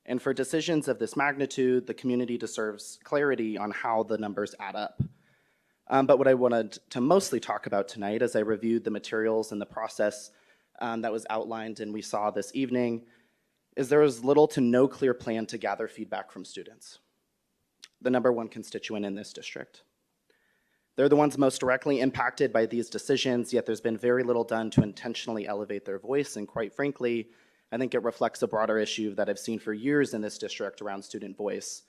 And for decisions of this magnitude, the community deserves clarity on how the numbers add up. But what I wanted to mostly talk about tonight, as I reviewed the materials and the process that was outlined and we saw this evening, is there was little to no clear plan to gather feedback from students, the number one constituent in this district. They're the ones most directly impacted by these decisions, yet there's been very little done to intentionally elevate their voice, and quite frankly, I think it reflects a broader issue that I've seen for years in this district around student voice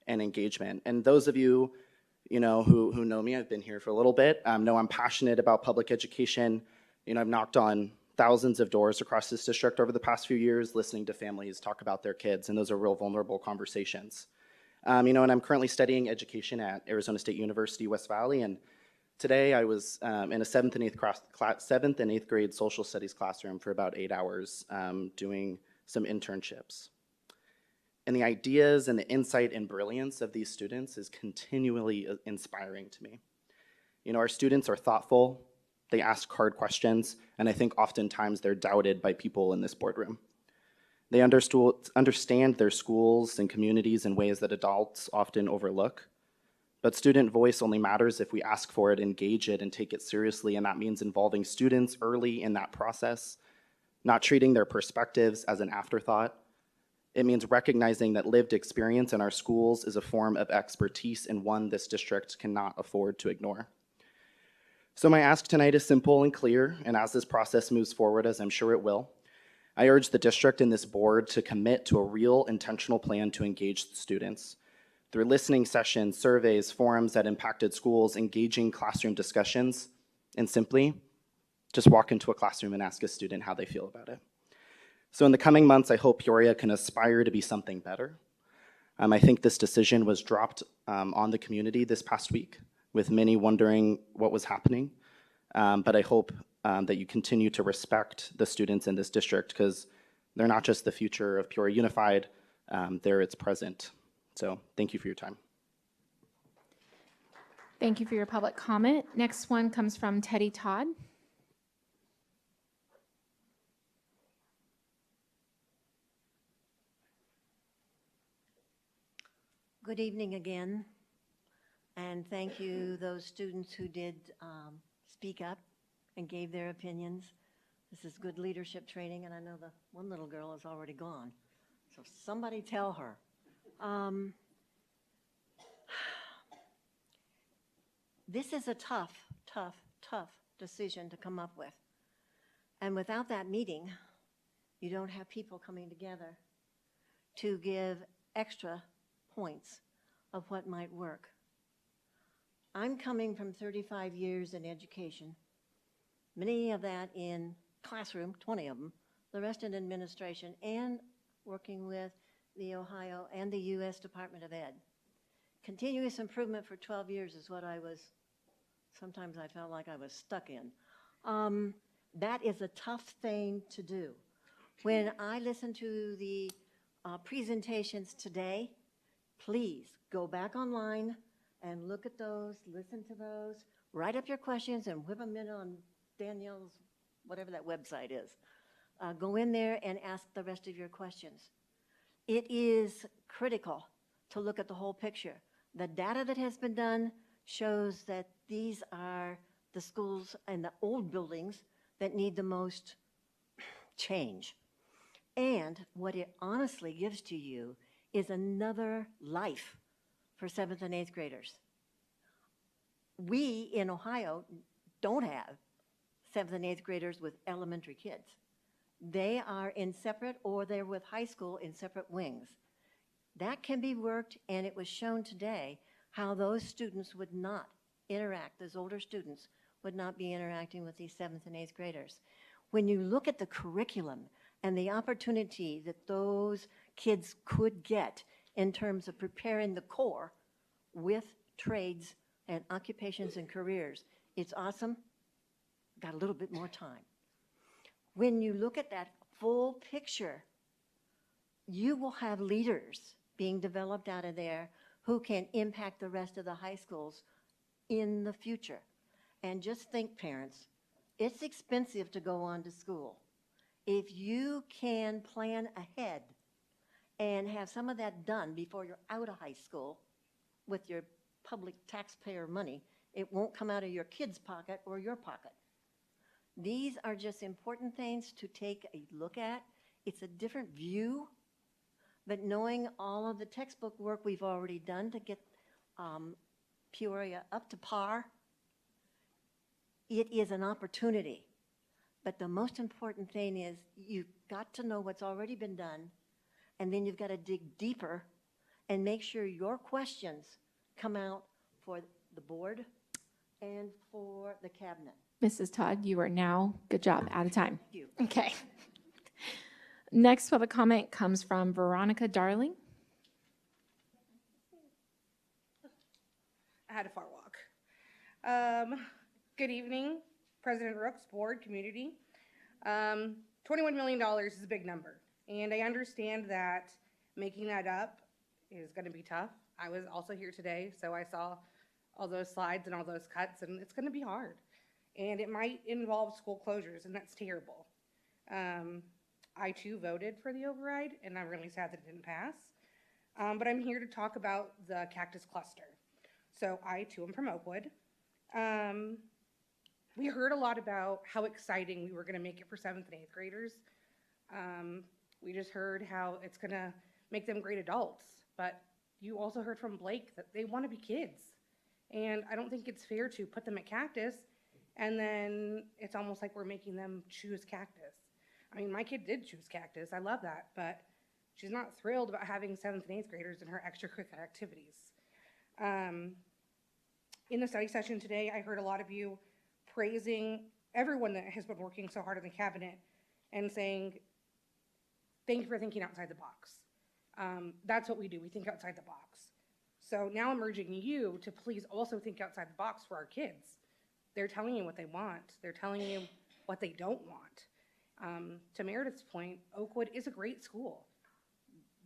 and engagement. And those of you, who know me, I've been here for a little bit, know I'm passionate about public education. I've knocked on thousands of doors across this district over the past few years, listening to families talk about their kids, and those are real vulnerable conversations. And I'm currently studying education at Arizona State University, West Valley, and today I was in a 7th and 8th grade social studies classroom for about 8 hours doing some internships. And the ideas and the insight and brilliance of these students is continually inspiring to me. Our students are thoughtful, they ask hard questions, and I think oftentimes they're doubted by people in this boardroom. They understand their schools and communities in ways that adults often overlook. But student voice only matters if we ask for it, engage it, and take it seriously, and that means involving students early in that process, not treating their perspectives as an afterthought. It means recognizing that lived experience in our schools is a form of expertise and one this district cannot afford to ignore. So my ask tonight is simple and clear, and as this process moves forward, as I'm sure it will, I urge the district and this board to commit to a real intentional plan to engage the students through listening sessions, surveys, forums that impacted schools, engaging classroom discussions, and simply just walk into a classroom and ask a student how they feel about it. So in the coming months, I hope Peoria can aspire to be something better. I think this decision was dropped on the community this past week, with many wondering what was happening. But I hope that you continue to respect the students in this district, because they're not just the future of Peoria Unified, they're its present. So thank you for your time. Thank you for your public comment. Next one comes from Teddy Todd. Good evening again, and thank you those students who did speak up and gave their opinions. This is good leadership training, and I know the one little girl is already gone, so somebody tell her. This is a tough decision to come up with, and without that meeting, you don't have people coming together to give extra points of what might work. I'm coming from 35 years in education, many of that in classroom, 20 of them, the rest in administration, and working with the Ohio and the U.S. Department of Ed. Continuous improvement for 12 years is what sometimes I felt like I was stuck in. That is a tough thing to do. When I listen to the presentations today, please go back online and look at those, listen to those, write up your questions and whip them in on Danielle's, whatever that website is. Go in there and ask the rest of your questions. It is critical to look at the whole picture. The data that has been done shows that these are the schools and the old buildings that need the most change. And what it honestly gives to you is another life for 7th and 8th graders. We in Ohio don't have 7th and 8th graders with elementary kids. They are in separate, or they're with high school in separate wings. That can be worked, and it was shown today how those students would not interact, those older students would not be interacting with these 7th and 8th graders. When you look at the curriculum and the opportunity that those kids could get in terms of preparing the core with trades and occupations and careers, it's awesome. Got a little bit more time. When you look at that full picture, you will have leaders being developed out of there who can impact the rest of the high schools in the future. And just think, parents, it's expensive to go on to school. If you can plan ahead and have some of that done before you're out of high school with your public taxpayer money, it won't come out of your kid's pocket or your pocket. These are just important things to take a look at. It's a different view, but knowing all of the textbook work we've already done to get Peoria up to par, it is an opportunity. But the most important thing is you've got to know what's already been done, and then you've got to dig deeper and make sure your questions come out for the board and for the cabinet. Mrs. Todd, you are now, good job, out of time. Thank you. Okay. Next public comment comes from Veronica Darling. I had a far walk. Good evening, President Rooks, board, community. $21 million is a big number, and I understand that making that up is going to be tough. I was also here today, so I saw all those slides and all those cuts, and it's going to be hard. And it might involve school closures, and that's terrible. I too voted for the override, and I'm really sad that it didn't pass. But I'm here to talk about the cactus cluster. So I too am from Oakwood. We heard a lot about how exciting we were going to make it for 7th and 8th graders. We just heard how it's going to make them great adults, but you also heard from Blake that they want to be kids. And I don't think it's fair to put them at cactus and then it's almost like we're making them choose cactus. I mean, my kid did choose cactus. I love that, but she's not thrilled about having 7th and 8th graders in her extracurricular activities. In the study session today, I heard a lot of you praising everyone that has been working so hard in the cabinet and saying, thank you for thinking outside the box. That's what we do. We think outside the box. So now I'm urging you to please also think outside the box for our kids. They're telling you what they want. They're telling you what they don't want. To Meredith's point, Oakwood is a great school.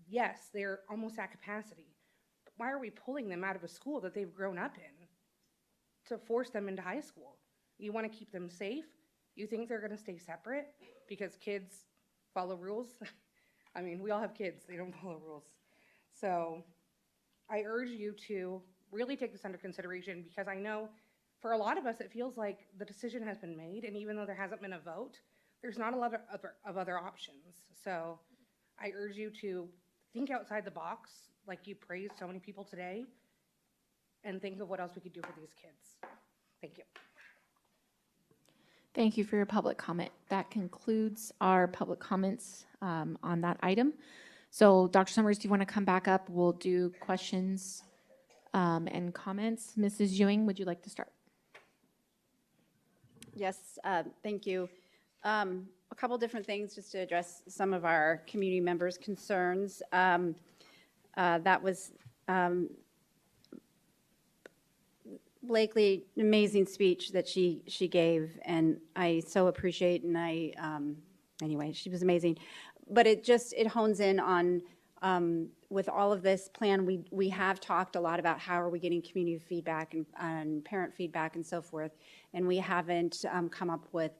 Yes, they're almost at capacity. But why are we pulling them out of a school that they've grown up in to force them into high school? You want to keep them safe? You think they're going to stay separate because kids follow rules? I mean, we all have kids. They don't follow rules. So I urge you to really take this under consideration because I know for a lot of us, it feels like the decision has been made, and even though there hasn't been a vote, there's not a lot of other options. So I urge you to think outside the box, like you praised so many people today, and think of what else we could do for these kids. Thank you. Thank you for your public comment. That concludes our public comments on that item. So Dr. Summers, do you want to come back up? We'll do questions and comments. Mrs. Ewing, would you like to start? Yes, thank you. A couple different things just to address some of our community members' concerns. That was Blakely, amazing speech that she gave, and I so appreciate, and anyway, she was amazing. But it hones in on, with all of this plan, we have talked a lot about how are we getting community feedback and parent feedback and so forth, and we haven't come up with,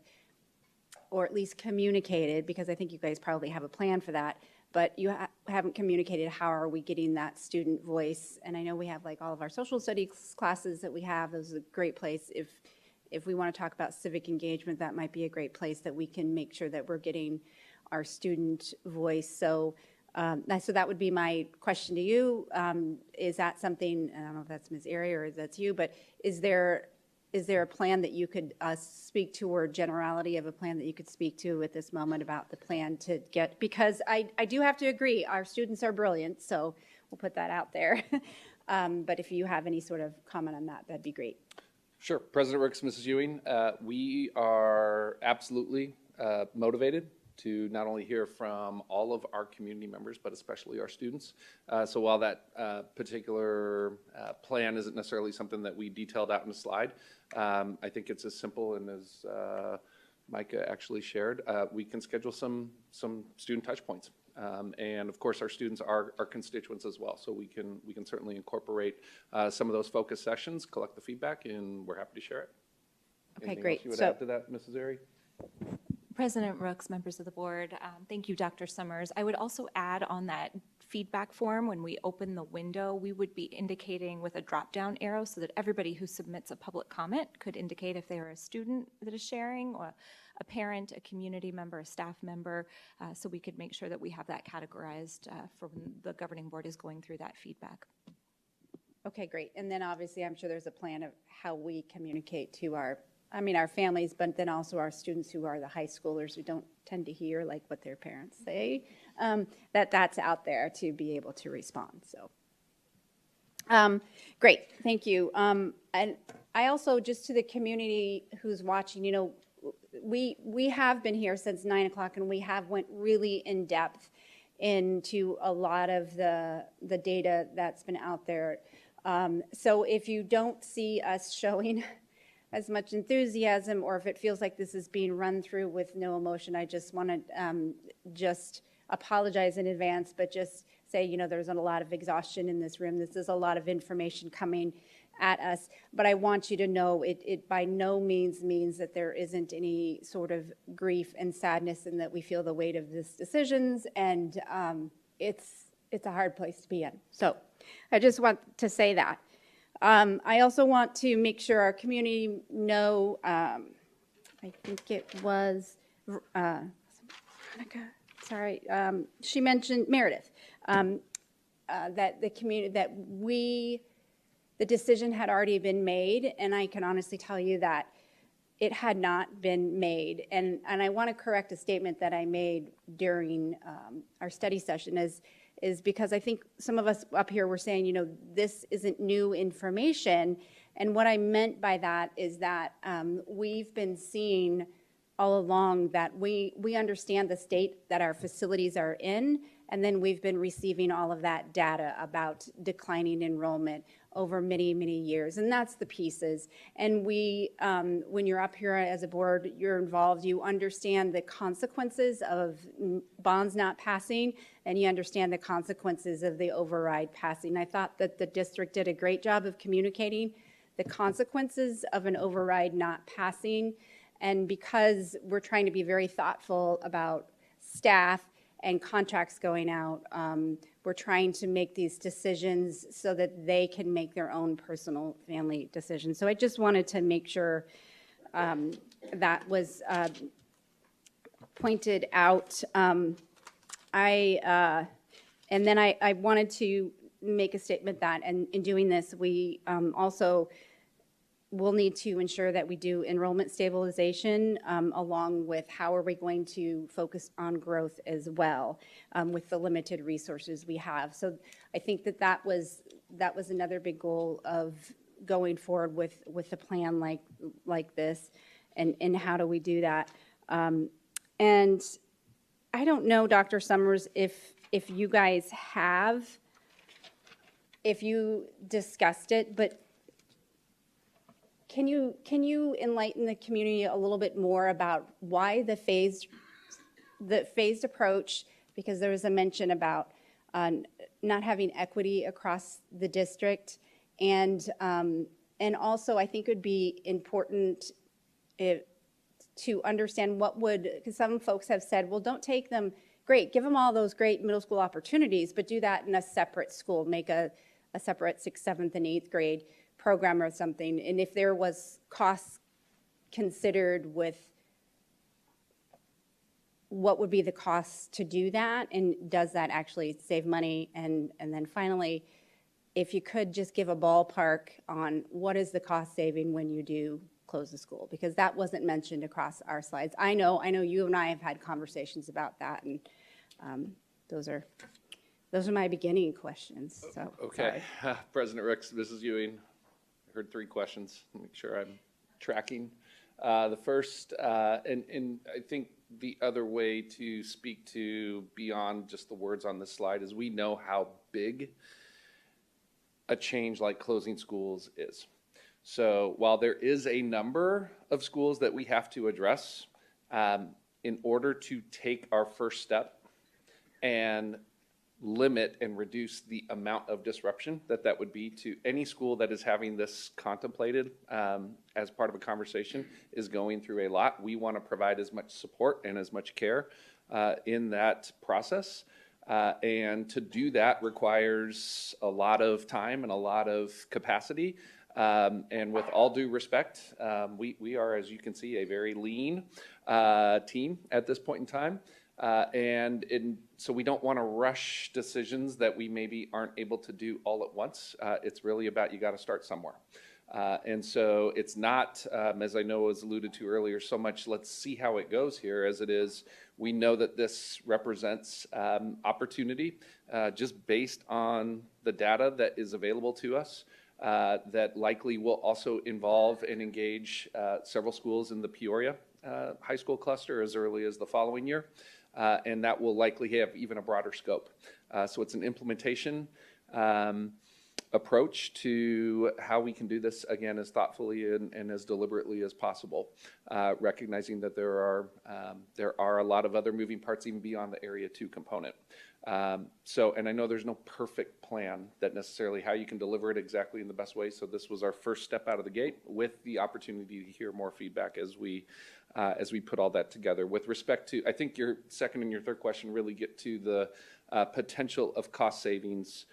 or at least communicated, because I think you guys probably have a plan for that, but you haven't communicated how are we getting that student voice. And I know we have like all of our social studies classes that we have. Those are a great place. If we want to talk about civic engagement, that might be a great place that we can make sure that we're getting our student voice. So that would be my question to you. Is that something, I don't know if that's Ms. Area or that's you, but is there a plan that you could speak to, or generality of a plan that you could speak to at this moment about the plan to get, because I do have to agree, our students are brilliant, so we'll put that out there. But if you have any sort of comment on that, that'd be great. Sure. President Rooks, Mrs. Ewing, we are absolutely motivated to not only hear from all of our community members, but especially our students. So while that particular plan isn't necessarily something that we detailed out in a slide, I think it's as simple and as Micah actually shared, we can schedule some student touch points. And of course, our students are our constituents as well, so we can certainly incorporate some of those focus sessions, collect the feedback, and we're happy to share it. Okay, Anything great. else you would add to that, Mrs. Airy? President Rooks, members of the board, thank you, Dr. Summers. I would also add on that feedback form, when we open the window, we would be indicating with a drop-down arrow so that everybody who submits a public comment could indicate if they are a student that is sharing, or a parent, a community member, a staff member, so we could make sure that we have that categorized for when the governing board is going through that feedback. Okay, great. And then obviously, I'm sure there's a plan of how we communicate to our families, but then also our students who are the high schoolers who don't tend to hear like what their parents say, that's out there to be able to respond. So, great, thank you. And I also, just to the community who's watching, you know, we have been here since 9 o'clock, and we have went really in depth into a lot of the data that's been out there. So if you don't see us showing as much enthusiasm, or if it feels like this is being run through with no emotion, I just want to just apologize in advance, but just say, you know, there's a lot of exhaustion in this room. This is a lot of information coming at us, but I want you to know it by no means means that there isn't any sort of grief and sadness, and that we feel the weight of these decisions, and it's a hard place to be in. So I just want to say that. I also want to make sure our community know, I think it was Veronica, sorry, she mentioned Meredith, that the community, that the decision had already been made, and I can honestly tell you that it had not been made. And I want to correct a statement that I made during our study session, is because I think some of us up here were saying, you know, this isn't new information. And what I meant by that is that we've been seeing all along that we understand the state that our facilities are in, and then we've been receiving all of that data about declining enrollment over many, many years, and that's the pieces. And we, when you're up here as a board, you're involved, you understand the consequences of bonds not passing, and you understand the consequences of the override passing. I thought that the district did a great job of communicating the consequences of an override not passing, and because we're trying to be very thoughtful about staff and contracts going out, we're trying to make these decisions so that they can make their own personal family decisions. So I just wanted to make sure that was pointed out. And then I wanted to make a statement that in doing this, we also we'll need to ensure that we do enrollment stabilization along with how are we going to focus on growth as well with the limited resources we have. So I think that was another big goal of going forward with a plan like this, and how do we do that. And I don't know, Dr. Summers, if you guys have, if you discussed it, but Can you enlighten the community a little bit more about why the phased approach? Because there was a mention about not having equity across the district, and also I think it would be important to understand because some folks have said, well, don't take them. Great, give them all those great middle school opportunities, but do that in a separate school. Make a separate 6th, 7th, and 8th grade program or something. And if there was costs considered with what would be the costs to do that, and does that actually save money? And then finally, if you could just give a ballpark on what is the cost saving when you do close the school, because that wasn't mentioned across our slides. I know you and I have had conversations about that, and those are my beginning questions. So okay, President Ricks, Mrs. Ewing, I heard 3 questions. Make sure I'm tracking. The first, and I think the other way to speak to beyond just the words on this slide is we know how big a change like closing schools is. So while there is a number of schools that we have to address, in order to take our first step and limit and reduce the amount of disruption that would be to any school that is having this contemplated as part of a conversation is going through a lot. We want to provide as much support and as much care in that process. And to do that requires a lot of time and a lot of capacity. And with all due respect, we are, as you can see, a very lean team at this point in time. So we don't want to rush decisions that we maybe aren't able to do all at once. It's really about you got to start somewhere. And so it's not, as I know was alluded to earlier, so much let's see how it goes here as it is we know that this represents opportunity just based on the data that is available to us. That likely will also involve and engage several schools in the Peoria high school cluster as early as the following year. And that will likely have even a broader scope. So it's an implementation approach to how we can do this, again, as thoughtfully and as deliberately as possible, recognizing that there are a lot of other moving parts even beyond the Area 2 component. And I know there's no perfect plan that necessarily how you can deliver it exactly in the best way. So this was our first step out of the gate with the opportunity to hear more feedback as we put all that together. With respect to, I think your second and your third question really get to the potential of cost savings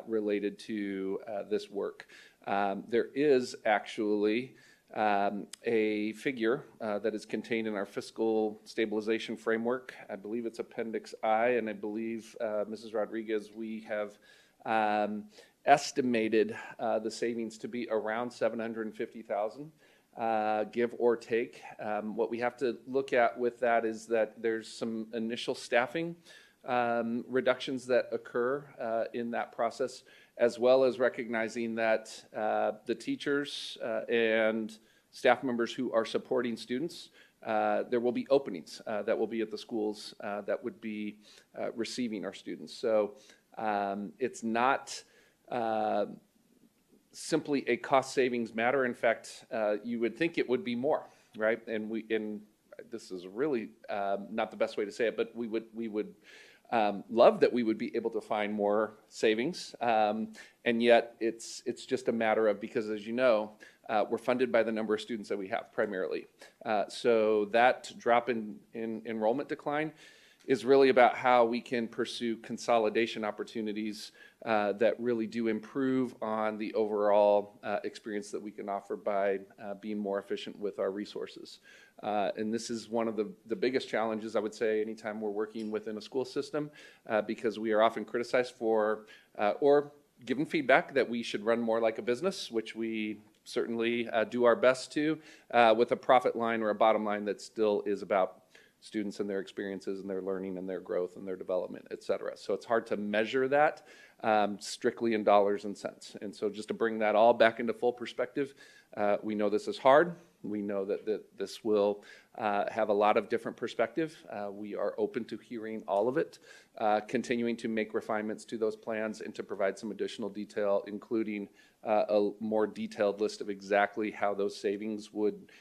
related to this work. There is actually a figure that is contained in our fiscal stabilization framework. I believe it's Appendix I, and I believe, Mrs. Rodriguez, we have estimated the savings to be around $750,000, give or take. What we have to look at with that is that there's some initial staffing reductions that occur in that process, as well as recognizing that the teachers and staff members who are supporting students, there will be openings that will be at the schools that would be receiving our students. So it's not simply a cost savings matter. In fact, you would think it would be more, right? And this is really not the best way to say it, but we would love that we would be able to find more savings, and yet it's just a matter of, because as you know, we're funded by the number of students that we have primarily. So that drop in enrollment decline is really about how we can pursue consolidation opportunities that really do improve on the overall experience that we can offer by being more efficient with our resources. And this is one of the biggest challenges, I would say, anytime we're working within a school system, because we are often criticized for or given feedback that we should run more like a business, which we certainly do our best to, with a profit line or a bottom line that still is about students and their experiences and their learning and their growth and their development, et cetera. So it's hard to measure that strictly in dollars and cents. And so just to bring that all back into full perspective, we know this is hard. We know that this will have a lot of different perspective. We are open to hearing all of it, continuing to make refinements to those plans and to provide some additional detail, including a more detailed list of exactly how those savings would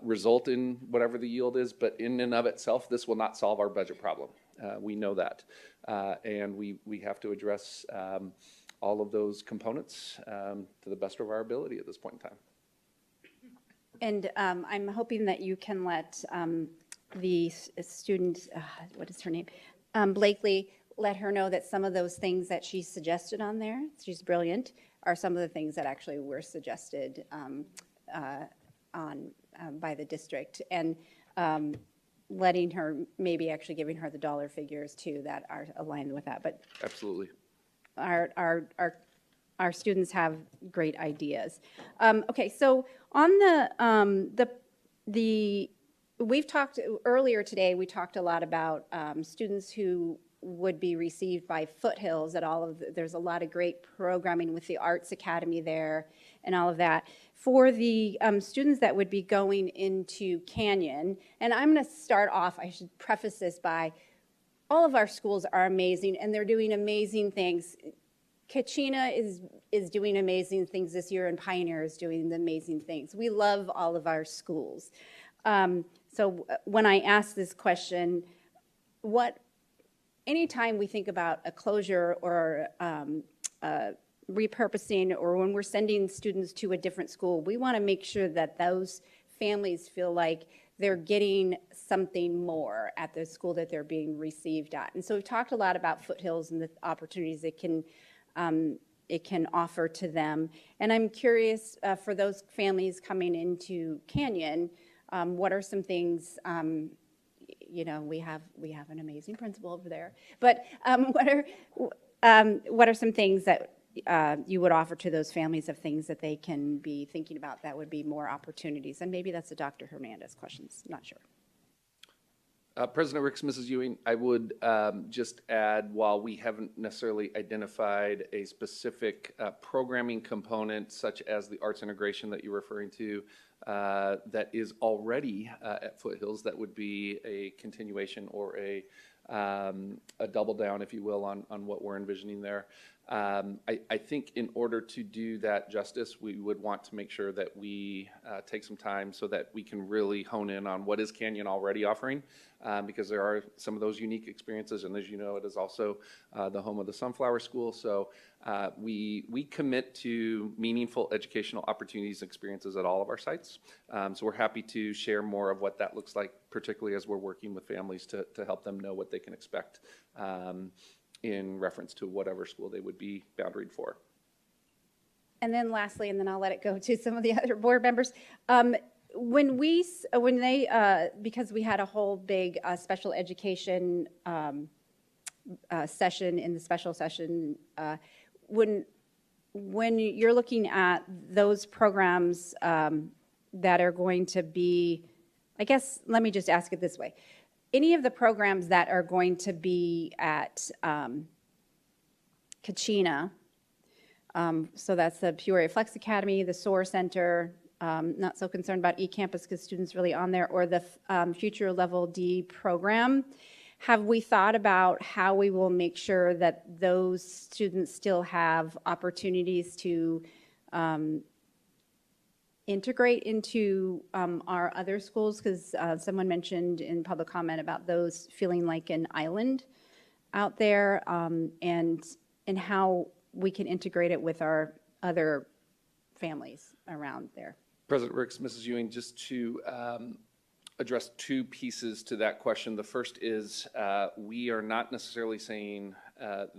result in whatever the yield is. But in and of itself, this will not solve our budget problem. We know that. And we have to address all of those components to the best of our ability at this point in time. And I'm hoping that you can let the student, what is her name? Blakely, let her know that some of those things that she suggested on there, she's brilliant, are some of the things that actually were suggested by the district. And letting her, maybe actually giving her the dollar figures too that are aligned with that. But absolutely, our students have great ideas. Okay, so on we've talked earlier today. We talked a lot about students who would be received by Foothills at all of there's a lot of great programming with the Arts Academy there and all of that. For the students that would be going into Canyon, and I'm going to start off, I should preface this by, all of our schools are amazing and they're doing amazing things. Kachina is doing amazing things this year, and Pioneer is doing amazing things. We love all of our schools. So when I ask this question, anytime we think about a closure or repurposing, or when we're sending students to a different school, we want to make sure that those families feel like they're getting something more at the school that they're being received at. And so we've talked a lot about Foothills and the opportunities it can offer to them. And I'm curious, for those families coming into Canyon, what are some things, you know, we have an amazing principal over there, but what are some things that you would offer to those families of things that they can be thinking about that would be more opportunities? And maybe that's a Dr. Hernandez question, not sure. President Ricks, Mrs. Ewing, I would just add, while we haven't necessarily identified a specific programming component such as the arts integration that you're referring to, that is already at Foothills, that would be a continuation or a double down, if you will, on what we're envisioning there. I think in order to do that justice, we would want to make sure that we take some time so that we can really hone in on what is Canyon already offering, because there are some of those unique experiences, and as you know, it is also the home of the Sunflower School. So we commit to meaningful educational opportunities and experiences at all of our sites. So we're happy to share more of what that looks like, particularly as we're working with families to help them know what they can expect in reference to whatever school they would be boundaried for. And then lastly, and then I'll let it go to some of the other board members. When they, because we had a whole big special education session in the special session, when you're looking at those programs that are going to be, I guess, let me just ask it this way. Any of the programs that are going to be at Kachina, so that's the Peoria Flex Academy, the SOAR Center, not so concerned about eCampus because students really on there, or the Future Level D program. Have we thought about how we will make sure that those students still have opportunities to integrate into our other schools? Because someone mentioned in public comment about those feeling like an island out there, and how we can integrate it with our other families around there. President Ricks, Mrs. Ewing, just to address two pieces to that question. The first is we are not necessarily saying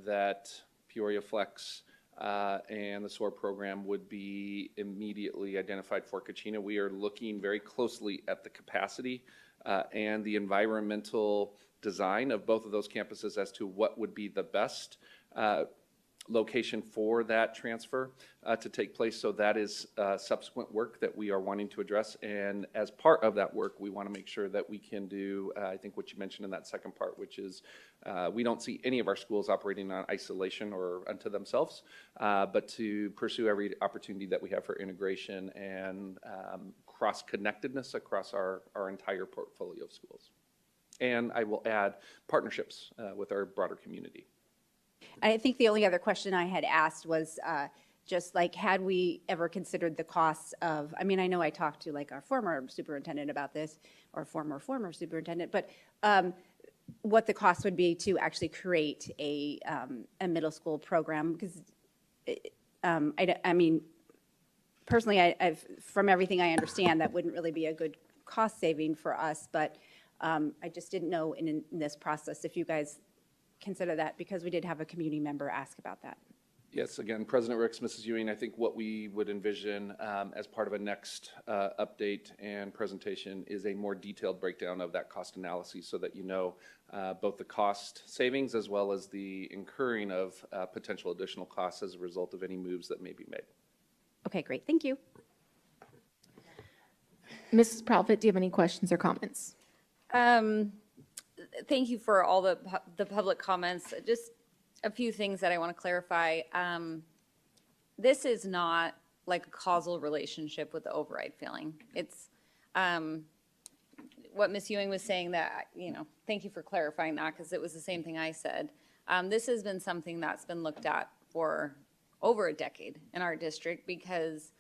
that Peoria Flex and the SOAR program would be immediately identified for Kachina. We are looking very closely at the capacity and the environmental design of both of those campuses as to what would be the best location for that transfer to take place. So that is subsequent work that we are wanting to address. And as part of that work, we want to make sure that we can do, I think what you mentioned in that second part, which is we don't see any of our schools operating on isolation or unto themselves, but to pursue every opportunity that we have for integration and cross-connectedness across our entire portfolio of schools. And I will add partnerships with our broader community. I think the only other question I had asked was just like, had we ever considered the costs of, I mean, I know I talked to like our former superintendent about this, or former superintendent, but what the cost would be to actually create a middle school program, because I mean, personally, I've from everything I understand, that wouldn't really be a good cost saving for us, but I just didn't know in this process if you guys consider that, because we did have a community member ask about that. Yes, again, President Ricks, Mrs. Ewing, I think what we would envision as part of a next update and presentation is a more detailed breakdown of that cost analysis, so that you know both the cost savings as well as the incurring of potential additional costs as a result of any moves that may be made. Okay, great. Thank you. Mrs. Proudfit, do you have any questions or comments? Thank you for all the public comments. Just a few things that I want to clarify. This is not like a causal relationship with the override feeling. It's what Ms. Ewing was saying, that, you know, thank you for clarifying that, because it was the same thing I said. This has been something that's been looked at for over a decade in our district, because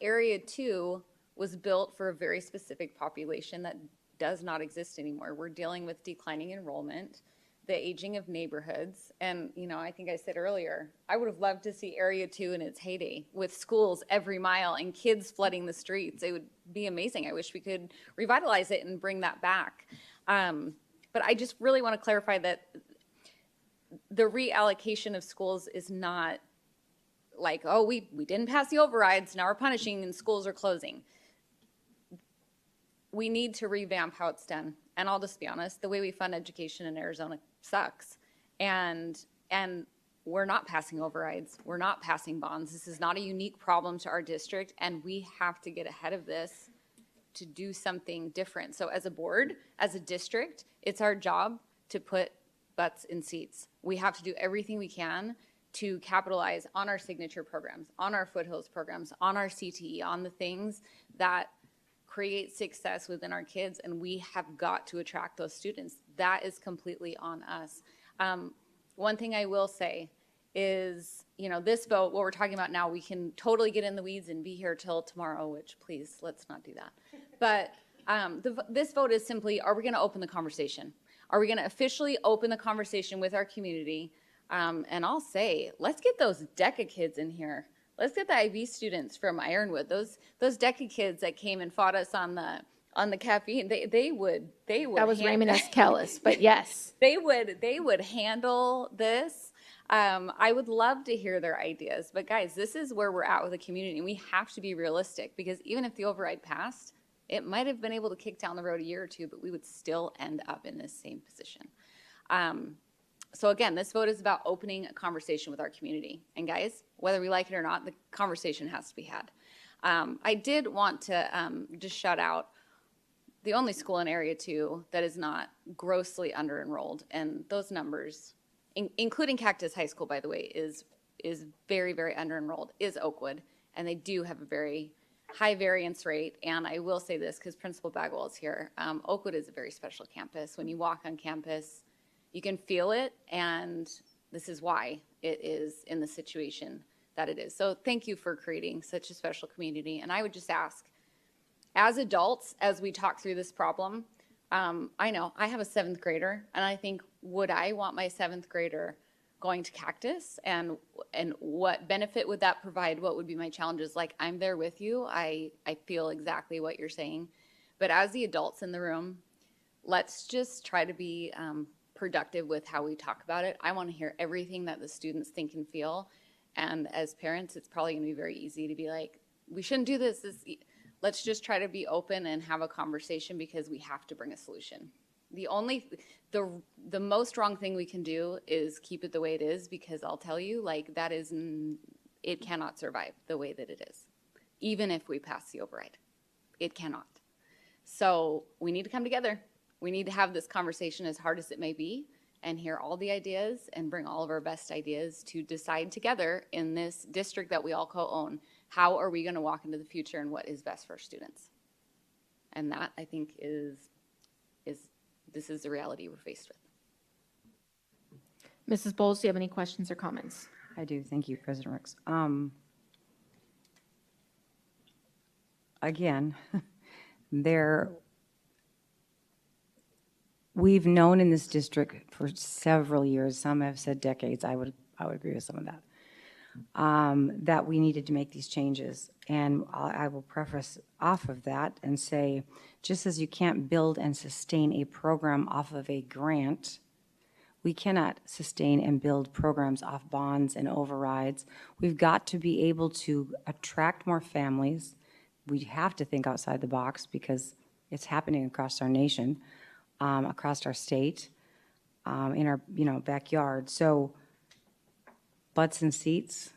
Area 2 was built for a very specific population that does not exist anymore. We're dealing with declining enrollment, the aging of neighborhoods, and, you know, I think I said earlier, I would have loved to see Area 2 in its heyday, with schools every mile and kids flooding the streets. It would be amazing. I wish we could revitalize it and bring that back. But I just really want to clarify that the reallocation of schools is not like, oh, we didn't pass the overrides, now we're punishing and schools are closing. We need to revamp how it's done. And I'll just be honest, the way we fund education in Arizona sucks. And we're not passing overrides. We're not passing bonds. This is not a unique problem to our district, and we have to get ahead of this to do something different. So as a board, as a district, it's our job to put butts in seats. We have to do everything we can to capitalize on our signature programs, on our foothills programs, on our CTE, on the things that create success within our kids, and we have got to attract those students. That is completely on us. One thing I will say is, you know, this vote, what we're talking about now, we can totally get in the weeds and be here till tomorrow, which please, let's not do that. But this vote is simply, are we going to open the conversation? Are we going to officially open the conversation with our community? And I'll say, let's get those DECA kids in here. Let's get the IB students from Ironwood. Those DECA kids that came and fought us on the caffeine. They would. That was Raymond S. Kellis, but yes. They would handle this. I would love to hear their ideas. But guys, this is where we're at with the community. We have to be realistic, because even if the override passed, it might have been able to kick down the road a year or two, but we would still end up in this same position. So again, this vote is about opening a conversation with our community. And guys, whether we like it or not, the conversation has to be had. I did want to just shout out the only school in Area 2 that is not grossly under-enrolled. And those numbers, including Cactus High School, by the way, is very, very under-enrolled, is Oakwood. And they do have a very high variance rate. And I will say this, because Principal Bagwell is here, Oakwood is a very special campus. When you walk on campus, you can feel it, and this is why it is in the situation that it is. So thank you for creating such a special community. And I would just ask, as adults, as we talk through this problem, I know I have a 7th grader, and I think, would I want my 7th grader going to Cactus? And what benefit would that provide? What would be my challenges? Like, I'm there with you. I feel exactly what you're saying. But as the adults in the room, let's just try to be productive with how we talk about it. I want to hear everything that the students think and feel. And as parents, it's probably going to be very easy to be like, we shouldn't do this. Let's just try to be open and have a conversation, because we have to bring a solution. The most wrong thing we can do is keep it the way it is, because I'll tell you, like, it cannot survive the way that it is. Even if we pass the override, it cannot. So we need to come together. We need to have this conversation, as hard as it may be, and hear all the ideas and bring all of our best ideas to decide together in this district that we all co-own. How are we going to walk into the future, and what is best for our students? And that, I think, this is the reality we're faced with. Mrs. Bowles, do you have any questions or comments? I do. Thank you, President Ricks. Again, we've known in this district for several years, some have said decades, I would agree with some of that, that we needed to make these changes. And I will preface off of that and say, just as you can't build and sustain a program off of a grant, we cannot sustain and build programs off bonds and overrides. We've got to be able to attract more families. We have to think outside the box because it's happening across our nation, across our state, in our backyard. So butts and seats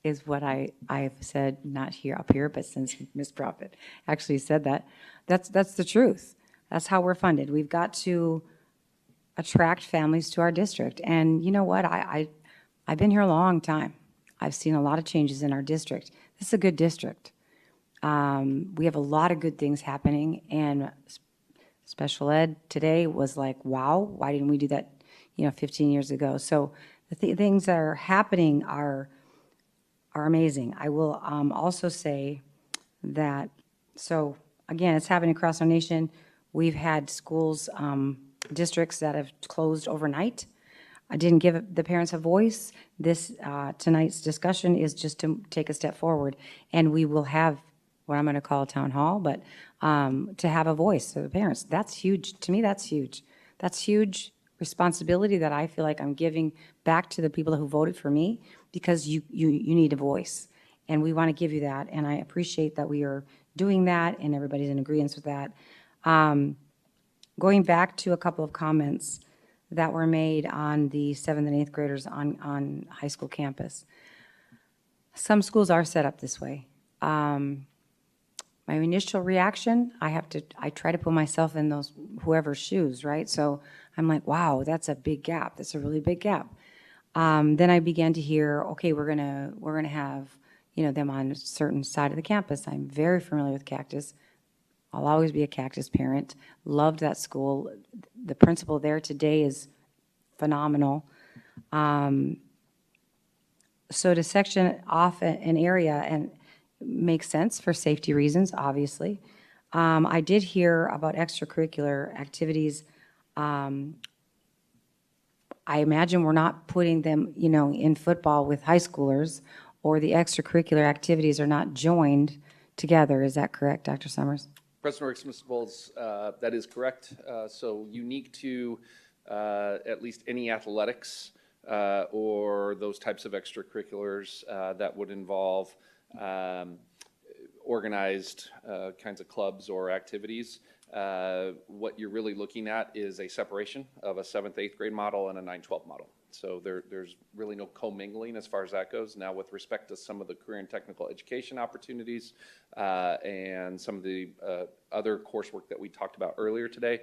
is what I have said, not here up here, but since Ms. Prophet actually said that, that's the truth. That's how we're funded. We've got to attract families to our district. And you know what? I've been here a long time. I've seen a lot of changes in our district. This is a good district. We have a lot of good things happening, and special ed today was like, wow, why didn't we do that, 15 years ago? So the things that are happening are amazing. I will also say that, so again, it's happening across our nation. We've had schools, districts that have closed overnight. I didn't give the parents a voice. This tonight's discussion is just to take a step forward, and we will have what I'm going to call a town hall, but to have a voice for the parents. That's huge. To me, that's huge. That's huge responsibility that I feel like I'm giving back to the people who voted for me, because you need a voice, and we want to give you that, and I appreciate that we are doing that, and everybody's in agreement with that. Going back to a couple of comments that were made on the 7th and 8th graders on high school campus. Some schools are set up this way. My initial reaction, I try to put myself in whoever's shoes, right? So I'm like, wow, that's a big gap. That's a really big gap. Then I began to hear, okay, we're gonna have, them on a certain side of the campus. I'm very familiar with Cactus. I'll always be a Cactus parent. Loved that school. The principal there today is phenomenal. So to section off an area and makes sense for safety reasons, obviously. I did hear about extracurricular activities. I imagine we're not putting them, in football with high schoolers, or the extracurricular activities are not joined together. Is that correct, Dr. Summers? President Ricks, Mr. Bowles, that is correct. So unique to at least any athletics or those types of extracurriculars that would involve organized kinds of clubs or activities. What you're really looking at is a separation of a 7th, 8th grade model and a 9-12 model. So there's really no commingling as far as that goes. Now, with respect to some of the career and technical education opportunities and some of the other coursework that we talked about earlier today,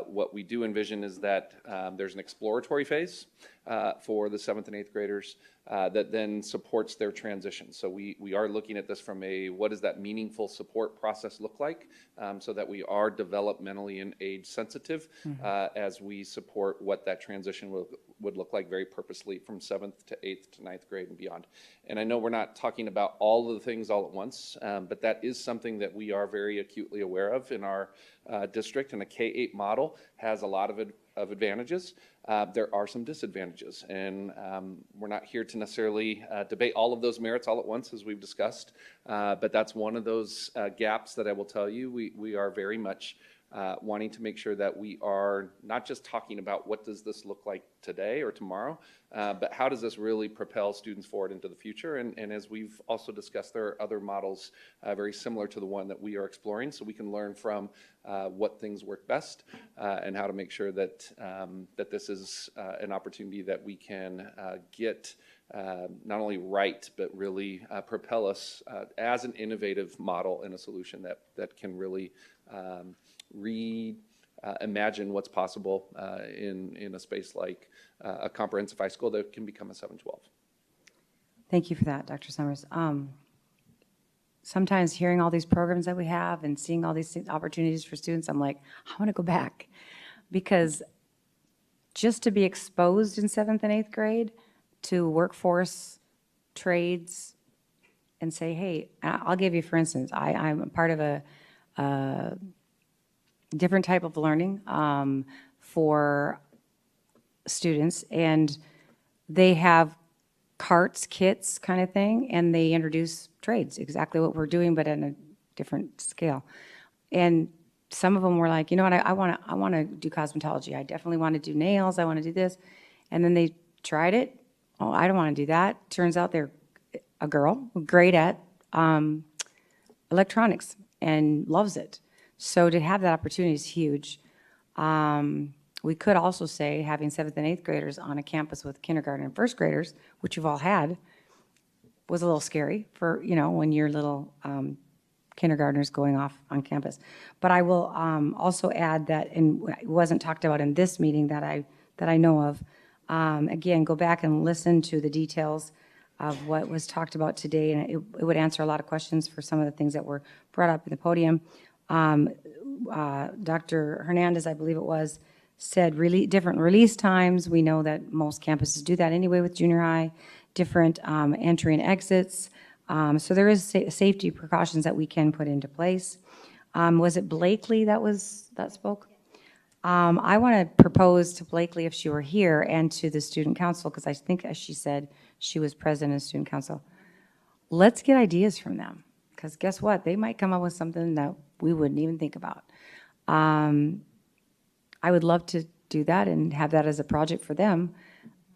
what we do envision is that there's an exploratory phase for the 7th and 8th graders that then supports their transition. So we are looking at this from what does that meaningful support process look like, so that we are developmentally and age sensitive as we support what that transition would look like very purposely from 7th to 8th to 9th grade and beyond. And I know we're not talking about all of the things all at once, but that is something that we are very acutely aware of in our district, and a K-8 model has a lot of advantages. There are some disadvantages, and we're not here to necessarily debate all of those merits all at once, as we've discussed, but that's one of those gaps that I will tell you we are very much wanting to make sure that we are not just talking about what does this look like today or tomorrow, but how does this really propel students forward into the future. And as we've also discussed, there are other models very similar to the one that we are exploring, so we can learn from what things work best and how to make sure that that this is an opportunity that we can get not only right, but really propel us as an innovative model and a solution that can really reimagine what's possible in a space like a comprehensive high school that can become a 7-12. Thank you for that, Dr. Summers. sometimes hearing all these programs that we have and seeing all these opportunities for students, I'm like, I want to go back. Because just to be exposed in 7th and 8th grade to workforce, trades, and say, hey, I'll give you, for instance, I'm a part of a different type of learning for students, and they have carts, kits kind of thing, and they introduce trades, exactly what we're doing, but at a different scale. And some of them were like, you know what, I want to do cosmetology. I definitely want to do nails. I want to do this. And then they tried it. Oh, I don't want to do that. Turns out they're a girl, great at electronics and loves it. So to have that opportunity is huge. We could also say having 7th and 8th graders on a campus with kindergarten and first graders, which you've all had, was a little scary for, you know, when your little kindergartners going off on campus. But I will also add that, and it wasn't talked about in this meeting that I know of, again, go back and listen to the details of what was talked about today, and it would answer a lot of questions for some of the things that were brought up in the podium. Dr. Hernandez, I believe it was, said different release times. We know that most campuses do that anyway with junior high, different entry and exits. So there is safety precautions that we can put into place. Was it Blakely that spoke? I want to propose to Blakely, if she were here, and to the student council, because I think, as she said, she was president of student council. Let's get ideas from them, because guess what? They might come up with something that we wouldn't even think about. I would love to do that and have that as a project for them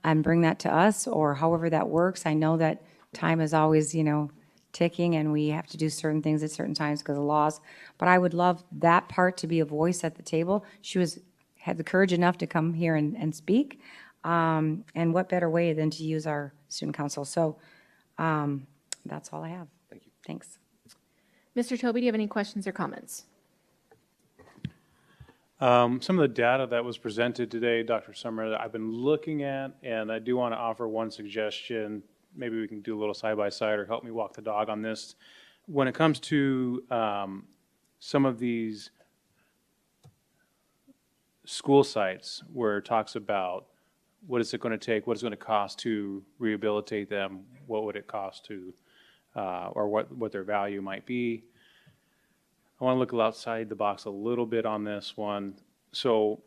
and bring that to us, or however that works. I know that time is always, you know, ticking, and we have to do certain things at certain times because of laws. But I would love that part to be a voice at the table. She had the courage enough to come here and speak. And what better way than to use our student council? So that's all I have. Thank you. Thanks. Mr. Toby, do you have any questions or comments? Some of the data that was presented today, Dr. Summer, that I've been looking at, and I do want to offer one suggestion. Maybe we can do a little side-by-side or help me walk the dog on this. When it comes to some of these school sites where it talks about what is it going to take, what is it going to cost to rehabilitate them, what would it cost to, or what their value might be. I want to look outside the box a little bit on this one. So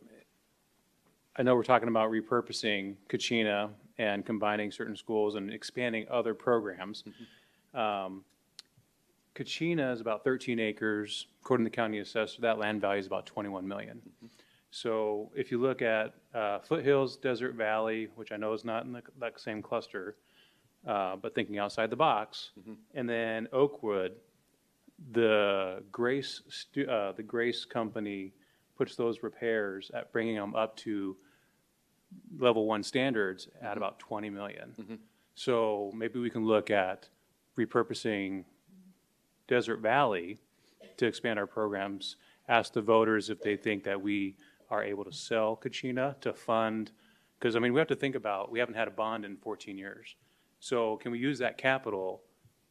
I know we're talking about repurposing Kachina and combining certain schools and expanding other programs. Kachina is about 13 acres. According to the county assessor, that land value is about 21 million. So if you look at Foothills, Desert Valley, which I know is not in that same cluster, but thinking outside the box, and then Oakwood, the Grace company puts those repairs at bringing them up to level 1 standards at about 20 million. So maybe we can look at repurposing Desert Valley to expand our programs, ask the voters if they think that we are able to sell Kachina to fund, because I mean, we have to think about, we haven't had a bond in 14 years. So can we use that capital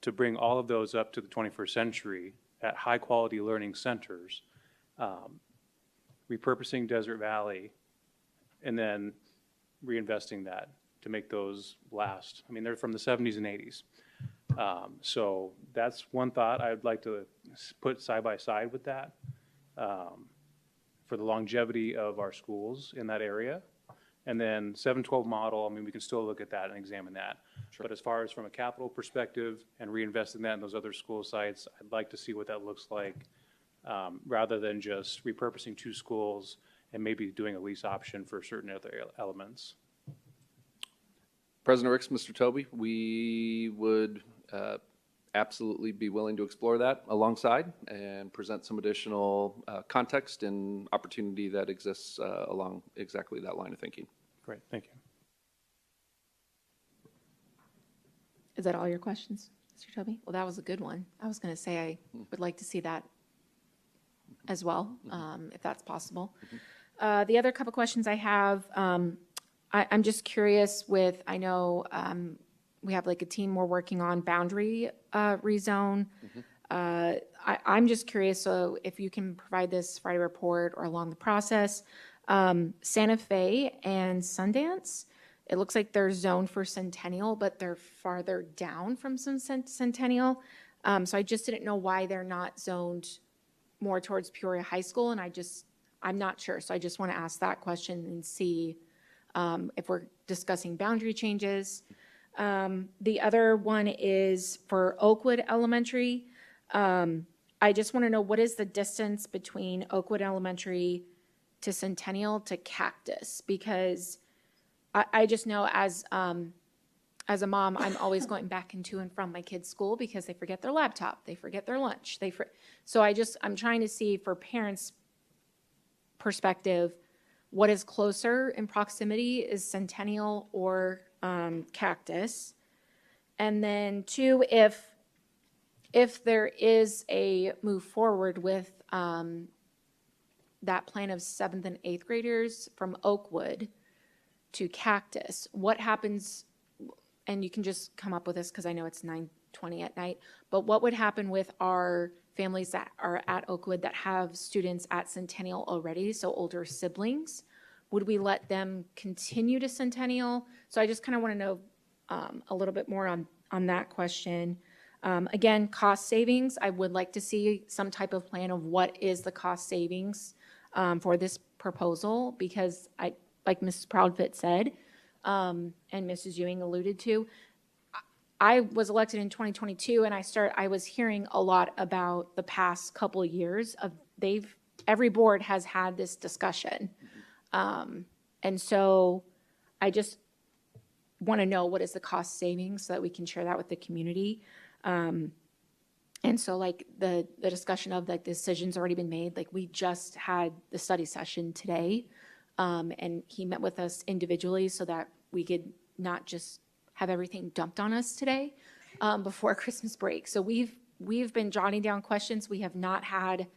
to bring all of those up to the 21st century at high quality learning centers, repurposing Desert Valley, and then reinvesting that to make those last. I mean, they're from the 70s and 80s. So that's one thought I'd like to put side by side with that for the longevity of our schools in that area. And then 712 model, I mean, we can still look at that and examine that. But as far as from a capital perspective and reinvesting that in those other school sites, I'd like to see what that looks like rather than just repurposing 2 schools and maybe doing a lease option for certain other elements. President Ricks, Mr. Toby, we would absolutely be willing to explore that alongside and present some additional context and opportunity that exists along exactly that line of thinking. Great, thank you. Is that all your questions, Mr. Toby? Well, that was a good one. I was going to say I would like to see that as well, if that's possible. The other couple questions I have, I'm just curious with, I know we have like a team we're working on boundary rezone. I'm just curious, so if you can provide this Friday report or along the process, Santa Fe and Sundance, it looks like they're zoned for Centennial, but they're farther down from Centennial. So I just didn't know why they're not zoned more towards Peoria High School, and I'm not sure. So I just want to ask that question and see if we're discussing boundary changes. The other one is for Oakwood Elementary. I just want to know, what is the distance between Oakwood Elementary to Centennial to Cactus? Because I just know as a mom, I'm always going back into and from my kids' school because they forget their laptop, they forget their lunch, so I'm trying to see, for parents' perspective, what is closer in proximity, is Centennial or Cactus? And then two, if there is a move forward with that plan of 7th and 8th graders from Oakwood to Cactus, what happens? And you can just come up with this because I know it's 9:20 at night, but what would happen with our families that are at Oakwood that have students at Centennial already, so older siblings? Would we let them continue to Centennial? So I just kind of want to know a little bit more on that question. Again, cost savings, I would like to see some type of plan of what is the cost savings for this proposal, because like Mrs. Proudfit said, and Mrs. Ewing alluded to, I was elected in 2022, and I was hearing a lot about the past couple of years of every board has had this discussion. And so I just want to know, what is the cost savings so that we can share that with the community. And so like the discussion of like the decision's already been made, like we just had the study session today. And he met with us individually so that we could not just have everything dumped on us today before Christmas break. So we've been jotting down questions. We have not had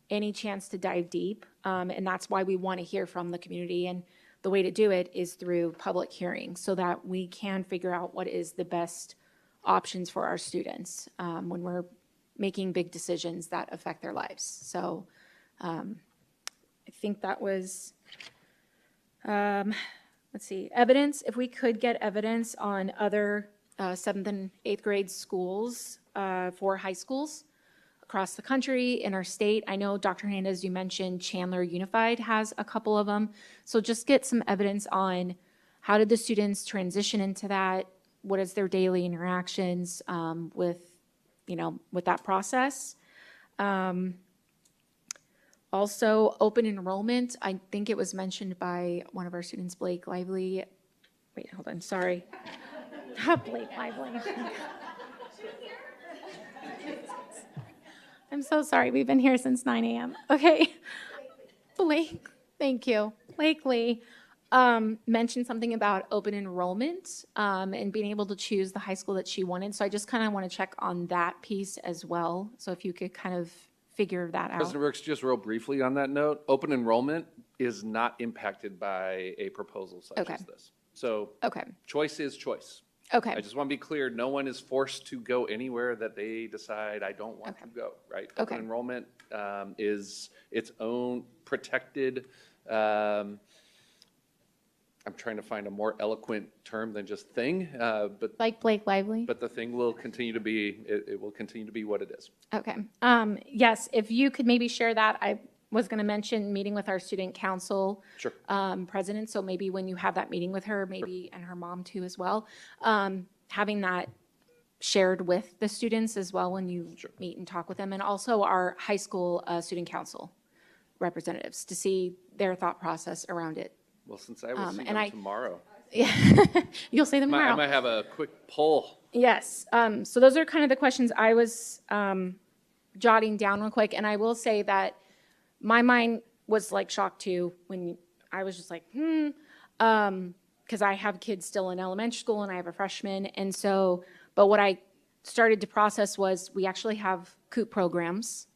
any chance to dive deep, and that's why we want to hear from the community. And the way to do it is through public hearings so that we can figure out what is the best options for our students when we're making big decisions that affect their lives. So I think that was... let's see, evidence, if we could get evidence on other 7th and 8th grade schools for high schools across the country, in our state. I know, Dr. Hernandez, you mentioned Chandler Unified has a couple of them. So just get some evidence on how did the students transition into that? What is their daily interactions with that process? Also, open enrollment. I think it was mentioned by one of our students, Blake Lively. Wait, hold on, sorry. Not Blake Lively. I'm so sorry, we've been here since 9 a.m. Okay. Blake, thank you. Blake Lee mentioned something about open enrollment and being able to choose the high school that she wanted. So I just kind of want to check on that piece as well. So if you could kind of figure that out. President Brooks, just real briefly on that note, open enrollment is not impacted by a proposal such as this. So choice is choice. Okay. I just want to be clear, no one is forced to go anywhere that they decide I don't want to go, right? Open enrollment is its own protected, I'm trying to find a more eloquent term than just thing, but like Blake Lively. But the thing will continue to be, it will continue to be what it is. Okay. Yes, if you could maybe share that. I was going to mention meeting with our student council president. So maybe when you have that meeting with her, maybe and her mom too as well, having that shared with the students as well when you meet and talk with them, and also our high school student council representatives to see their thought process around it. Well, since I will see them tomorrow. Yeah, you'll see them tomorrow. I might have a quick poll. Yes. So those are kind of the questions I was jotting down real quick. And I will say that my mind was like shocked too when I was just like, because I have kids still in elementary school and I have a freshman. And so, but what I started to process was we actually have COOP programs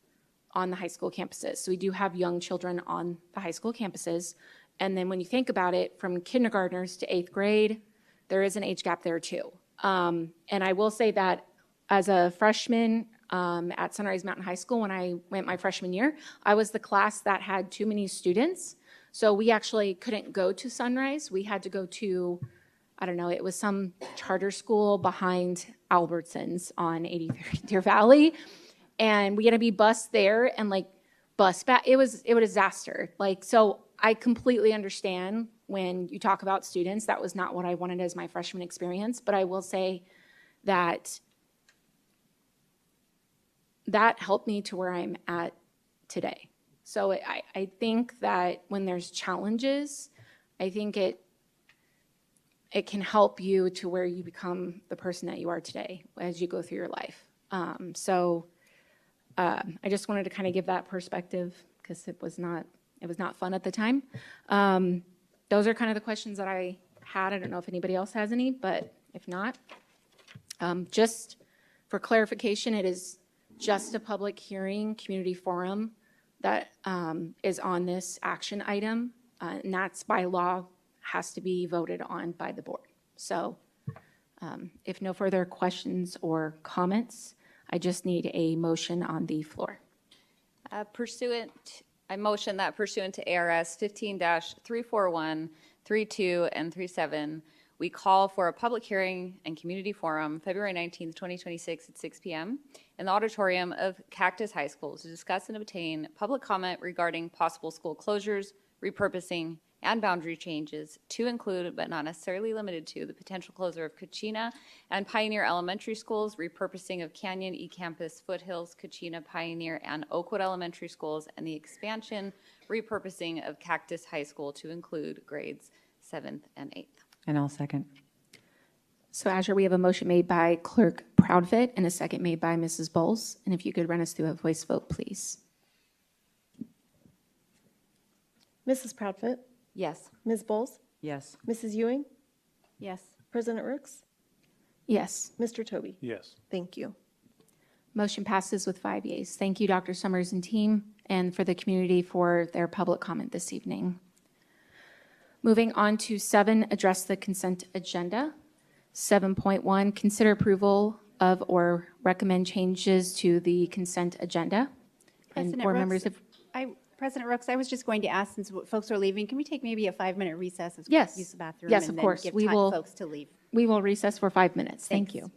on the high school campuses. So we do have young children on the high school campuses. And then when you think about it, from kindergartners to 8th grade, there is an age gap there too. And I will say that as a freshman, at Sunrise Mountain High School when I went my freshman year. I was the class that had too many students, so we actually couldn't go to Sunrise. We had to go to, I don't know, it was some charter school behind Albertsons on 83rd Deer Valley, and we had to be bused there and like bus back. It was a disaster. Like, so I completely understand when you talk about students. That was not what I wanted as my freshman experience, but I will say that that helped me to where I'm at today. So I think that when there's challenges, I think it can help you to where you become the person that you are today as you go through your life. I just wanted to kind of give that perspective because it was not fun at the time. Those are kind of the questions that I had. I don't know if anybody else has any, but if not, just for clarification, it is just a public hearing, community forum that is on this action item, and that's by law has to be voted on by the board. So if no further questions or comments, I just need a motion on the floor. I motion that pursuant to ARS 15-341, 32, and 37, we call for a public hearing and community forum February 19th, 2026 at 6 p.m. in the auditorium of Cactus High School to discuss and obtain public comment regarding possible school closures, repurposing, and boundary changes to include, but not necessarily limited to, the potential closure of Kachina and Pioneer Elementary Schools, repurposing of Canyon, eCampus, Foothills, Kachina, Pioneer, and Oakwood Elementary Schools, and the expansion, repurposing of Cactus High School to include grades 7th and 8th. And I'll second. So Azure, we have a motion made by Clerk Proudfit and a second made by Mrs. Bowles. And if you could run us through a voice vote, please. Mrs. Proudfit, Yes. Ms. Bowles, Yes. Mrs. Ewing, Yes. President Rooks, Yes. Mr. Toby. Yes. Thank you. Motion passes with 5 yeas. Thank you, Dr. Summers and team, and for the community for their public comment this evening. Moving on to 7, address the consent agenda. 7.1, consider approval of or recommend changes to the consent agenda. And board members, if President Rooks, I was just going to ask, since folks are leaving, can we take maybe a 5-minute recess as yes, use the bathroom? yes, and of then course, give we time will. folks to leave. We will recess for 5 minutes. Thank Thanks. you.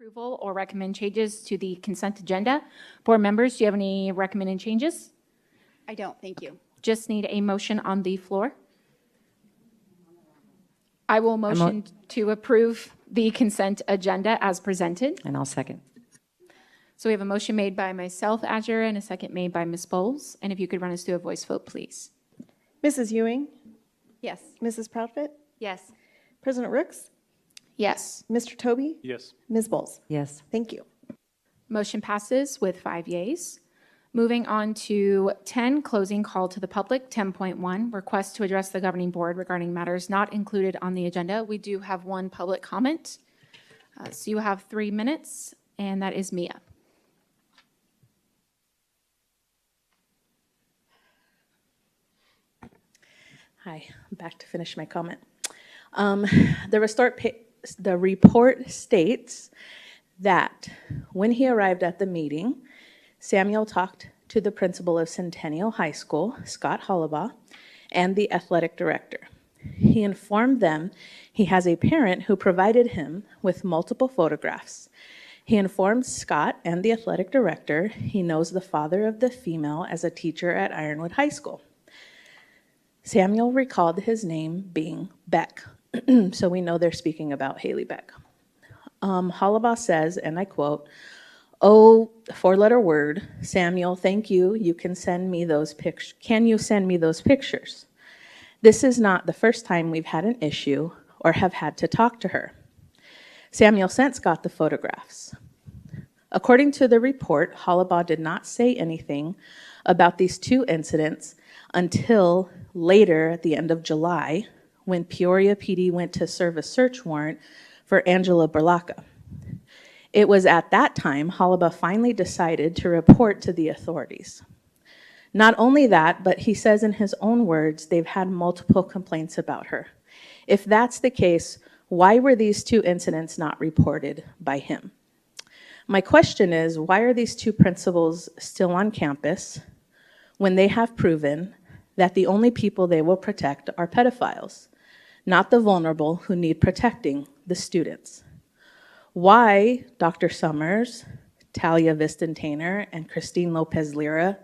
Approval or recommend changes to the consent agenda. Board members, do you have any recommended changes? I don't, thank you. Just need a motion on the floor. I will motion to approve the consent agenda as presented. And I'll second. So we have a motion made by myself, Azure, and a second made by Ms. Bowles. And if you could run us through a voice vote, please. Mrs. Ewing, Yes. Mrs. Proudfit, Yes. President Rooks, Yes. Mr. Toby, Yes. Ms. Bowles. Yes. Thank you. Motion passes with 5 yeas. Moving on to 10, closing call to the public. 10.1, request to address the governing board regarding matters not included on the agenda. We do have one public comment. So you have 3 minutes, and that is Mia. Hi, I'm back to finish my comment. The report states that when he arrived at the meeting, Samuel talked to the principal of Centennial High School, Scott Hollabaugh, and the athletic director. He informed them he has a parent who provided him with multiple photographs. He informed Scott and the athletic director he knows the father of the female as a teacher at Ironwood High School. Samuel recalled his name being Beck, so we know they're speaking about Haley Beck. Hollabaugh says, and I quote, "Oh, four-letter word, Samuel, thank you. You can send me those pictures. Can you send me those pictures? This is not the first time we've had an issue or have had to talk to her." Samuel sent Scott the photographs. According to the report, Hollabaugh did not say anything about these two incidents until later at the end of July, when Peoria PD went to serve a search warrant for Angela Berlacca. It was at that time Hollabaugh finally decided to report to the authorities. Not only that, but he says in his own words, they've had multiple complaints about her. If that's the case, why were these two incidents not reported by him? My question is, why are these two principals still on campus when they have proven that the only people they will protect are pedophiles, not the vulnerable who need protecting, the students? Why, Dr. Summers, Talia Vistentainer, and Christine Lopez-Lira,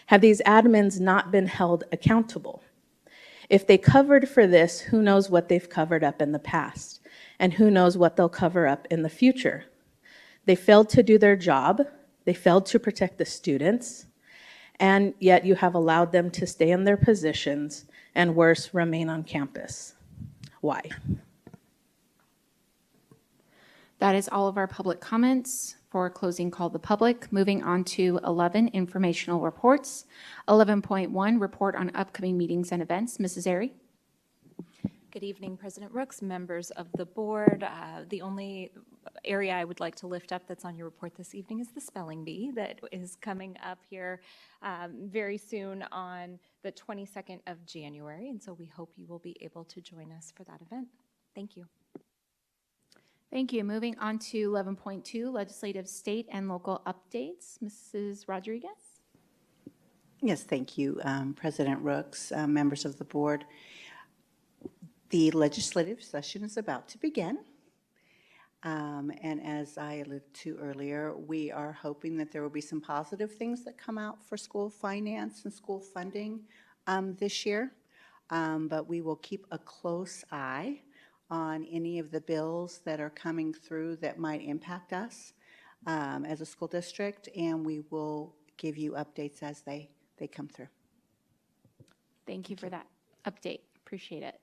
have these admins not been held accountable? If they covered for this, who knows what they've covered up in the past, and who knows what they'll cover up in the future? They failed to do their job, they failed to protect the students, and yet you have allowed them to stay in their positions and worse, remain on campus. Why? That is all of our public comments for closing call the public. Moving on to 11, informational reports. 11.1, report on upcoming meetings and events. Mrs. Airy. Good evening, President Rooks, members of the board. The only area I would like to lift up that's on your report this evening is the spelling bee that is coming up here very soon on the 22nd of January. And so we hope you will be able to join us for that event. Thank you. Thank you. Moving on to 11.2, legislative, state, and local updates. Mrs. Rodriguez. Yes, thank you, President Rooks, members of the board. The legislative session is about to begin. And as I alluded to earlier, we are hoping that there will be some positive things that come out for school finance and school funding this year. But we will keep a close eye on any of the bills that are coming through that might impact us as a school district, and we will give you updates as they come through. Thank you for that update. Appreciate it.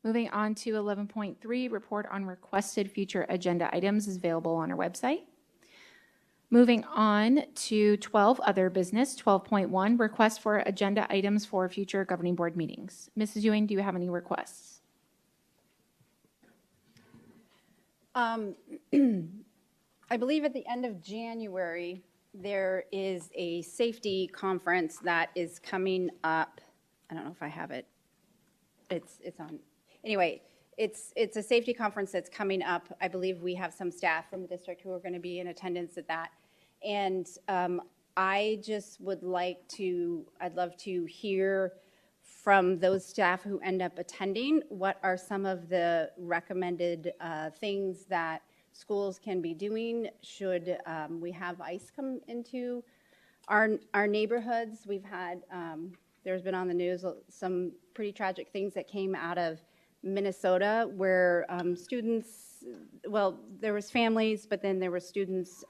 Moving on to 11.3, report on requested future agenda items is available on our website. Moving on to 12, other business. 12.1, request for agenda items for future governing board meetings. Mrs. Ewing, do you have any requests? I believe at the end of January, there is a safety conference that is coming up. I don't know if I have it. It's on. Anyway, it's a safety conference that's coming up. I believe we have some staff from the district who are going to be in attendance at that. And I just would like to, I'd love to hear from those staff who end up attending, what are some of the recommended things that schools can be doing should we have ICE come into our neighborhoods. We've had, there's been on the news some pretty tragic things that came out of Minnesota where students, well, there was families, but then there were students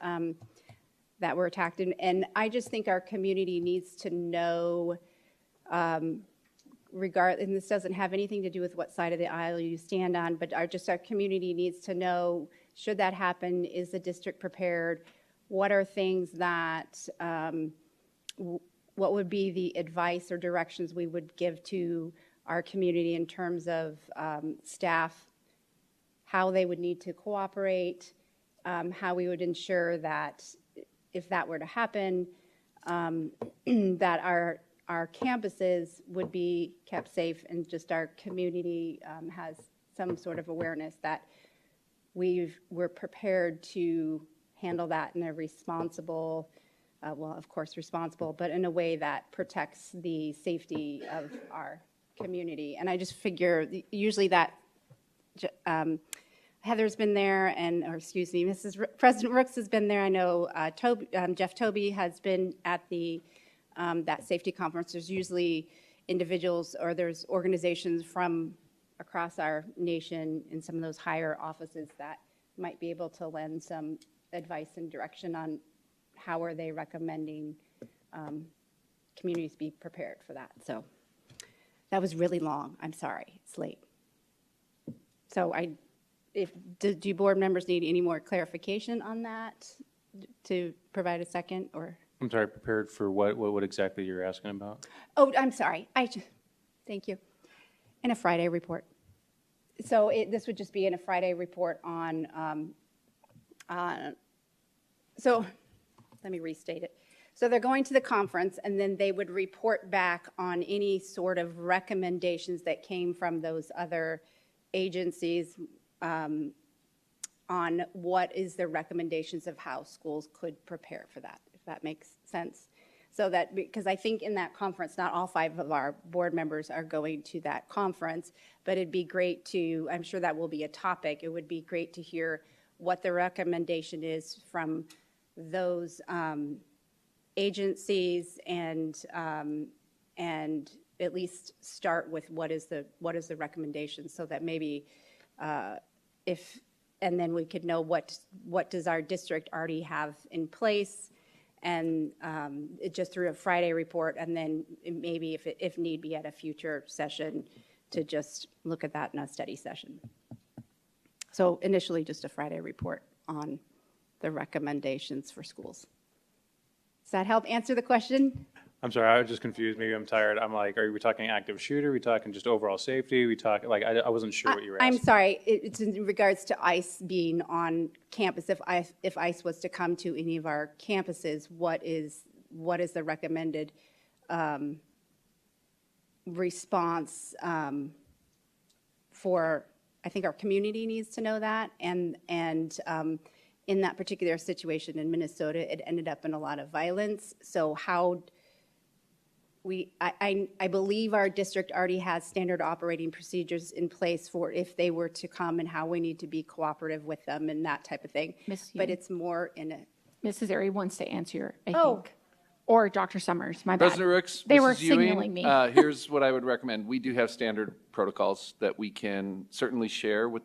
that were attacked. And I just think our community needs to know, and this doesn't have anything to do with what side of the aisle you stand on, but our community needs to know, should that happen, is the district prepared? What are things that, what would be the advice or directions we would give to our community in terms of staff, how they would need to cooperate, how we would ensure that if that were to happen, that our campuses would be kept safe and just our community has some sort of awareness that we're prepared to handle that in a responsible, well, of course responsible, but in a way that protects the safety of our community. And I just figure usually that Heather's been there, or excuse me, President Rooks has been there. I know Jeff Tobey has been at the that safety conference. There's usually individuals or there's organizations from across our nation in some of those higher offices that might be able to lend some advice and direction on how are they recommending communities be prepared for that. So that was really long. I'm sorry, it's late. So do you board members need any more clarification on that to provide a second or? I'm sorry, prepared for what exactly you're asking about? Oh, I'm sorry. Thank you. In a Friday report. So this would just be in a Friday report on, so let me restate it. So they're going to the conference and then they would report back on any sort of recommendations that came from those other agencies on what is the recommendations of how schools could prepare for that, if that makes sense. So that, because I think in that conference, not all 5 of our board members are going to that conference, but it'd be great to, I'm sure that will be a topic, it would be great to hear what the recommendation is from those agencies and at least start with what is the recommendation so that maybe and then we could know what does our district already have in place, and just through a Friday report, and then maybe if need be at a future session to just look at that in a study session. So initially just a Friday report on the recommendations for schools. Does that help answer the question? I'm sorry, I was just confused. Maybe I'm tired. I'm like, are we talking active shooter? Are we talking just overall safety? Are we talking, like, I wasn't sure what you were asking. I'm sorry, it's in regards to ICE being on campus. If ICE was to come to any of our campuses, what is the recommended response for, I think our community needs to know that, and in that particular situation in Minnesota, it ended up in a lot of violence. So how I believe our district already has standard operating procedures in place for if they were to come and how we need to be cooperative with them and that type of thing. But it's more in a. Mrs. Airy wants to answer, I think. Or Dr. Summers, my bad. President Rooks, They Mrs. were Ewing, signaling me. Here's what I would recommend. We do have standard protocols that we can certainly share with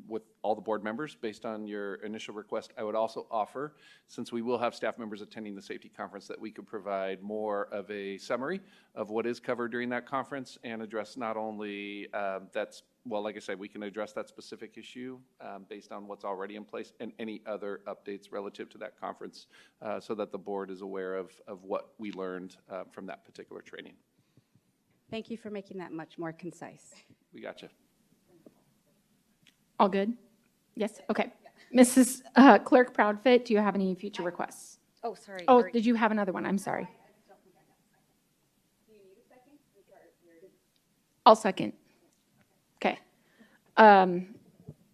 with all the board members based on your initial request. I would also offer, since we will have staff members attending the safety conference, that we could provide more of a summary of what is covered during that conference and address not only well, like I said, we can address that specific issue based on what's already in place and any other updates relative to that conference so that the board is aware of what we learned from that particular training. Thank you for making that much more concise. We got you. All good? Yes? Okay. Mrs. Clerk Proudfit, do you have any future requests? Oh, sorry. Oh, did you have another one? I'm sorry. I'll second. Okay.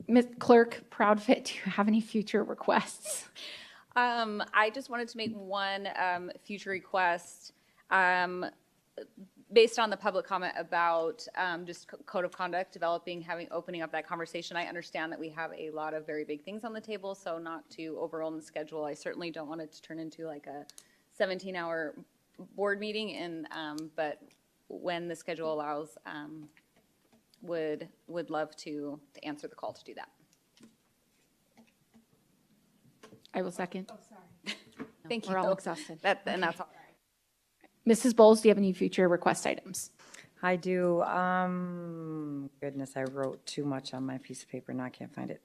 Ms. Clerk Proudfit, do you have any future requests? I just wanted to make one future request. based on the public comment about just code of conduct, opening up that conversation, I understand that we have a lot of very big things on the table, so not to overwhelm the schedule. I certainly don't want it to turn into like a 17-hour board meeting, and but when the schedule allows, would love to answer the call to do that. I will second. Oh, sorry. Thank you. We're all exhausted. And that's all. Mrs. Bowles, do you have any future request items? I do. Goodness, I wrote too much on my piece of paper. Now I can't find it.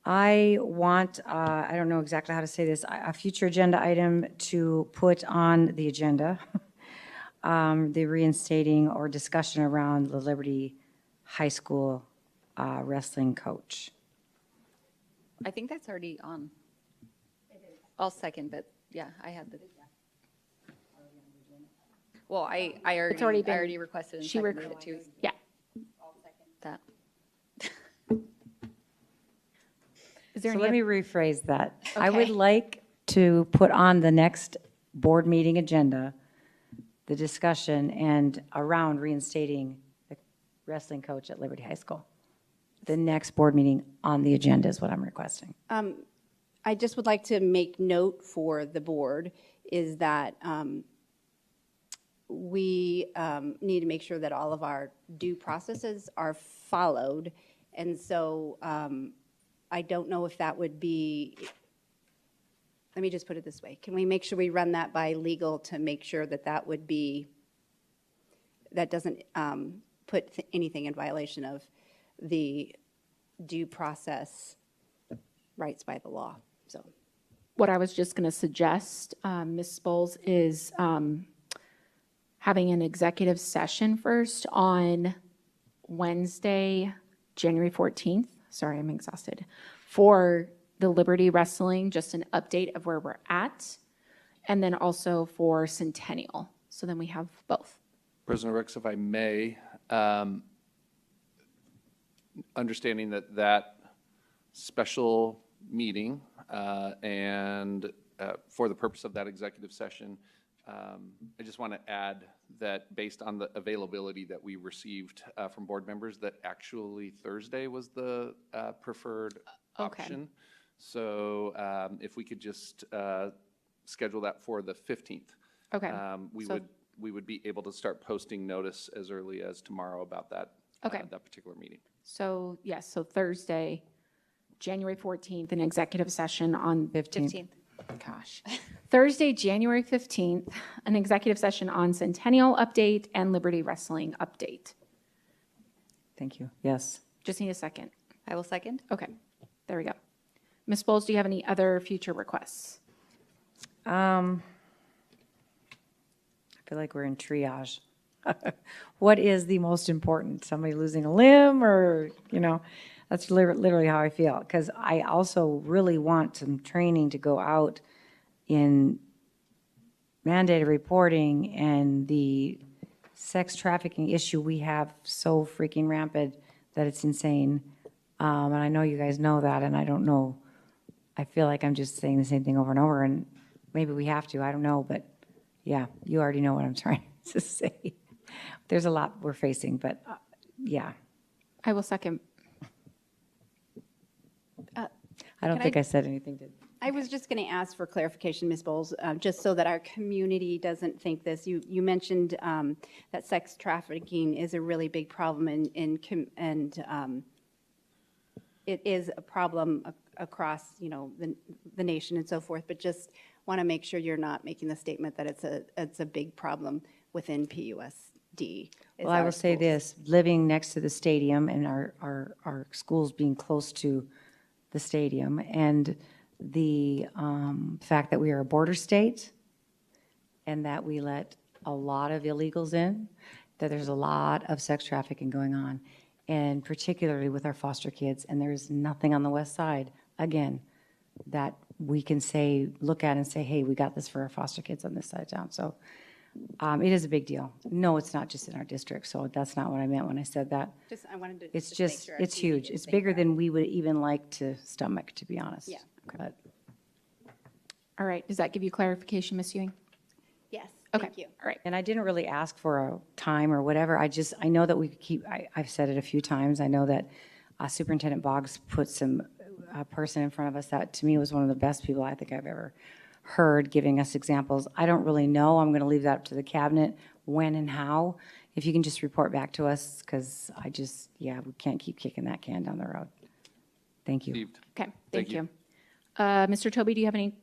I want, I don't know exactly how to say this, a future agenda item to put on the agenda, the reinstating or discussion around the Liberty High School wrestling coach. I think that's already on. I'll second, but yeah, I had the. Well, I already, It's already been- I already requested and she seconded it too. Yeah. That. Is there So any let me oth- rephrase that. I would Okay. like to put on the next board meeting agenda, the discussion and around reinstating the wrestling coach at Liberty High School. The next board meeting on the agenda is what I'm requesting. I just would like to make note for the board is that we need to make sure that all of our due processes are followed. And so I don't know if that would be, let me just put it this way. Can we make sure we run that by legal to make sure that that would be, that doesn't put anything in violation of the due process rights by the law, so. What I was just going to suggest, Ms. Bowles, is having an executive session first on Wednesday, January 14th. Sorry, I'm exhausted. For the Liberty Wrestling, just an update of where we're at, and then also for Centennial. So then we have both. President Ricks, if I may, understanding that that special meeting and for the purpose of that executive session, I just want to add that based on the availability that we received from board members, that actually Thursday was the preferred option. So if we could just schedule that for the 15th. Okay. We would be able to start posting notice as early as tomorrow about that, that particular meeting. So, yes, so Thursday, January 14th, an executive session on 15th. Gosh. Thursday, January 15th, an executive session on Centennial update and Liberty Wrestling update. Thank you. Yes. Just need a second. I will second. Okay, there we go. Ms. Bowles, do you have any other future requests? I feel like we're in triage. What is the most important? Somebody losing a limb or, that's literally how I feel. Because I also really want some training to go out in mandated reporting and the sex trafficking issue we have so freaking rampant that it's insane. And I know you guys know that, and I don't know. I feel like I'm just saying the same thing over and over, and maybe we have to. I don't know, but yeah, you already know what I'm trying to say. There's a lot we're facing, but yeah. I will second. I don't think I said anything to. I was just going to ask for clarification, Ms. Bowles, just so that our community doesn't think this. You mentioned that sex trafficking is a really big problem, and it is a problem across, the nation and so forth. But just want to make sure you're not making the statement that it's a big problem within PUSD. Well, I will say this: living next to the stadium and our schools being close to the stadium, and the fact that we are a border state and that we let a lot of illegals in, that there's a lot of sex trafficking going on, and particularly with our foster kids. And there's nothing on the west side, again, that we can say, look at and say, hey, we got this for our foster kids on this side of town. So it is a big deal. No, it's not just in our district, so that's not what I meant when I said that. I wanted to It's make sure our it's community huge. didn't It's think bigger that. than we would even like to stomach, to be honest. Yeah. But All right, does that give you clarification, Ms. Ewing? Yes, Okay. thank you. All right. And I didn't really ask for a time or whatever. I know that we could keep, I've said it a few times. I know that Superintendent Boggs put some person in front of us that to me was one of the best people I think I've ever heard giving us examples. I don't really know. I'm going to leave that up to the cabinet when and how. If you can just report back to us, because we can't keep kicking that can down the road. Thank you. Received. Okay, Thank thank you. Mr. Toby, do you have any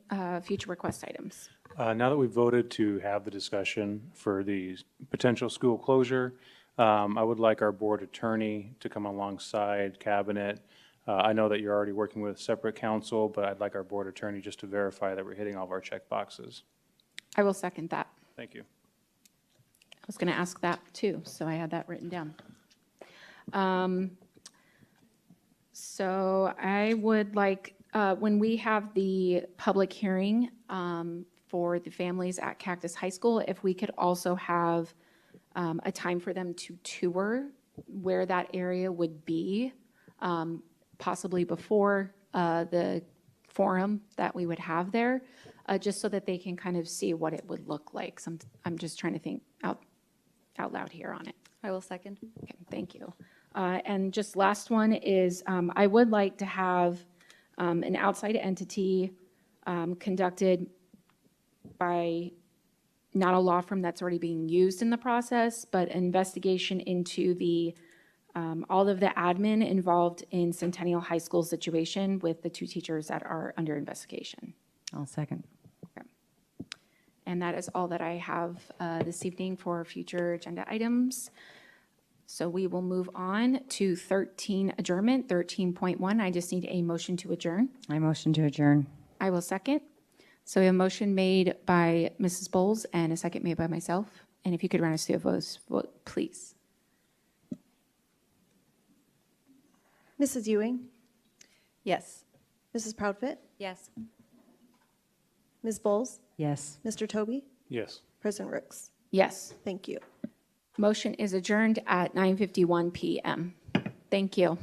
future request items? Now that we've voted to have the discussion for the potential school closure, I would like our board attorney to come alongside cabinet. I know that you're already working with separate counsel, but I'd like our board attorney just to verify that we're hitting all of our check boxes. I will second that. Thank you. I was going to ask that too, so I had that written down. So I would like, when we have the public hearing for the families at Cactus High School, if we could also have a time for them to tour where that area would be, possibly before the forum that we would have there, just so that they can kind of see what it would look like. I'm just trying to think out loud here on it. I will second. Okay, thank you. And just last one is, I would like to have an outside entity conducted by not a law firm that's already being used in the process, but an investigation into the all of the admin involved in Centennial High School situation with the 2 teachers that are under investigation. I'll second. Okay. And that is all that I have this evening for future agenda items. So we will move on to 13 adjournment, 13.1. I just need a motion to adjourn. I motion to adjourn. I will second. So we have a motion made by Mrs. Bowles and a second made by myself. And if you could run us through a vote, please. Mrs. Ewing, Yes. Mrs. Proudfit, Yes. Ms. Bowles, Yes. Mr. Toby, Yes. President Rooks. Yes. Thank you. Motion is adjourned at 9:51 p.m. Thank you.